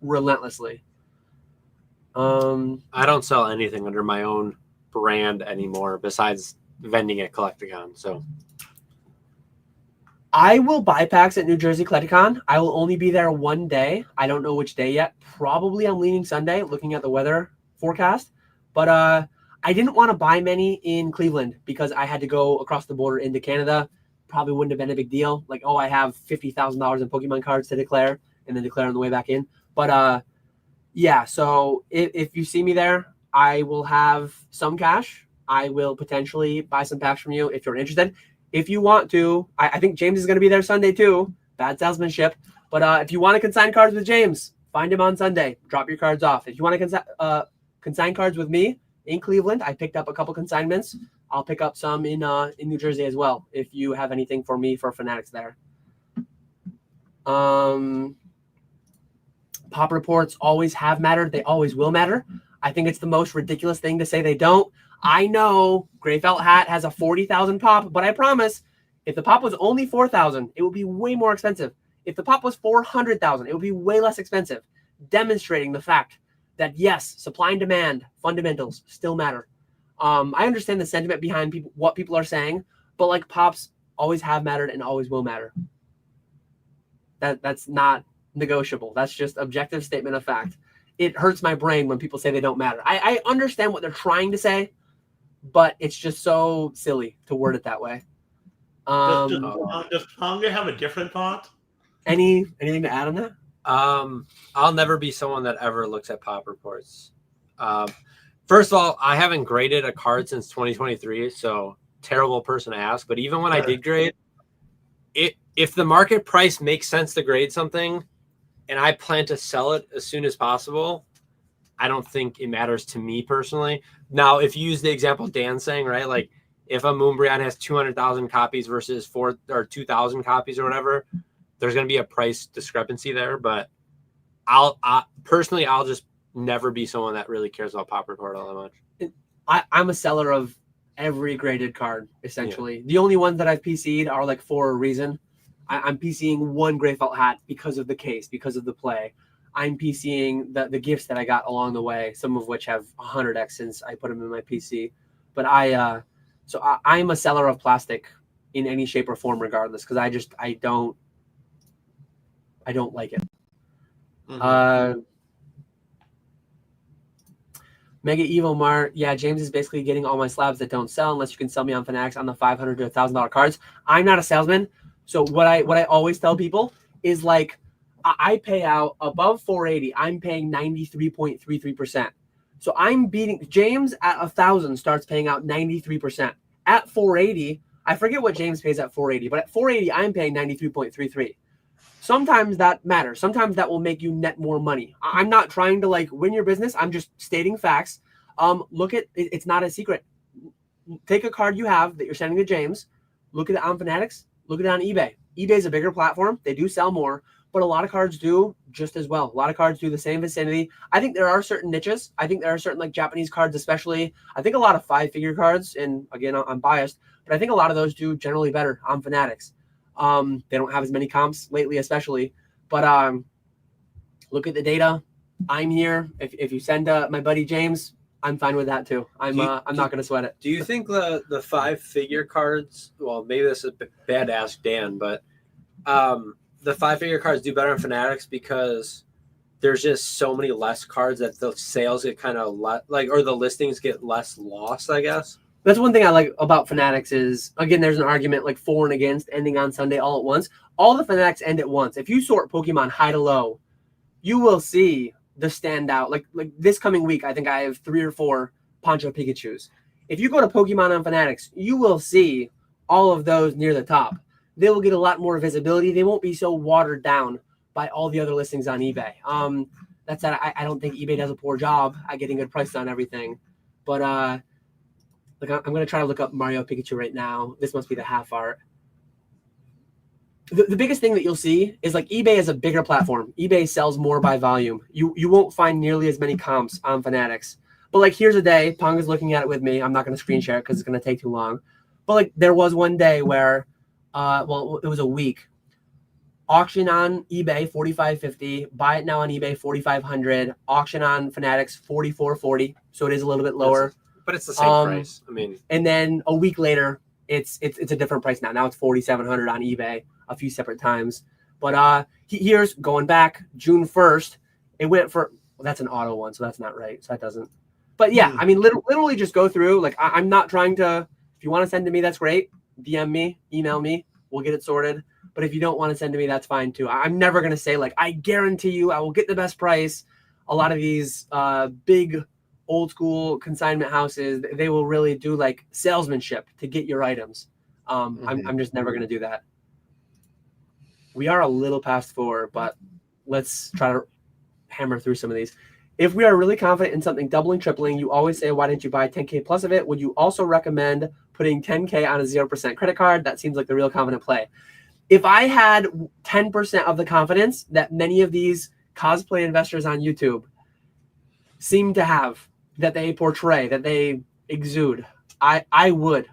relentlessly. I don't sell anything under my own brand anymore besides vending at Collecticon. So I will buy packs at New Jersey Collecticon. I will only be there one day. I don't know which day yet. Probably I'm leaning Sunday, looking at the weather forecast. But I didn't want to buy many in Cleveland because I had to go across the border into Canada. Probably wouldn't have been a big deal. Like, oh, I have $50,000 in Pokemon cards to declare and then declare on the way back in. But yeah, so if you see me there, I will have some cash. I will potentially buy some packs from you if you're interested. If you want to, I think James is going to be there Sunday too. Bad salesmanship. But if you want to consign cards with James, find him on Sunday. Drop your cards off. If you want to consign cards with me in Cleveland, I picked up a couple consignments. I'll pick up some in New Jersey as well if you have anything for me for Fanatics there. Pop reports always have mattered. They always will matter. I think it's the most ridiculous thing to say they don't. I know Gray Felt Hat has a 40,000 pop, but I promise if the pop was only 4,000, it would be way more expensive. If the pop was 400,000, it would be way less expensive, demonstrating the fact that yes, supply and demand fundamentals still matter. I understand the sentiment behind what people are saying, but like pops always have mattered and always will matter. That's not negotiable. That's just objective statement of fact. It hurts my brain when people say they don't matter. I understand what they're trying to say, but it's just so silly to word it that way. Does Tonga have a different thought? Anything to add on that? I'll never be someone that ever looks at pop reports. First of all, I haven't graded a card since 2023, so terrible person to ask. But even when I did grade, if the market price makes sense to grade something and I plan to sell it as soon as possible, I don't think it matters to me personally. Now, if you use the example Dan's saying, right, like if a Moonbryon has 200,000 copies versus 2,000 copies or whatever, there's going to be a price discrepancy there. But I'll just never be someone that really cares about pop report all that much. I'm a seller of every graded card, essentially. Yeah. The only ones that I've PC'd are like for a reason. I'm PCing one Gray Felt Hat because of the case, because of the play. I'm PCing the gifts that I got along the way, some of which have 100x since I put them in my PC. But I'm a seller of plastic in any shape or form, regardless, because I don't like it. Mm-hmm. Mega Evo Mart. Yeah, James is basically getting all my slabs that don't sell unless you can sell me on Fanatics on the $500 to $1,000 cards. I'm not a salesman, so what I always tell people is like I pay out above 480. I'm paying 93.33%. So I'm beating James at 1,000 starts paying out 93%. At 480, I forget what James pays at 480, but at 480 I'm paying 93.33. Sometimes that matters. Sometimes that will make you net more money. I'm not trying to like win your business. I'm just stating facts. Look at it's not a secret. Take a card you have that you're sending to James. Look at it on Fanatics. Look at it on eBay. eBay is a bigger platform. They do sell more, but a lot of cards do just as well. A lot of cards do the same vicinity. I think there are certain niches. I think there are certain like Japanese cards, especially. I think a lot of 5-figure cards, and again, I'm biased, but I think a lot of those do generally better on Fanatics. They don't have as many comps lately, especially. But look at the data. I'm here. If you send my buddy James, I'm fine with that too. I'm not going to sweat it. Do you think the 5-figure cards? Well, maybe this is bad to ask Dan, but the 5-figure cards do better in Fanatics because there's just so many less cards that the sales get kind of or the listings get less lost, I guess. That's one thing I like about Fanatics is, again, there's an argument like for and against ending on Sunday all at once. All the Fanatics end at once. If you sort Pokemon high to low, you will see the standout. Like this coming week, I think I have 3 or 4 Poncho Pikachus. If you go to Pokemon on Fanatics, you will see all of those near the top. They will get a lot more visibility. They won't be so watered down by all the other listings on eBay. That said, I don't think eBay does a poor job at getting good prices on everything. But like I'm going to try to look up Mario Pikachu right now. This must be the half art. The biggest thing that you'll see is like eBay is a bigger platform. eBay sells more by volume. You won't find nearly as many comps on Fanatics. But like here's a day, Pong is looking at it with me. I'm not going to screen share it because it's going to take too long. But like there was one day where, it was a week. Auction on eBay $45.50. Buy it now on eBay $4,500. Auction on Fanatics $44.40. So it is a little bit lower. But it's the same price. I mean, and then a week later, it's a different price now. Now it's $4,700 on eBay a few separate times. But here's going back June 1st. It went for that's an auto one, so that's not right. So that doesn't. But yeah, I mean, literally just go through. Like, I'm not trying to. If you want to send to me, that's great. DM me, email me. We'll get it sorted. But if you don't want to send to me, that's fine too. I'm never going to say, like, I guarantee you I will get the best price. A lot of these big old school consignment houses, they will really do like salesmanship to get your items. I'm just never going to do that. We are a little past 4, but let's try to hammer through some of these. If we are really confident in something doubling, tripling, you always say, why didn't you buy 10K plus of it? Would you also recommend putting 10K on a 0% credit card? That seems like the real confident play. If I had 10% of the confidence that many of these cosplay investors on YouTube seem to have, that they portray, that they exude, I would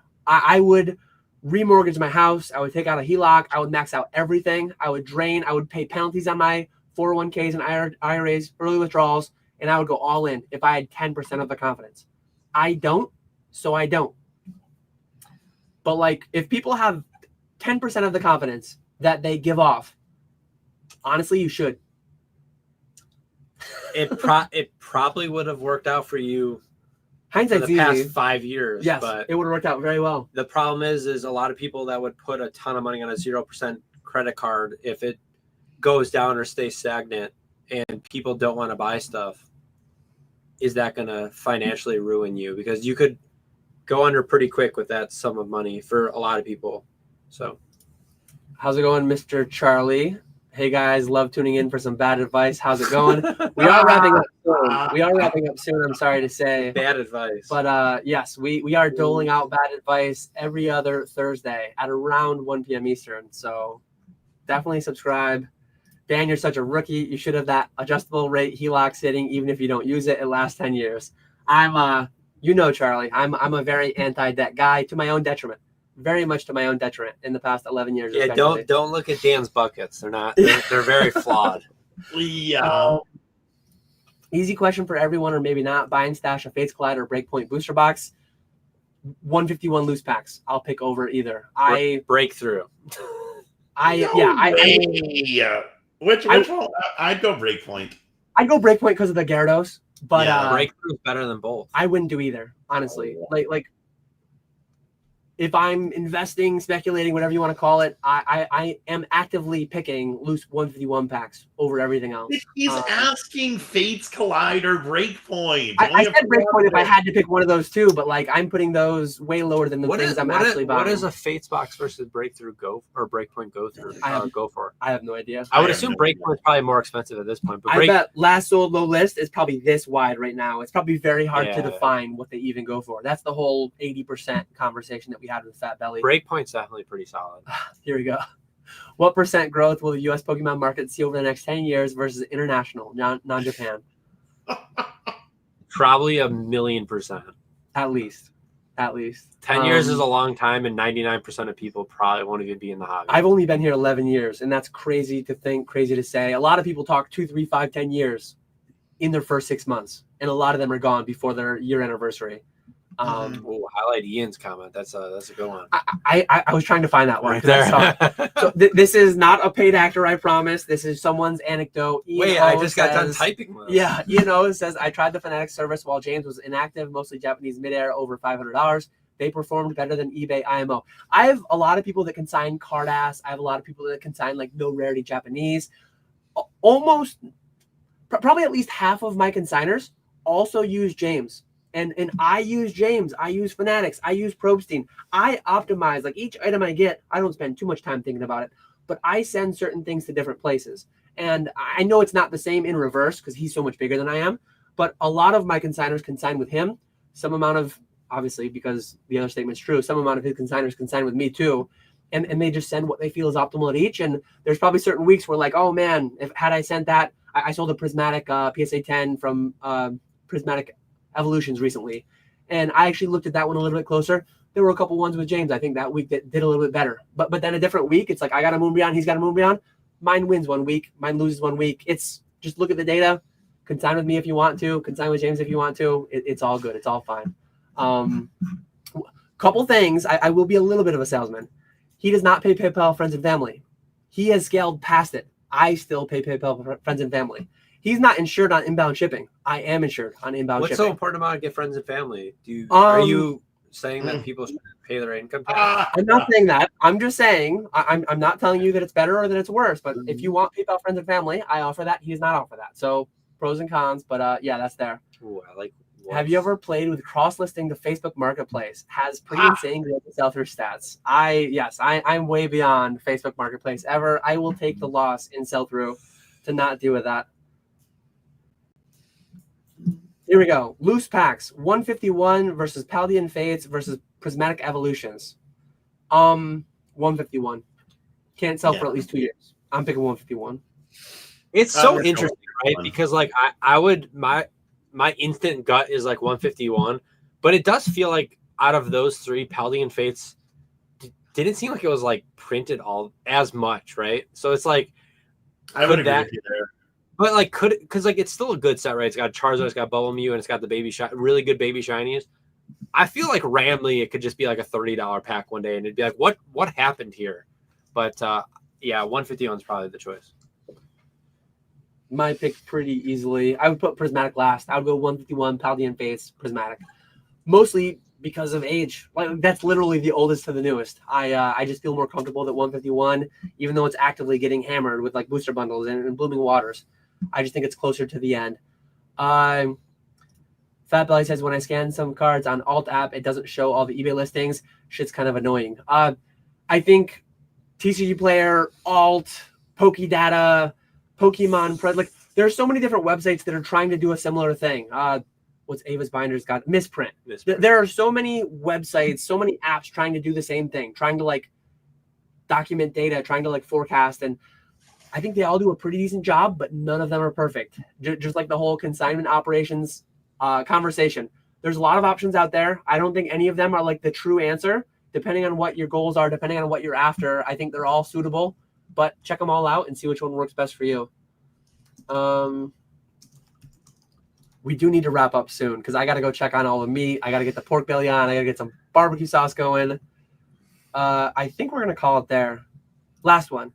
remortgage my house. I would take out a HELOC. I would max out everything. I would drain. I would pay penalties on my 401ks and IRAs, early withdrawals, and I would go all in if I had 10% of the confidence. I don't, so I don't. But like, if people have 10% of the confidence that they give off, honestly, you should. It probably would have worked out for you Hindsight's for the past easy. 5 years. Yes, but it would have worked out very well. the problem is a lot of people that would put a ton of money on a 0% credit card, if it goes down or stays stagnant and people don't want to buy stuff, is that going to financially ruin you? Because you could go under pretty quick with that sum of money for a lot of people. So how's it going, Mr. Charlie? Hey guys, love tuning in for some bad advice. How's it going? We are wrapping up soon. I'm sorry to say. Bad advice. But yes, we are doling out bad advice every other Thursday at around 1 p.m. Eastern. So definitely subscribe. Dan, you're such a rookie. You should have that adjustable rate HELOC sitting, even if you don't use it. It lasts 10 years. I'm Charlie, I'm a very anti-debt guy, to my own detriment. Very much to my own detriment in the past 11 years. Yeah, don't look at Dan's buckets. They're very flawed. Yeah. Easy question for everyone, or maybe not. Buy and stash a Fates Collider or Breakpoint booster box. 151 loose packs. I'll pick over either. Breakthrough. Which one? I'd go Breakpoint. I'd go Breakpoint because of the Gyarados, but Breakthrough is better than both. I wouldn't do either, honestly. Like if I'm investing, speculating, whatever you want to call it, I am actively picking loose 151 packs over everything else. He's asking Fates Collider Breakpoint. I said Breakpoint if I had to pick one of those two, but like I'm putting those way lower than the things I'm actually buying. What does a Fates box versus Breakthrough Breakpoint go for? I have no idea. I would assume Breakpoint is probably more expensive at this point. But I bet last sold low list is probably this wide right now. It's probably very hard to define what they even go for. That's the whole 80% conversation that we had with Fat Belly. Breakpoint's definitely pretty solid. Here we go. What percent growth will the U.S. Pokemon market see over the next 10 years versus international, non-Japan? Probably 1,000,000%. At least. 10 years is a long time, and 99% of people probably won't even be in the hobby. I've only been here 11 years, and that's crazy to think, crazy to say. A lot of people talk 2, 3, 5, 10 years in their first 6 months, and a lot of them are gone before their year anniversary. Highlight Ian's comment. That's a good one. I was trying to find that one. Right there. So this is not a paid actor, I promise. This is someone's anecdote. I just got done typing this. Yeah, it says, I tried the Fanatics service while James was inactive, mostly Japanese midair, over $500. They performed better than eBay IMO. I have a lot of people that can sign card ass. I have a lot of people that can sign like no rarity Japanese. Probably at least half of my consigners also use James. And I use James, I use Fanatics, I use Probstein. I optimize, like each item I get, I don't spend too much time thinking about it, but I send certain things to different places. And I know it's not the same in reverse because he's so much bigger than I am, but a lot of my consigners consign with him. Some amount of, obviously, because the other statement's true, some amount of his consigners consign with me too. And they just send what they feel is optimal at each. And there's probably certain weeks where like, oh man, had I sent that, I sold a Prismatic PSA 10 from Prismatic Evolutions recently, and I actually looked at that one a little bit closer. There were a couple ones with James I think that week that did a little bit better, but then a different week it's like I got a Moonbreon, he's got a Moonbreon, mine wins one week, mine loses one week. It's just look at the data, consign with me if you want to, consign with James if you want to. It's all good, it's all fine. Couple things, I will be a little bit of a salesman. He does not pay PayPal friends and family. He has scaled past it. I still pay PayPal friends and family. He's not insured on inbound shipping. I am insured on inbound What's shipping. so important about get friends and family? Are you saying that people should pay their income tax? I'm not saying that. I'm just saying I'm not telling you that it's better or that it's worse. But if you want PayPal friends and family, I offer that. He does not offer that. So pros and cons. But yeah, that's there. Ooh, I like. Have you ever played with cross-listing the Facebook Marketplace? Has pretty insane sell-through stats. I'm way beyond Facebook Marketplace ever. I will take the loss in sell-through to not deal with that. Here we go. Loose packs. 151 versus Paldean Fates versus Prismatic Evolutions. 151. Can't sell for at least 2 years. I'm picking 151. It's so interesting, right? Because like I would my instant gut is like 151, but it does feel like out of those three, Paldean Fates didn't seem like it was like printed all as much, right? So it's like I would agree with you there. But like because like it's still a good set, right? It's got Charizard, it's got Bubble Mew, and it's got the really good baby shinies. I feel like randomly it could just be like a $30 pack one day, and it'd be like, what happened here? But yeah, 151 is probably the choice. My pick pretty easily. I would put Prismatic last. I would go 151, Paldean Fates, Prismatic. Mostly because of age. Like that's literally the oldest to the newest. I just feel more comfortable that 151, even though it's actively getting hammered with like booster bundles and Blooming Waters. I just think it's closer to the end. Fat Belly says, when I scan some cards on Alt app, it doesn't show all the eBay listings. Shit's kind of annoying. I think TCG Player, Alt, Pokedata, Pokemon, like there's so many different websites that are trying to do a similar thing. What's Ava's Binders got? Misprint. There are so many websites, so many apps trying to do the same thing, trying to like document data, trying to like forecast. And I think they all do a pretty decent job, but none of them are perfect. Just like the whole consignment operations conversation. There's a lot of options out there. I don't think any of them are like the true answer. Depending on what your goals are, depending on what you're after, I think they're all suitable. But check them all out and see which one works best for you. We do need to wrap up soon because I got to go check on all the meat. I got to get the pork belly on. I got to get some barbecue sauce going. I think we're going to call it there. Last one.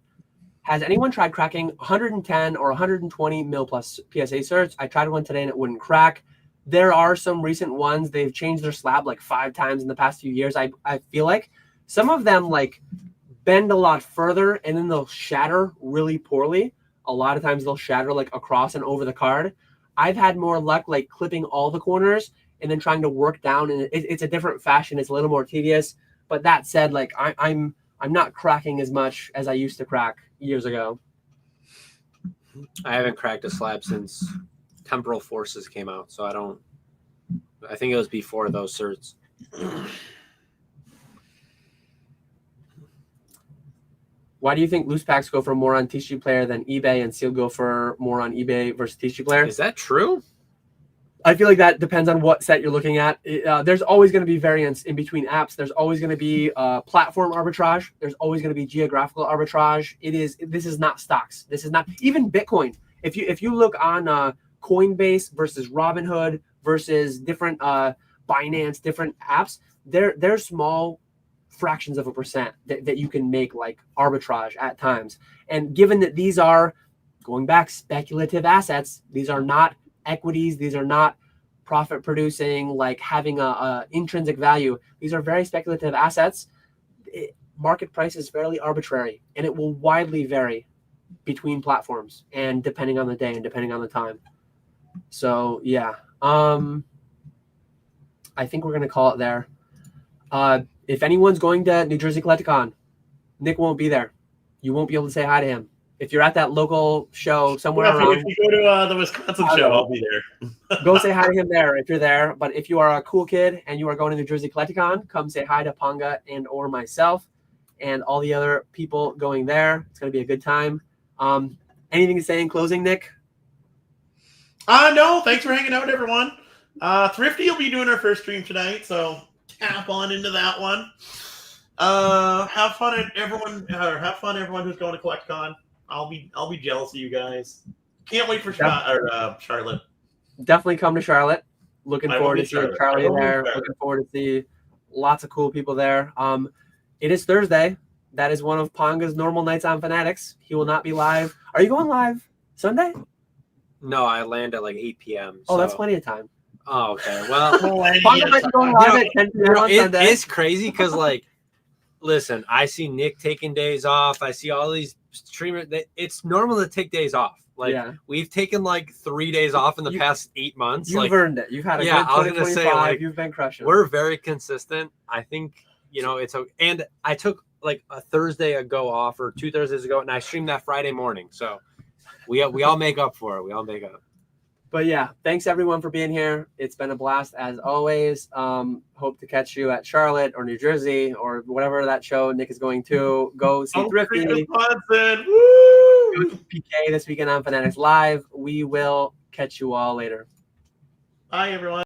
Has anyone tried cracking 110 or 120 mil plus PSA certs? I tried one today and it wouldn't crack. There are some recent ones. They've changed their slab like 5 times in the past few years. I feel like some of them like bend a lot further and then they'll shatter really poorly. A lot of times they'll shatter like across and over the card. I've had more luck like clipping all the corners and then trying to work down, and it's a different fashion. It's a little more tedious. But that said, like I'm not cracking as much as I used to crack years ago. I haven't cracked a slab since Temporal Forces came out, so I think it was before those certs. Why do you think loose packs go for more on TCG Player than eBay and Seal go for more on eBay versus TCG Player? Is that true? I feel like that depends on what set you're looking at. There's always going to be variance in between apps. There's always going to be platform arbitrage. There's always going to be geographical arbitrage. This is not stocks. This is not even Bitcoin. If you look on Coinbase versus Robinhood versus different Binance, different apps, they're small fractions of a percent that you can make like arbitrage at times. And given that these are, going back, speculative assets, these are not equities, these are not profit producing, like having a intrinsic value. These are very speculative assets. Market price is fairly arbitrary, and it will widely vary between platforms and depending on the day and depending on the time. So yeah, I think we're gonna call it there. If anyone's going to New Jersey Collecticon, Nick won't be there. You won't be able to say hi to him. If you're at that local show somewhere around, if you go to the Wisconsin show, I'll be there. Go say hi to him there if you're there. But if you are a cool kid and you are going to New Jersey Collecticon, come say hi to Ponga and or myself and all the other people going there. It's going to be a good time. Anything to say in closing, Nick? No, thanks for hanging out, everyone. Thrifty will be doing our first stream tonight, so tap on into that one. Have fun, everyone who's going to CollectCon. I'll be jealous of you guys. Can't wait for Charlotte. Definitely come to Charlotte. Looking forward to seeing Charlie there. Looking forward to see lots of cool people there. It is Thursday. That is one of Ponga's normal nights on Fanatics. He will not be live. Are you going live Sunday? No, I land at like 8 p.m. Oh, that's plenty of time. Oh, okay. Well, it's crazy because, like, listen, I see Nick taking days off. I see all these streamers. It's normal to take days off. Like, we've taken like 3 days off in the past 8 months. You've earned it. You've had a good 2025. Like, you've been crushing. We're very consistent. I think, it's okay. And I took like a Thursday ago off or 2 Thursdays ago, and I streamed that Friday morning. So we all make up for it. We all make up. But yeah, thanks everyone for being here. It's been a blast as always. Hope to catch you at Charlotte or New Jersey or whatever that show Nick is going to. Go see Thrifty. Wisconsin. Woo! PK this weekend on Fanatics Live. We will catch you all later. Bye, everyone.